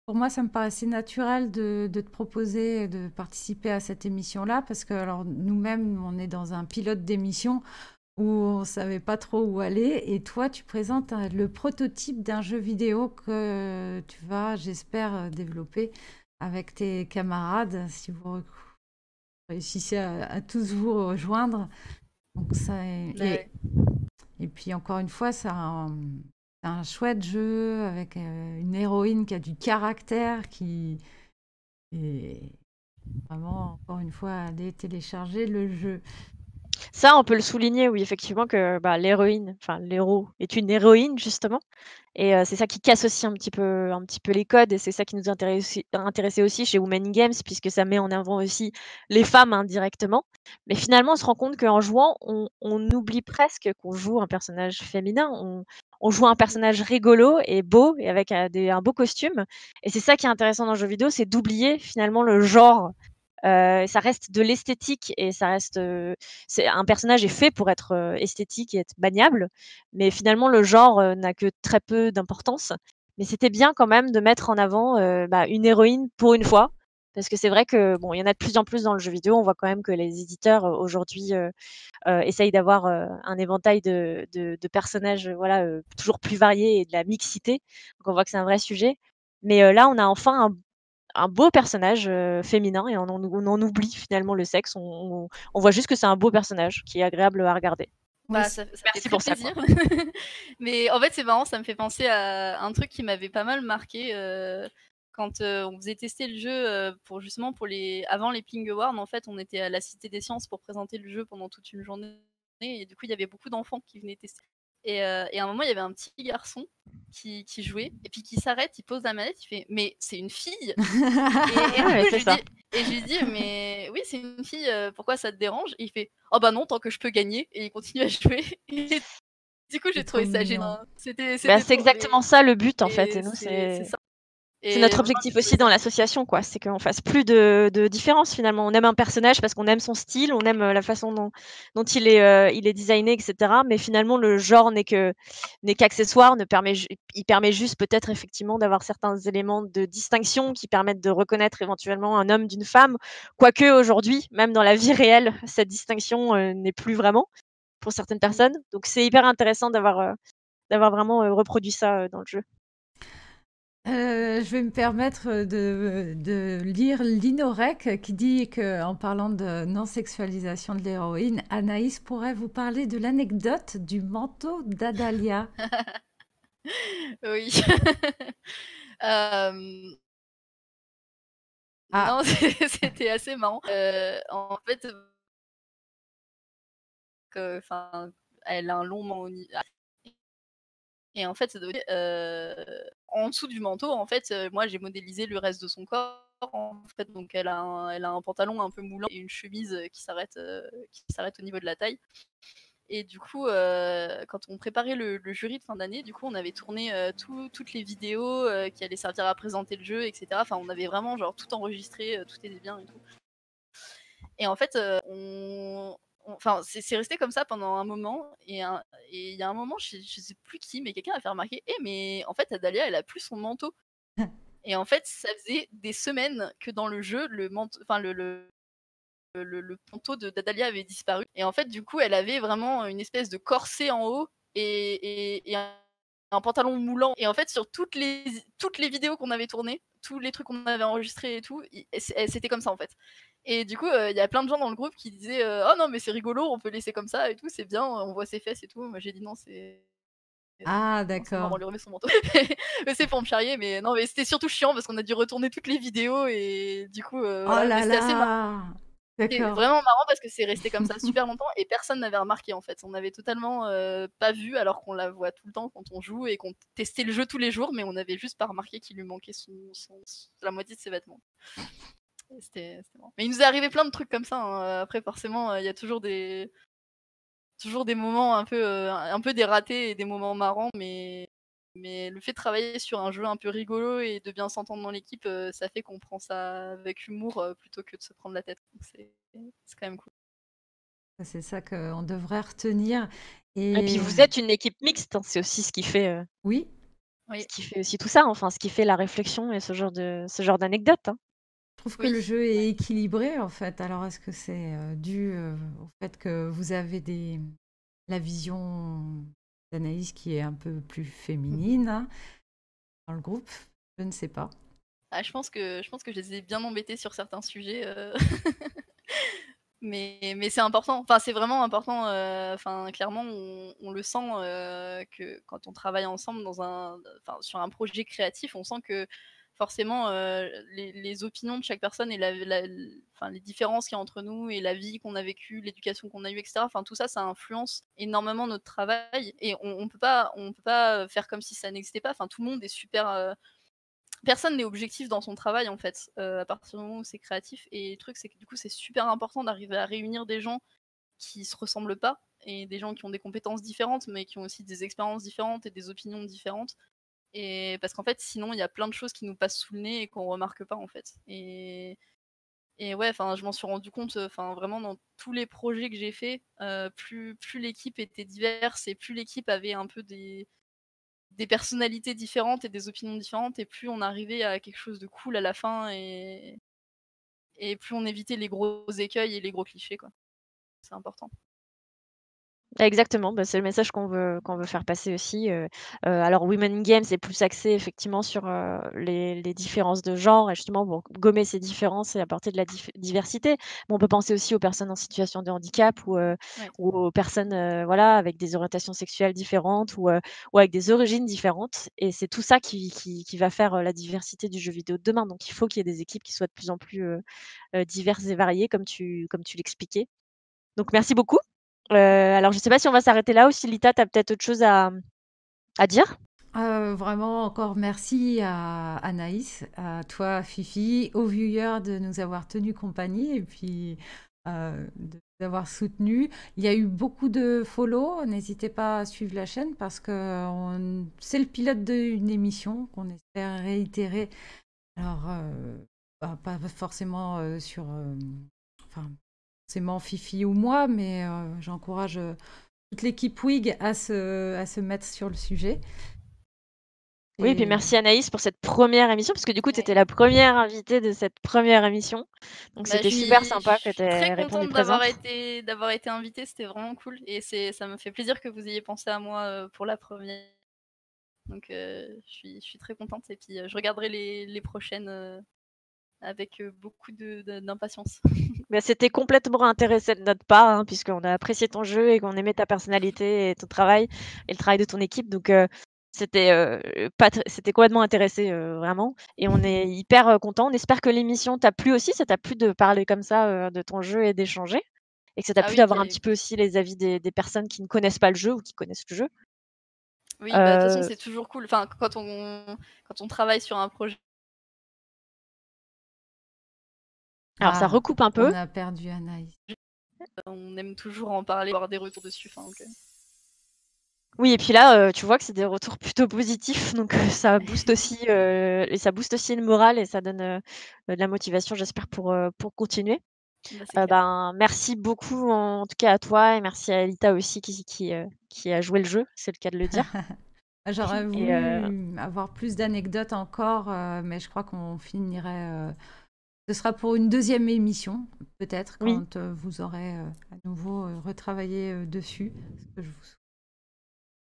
Pour moi, ça me paraissait naturel de te proposer de participer à cette émission-là, parce que alors, nous-mêmes, on est dans un pilote d'émission où on ne savait pas trop où aller. Et toi, tu présentes le prototype d'un jeu vidéo que tu vas, j'espère, développer avec tes camarades, si vous réussissez à tous vous rejoindre. Donc, et puis, encore une fois, c'est un chouette jeu avec une héroïne qui a du caractère, qui est vraiment, encore une fois, aller télécharger le jeu. Ça, on peut le souligner, oui, effectivement, que l'héroïne, enfin l'héros, est une héroïne, justement. Et c'est ça qui casse aussi un petit peu les codes, et c'est ça qui nous intéressait aussi chez Women in Games, puisque ça met en avant aussi les femmes indirectement. Mais finalement, on se rend compte qu'en jouant, on oublie presque qu'on joue un personnage féminin. On joue un personnage rigolo et beau, et avec un beau costume. Et c'est ça qui est intéressant dans le jeu vidéo, c'est d'oublier finalement le genre Ça reste de l'esthétique et ça reste, un personnage est fait pour être, esthétique et être maniable, mais finalement le genre, n'a que très peu d'importance. Mais c'était bien quand même de mettre en avant, une héroïne pour une fois, parce que c'est vrai que bon, il y en a de plus en plus dans le jeu vidéo. On voit quand même que les éditeurs, aujourd'hui, essayent d'avoir, un éventail de personnages, voilà, toujours plus variés et de la mixité. Donc on voit que c'est un vrai sujet. Mais, là, on a enfin un beau personnage, féminin et on en oublie finalement le sexe. On voit juste que c'est un beau personnage qui est agréable à regarder. Oui, Bah, ça fait Merci très pour ça, quoi. plaisir. Mais en fait, c'est marrant, ça me fait penser à un truc qui m'avait pas mal marqué quand on faisait tester le jeu pour justement avant les Pling Awards. En fait, on était à la Cité des Sciences pour présenter le jeu pendant toute une journée. Et du coup, il y avait beaucoup d'enfants qui venaient tester. Et à un moment, il y avait un petit garçon qui jouait, et puis qui s'arrête, il pose la manette, il fait mais c'est une fille. Et du Ouais, coup, c'est ça. je lui dis mais oui, c'est une fille, pourquoi ça te dérange? Et il fait oh bah non, tant que je peux gagner, et il continue à jouer. Et du coup, j'ai c'est trop trouvé ça mignon. gênant. C'était Bah, c'est trop, exactement ça le but en fait et et nous c'est ça. c'est Et notre vraiment, objectif j'ai trouvé aussi ça dans cool. l'association, quoi. C'est qu'on fasse plus de différence finalement. On aime un personnage parce qu'on aime son style, on aime, la façon dont il est designé et cetera, mais finalement le genre n'est qu'accessoire, ne permet ju il permet juste peut-être effectivement d'avoir certains éléments de distinction qui permettent de reconnaître éventuellement un homme d'une femme. Quoique aujourd'hui, même dans la vie réelle, cette distinction, n'est plus vraiment pour certaines Mmh. personnes. Donc c'est hyper intéressant d'avoir vraiment, reproduit ça, dans le jeu. Je vais me permettre de lire Linorec qui dit qu'en parlant de non-sexualisation de l'héroïne, Anaïs pourrait vous parler de l'anecdote du manteau d'Adalia. Oui. Hem, Ah, non, c'était assez marrant. En fait, enfin, elle a un long et en fait, ça doit dire, en dessous du manteau, en fait, moi, j'ai modélisé le reste de son corps, en fait. Donc elle a un pantalon un peu moulant et une chemise, qui s'arrête au niveau de la taille. Et du coup, quand on préparait le jury de fin d'année, du coup, on avait tourné, toutes les vidéos, qui allaient servir à présenter le jeu, et cetera. Enfin, on avait vraiment genre tout enregistré, tout était bien et tout. Et en fait, enfin, c'est resté comme ça pendant un moment, et il y a un moment, je sais plus qui, mais quelqu'un a fait remarquer: «Eh mais en fait, Adalia, elle a plus son manteau». Et en fait, ça faisait des semaines que dans le jeu, le manteau, enfin le manteau d'Adalia avait disparu. Et en fait, du coup, elle avait vraiment une espèce de corset en haut et un pantalon moulant. Et en fait, sur toutes les vidéos qu'on avait tournées, tous les trucs qu'on avait enregistrés et tout, c'était comme ça en fait. Et du coup, il y a plein de gens dans le groupe qui disaient oh non, mais c'est rigolo, on peut laisser comme ça et tout, c'est bien, on voit ses fesses et tout. Moi, j'ai dit non, ah, c'est marrant, d'accord. lui remet son manteau. Mais c'est pour me charrier, mais non, mais c'était surtout chiant parce qu'on a dû retourner toutes les vidéos, et du coup, Oh voilà. Mais là c'était assez marrant. là! C'est D'accord. vraiment marrant parce que c'est resté comme ça super longtemps et personne n'avait remarqué en fait. On avait totalement pas vu, alors qu'on la voit tout le temps quand on joue et qu'on testait le jeu tous les jours, mais on avait juste pas remarqué qu'il lui manquait la moitié de ses vêtements. Et c'était marrant. Mais il nous est arrivé plein de trucs comme ça, hein. Après, forcément, il y a toujours des moments un peu des ratés et des moments marrants, mais le fait de travailler sur un jeu un peu rigolo et de bien s'entendre dans l'équipe, ça fait qu'on prend ça avec humour, plutôt que de se prendre la tête. Donc c'est quand même cool. C'est ça qu'on devrait retenir. Et puis Et vous êtes une équipe mixte, hein, c'est aussi oui, ce Oui, qui fait aussi tout ça, enfin, ce qui fait la réflexion et ce genre d'anecdote, hein. je trouve que oui. le jeu est équilibré en fait. Alors, est-ce que c'est dû au fait que vous avez la vision d'Anaïs qui est un peu plus féminine, hein, dans le groupe? Je ne sais pas. Ah, je pense que je les ai bien embêtés sur certains sujets, mais c'est important. Enfin, c'est vraiment important, enfin, clairement, on le sent, que quand on travaille ensemble enfin, sur un projet créatif, on sent que forcément, les opinions de chaque personne et enfin, les différences qu'il y a entre nous et la vie qu'on a vécue, l'éducation qu'on a eue, et cetera, enfin, tout ça, ça influence énormément notre travail, et on peut pas faire comme si ça n'existait pas. Enfin, tout le monde est super, personne n'est objectif dans son travail en fait, à partir du moment où c'est créatif. Et le truc, c'est que du coup, c'est super important d'arriver à réunir des gens qui se ressemblent pas, et des gens qui ont des compétences différentes, mais qui ont aussi des expériences différentes et des opinions différentes. Et parce qu'en fait, sinon, il y a plein de choses qui nous passent sous le nez et qu'on remarque pas en fait. Et ouais, enfin, je m'en suis rendu compte, enfin, vraiment dans tous les projets que j'ai faits, plus l'équipe était diverse et plus l'équipe avait un peu des personnalités différentes et des opinions différentes, et plus on arrivait à quelque chose de cool à la fin, et plus on évitait les gros écueils et les gros clichés, quoi. C'est important. Exactement, bah, c'est le message qu'on veut faire passer aussi. Alors Women in Games est plus axé effectivement sur les différences de genre, et justement pour gommer ces différences et apporter de la diversité. Mais on peut penser aussi aux personnes en situation de handicap ou Ouais. aux personnes voilà, avec des orientations sexuelles différentes ou avec des origines différentes. Et c'est tout ça qui va faire la diversité du jeu vidéo de demain. Donc il faut qu'il y ait des équipes qui soient de plus en plus diverses et variées, comme tu l'expliquais. Donc merci beaucoup. Alors je sais pas si on va s'arrêter là ou si Lita, tu as peut-être autre chose à dire? Vraiment encore merci à Anaïs, à toi Fifi, aux viewers de nous avoir tenu compagnie et puis de nous avoir soutenus. Il y a eu beaucoup de follow, n'hésitez pas à suivre la chaîne parce que c'est le pilote d'une émission qu'on espère réitérer. Alors, pas forcément sur... enfin, forcément Fifi ou moi, mais j'encourage toute l'équipe WIG à se mettre sur le sujet. Oui, et puis merci Anaïs pour cette première émission, parce que du coup, tu étais la première invitée de cette première émission. Donc c'était super sympa que tu aies répondu présente. Je suis très contente d'avoir été invitée, c'était vraiment cool. Et ça me fait plaisir que vous ayez pensé à moi pour la première. Donc je suis très contente, et puis je regarderai les prochaines avec beaucoup d'impatience. Bah, c'était complètement intéressé de notre part, hein, puisqu'on a apprécié ton jeu et qu'on aimait ta personnalité et ton travail et le travail de ton équipe. Donc c'était complètement intéressé, vraiment, et on est hyper content. On espère que l'émission t'a plu aussi, ça t'a plu de parler comme ça de ton jeu et d'échanger, et que ça t'a plu d'avoir un petit peu aussi les avis des personnes qui ne connaissent pas le jeu ou qui connaissent le jeu. Oui, bah, de toute façon, c'est toujours cool. Enfin, quand on travaille sur un projet. Alors ça recoupe un peu. On a perdu Anaïs. On aime toujours en parler, avoir des retours dessus. Oui, et puis là, tu vois que c'est des retours plutôt positifs, donc ça booste aussi le moral, et ça donne de la motivation, j'espère, pour continuer. Merci beaucoup en tout cas à toi, et merci à Lita aussi qui a joué le jeu, c'est le cas de le dire. J'aurais voulu avoir plus d'anecdotes encore, mais je crois qu'on finirait... ce sera pour une deuxième émission, peut-être, quand vous aurez à nouveau retravaillé dessus. Ce que je vous...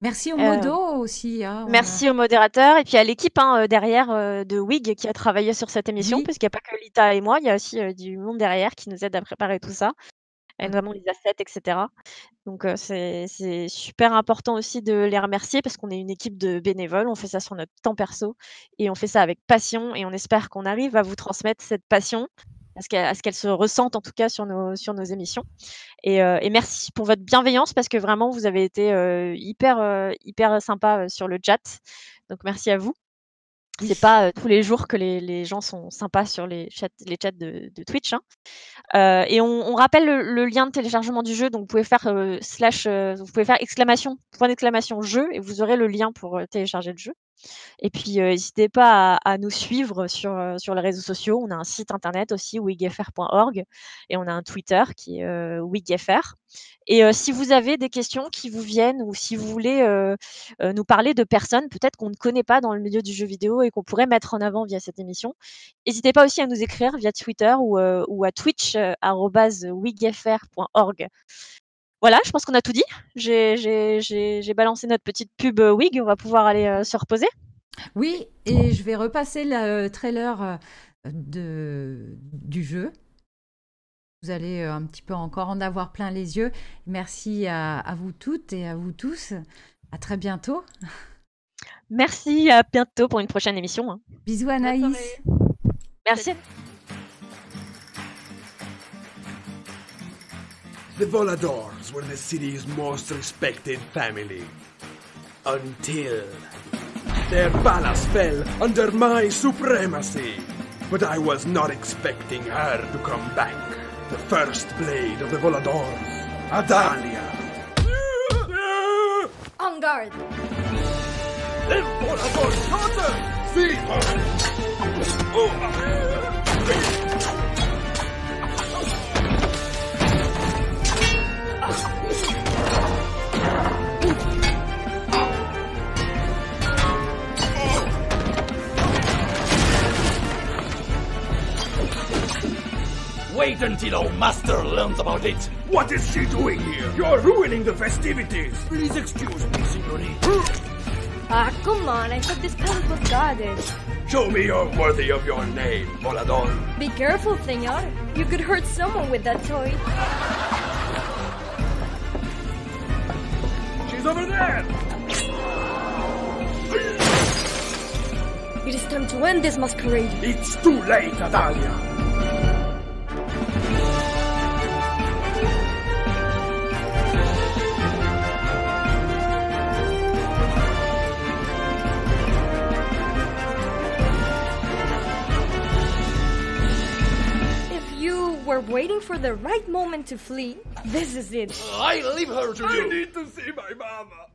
Merci au modo aussi. Hein, merci au modérateur, et puis à l'équipe derrière de WIG qui a travaillé sur cette émission, parce qu'il n'y a pas que Lita et moi, il y a aussi du monde derrière qui nous aide à préparer tout ça, et notamment les assets, etc. Donc c'est super important aussi de les remercier, parce qu'on est une équipe de bénévoles, on fait ça sur notre temps perso, et on fait ça avec passion, et on espère qu'on arrive à vous transmettre cette passion, à ce qu'elle se ressente en tout cas sur nos émissions. Et merci pour votre bienveillance, parce que vraiment vous avez été hyper sympa sur le chat. Donc merci à vous. C'est pas tous les jours que les gens sont sympas sur les chats de Twitch, hein. Et on rappelle le lien de téléchargement du jeu, donc vous pouvez faire vous pouvez faire point d'exclamation jeu, et vous aurez le lien pour télécharger le jeu. Et puis n'hésitez pas à nous suivre sur les réseaux sociaux. On a un site internet aussi, wigfr.org, et on a un Twitter qui est wigfr. Et si vous avez des questions qui vous viennent, ou si vous voulez nous parler de personnes peut-être qu'on ne connaît pas dans le milieu du jeu vidéo et qu'on pourrait mettre en avant via cette émission, n'hésitez pas aussi à nous écrire via Twitter ou à Twitch @wigfr.org. Voilà, je pense qu'on a tout dit. J'ai balancé notre petite pub WIG, on va pouvoir aller se reposer. Oui, et je vais repasser le trailer du jeu. Vous allez un petit peu encore en avoir plein les yeux. Merci à vous toutes et à vous tous. À très bientôt. Merci, à bientôt pour une prochaine émission. Bisous Anaïs. Merci. The Voladors were the city's most respected family. Until their palace fell under my supremacy. But I was not expecting her to come back. The first blade of the Voladors, Adalia. En garde! The Voladors' daughter! See her! Wait until our master learns about it. What is she doing here? You're ruining the festivities. Please excuse me, signorina. Ah, come on, I thought this palace was guarded. Show me you're worthy of your name, Volador. Be careful, senor. You could hurt someone with that toy. She's over there! It is time to end this masquerade. It's too late, Adalia. We're waiting for the right moment to flee. This is it. I leave her to you. I need to see my mama.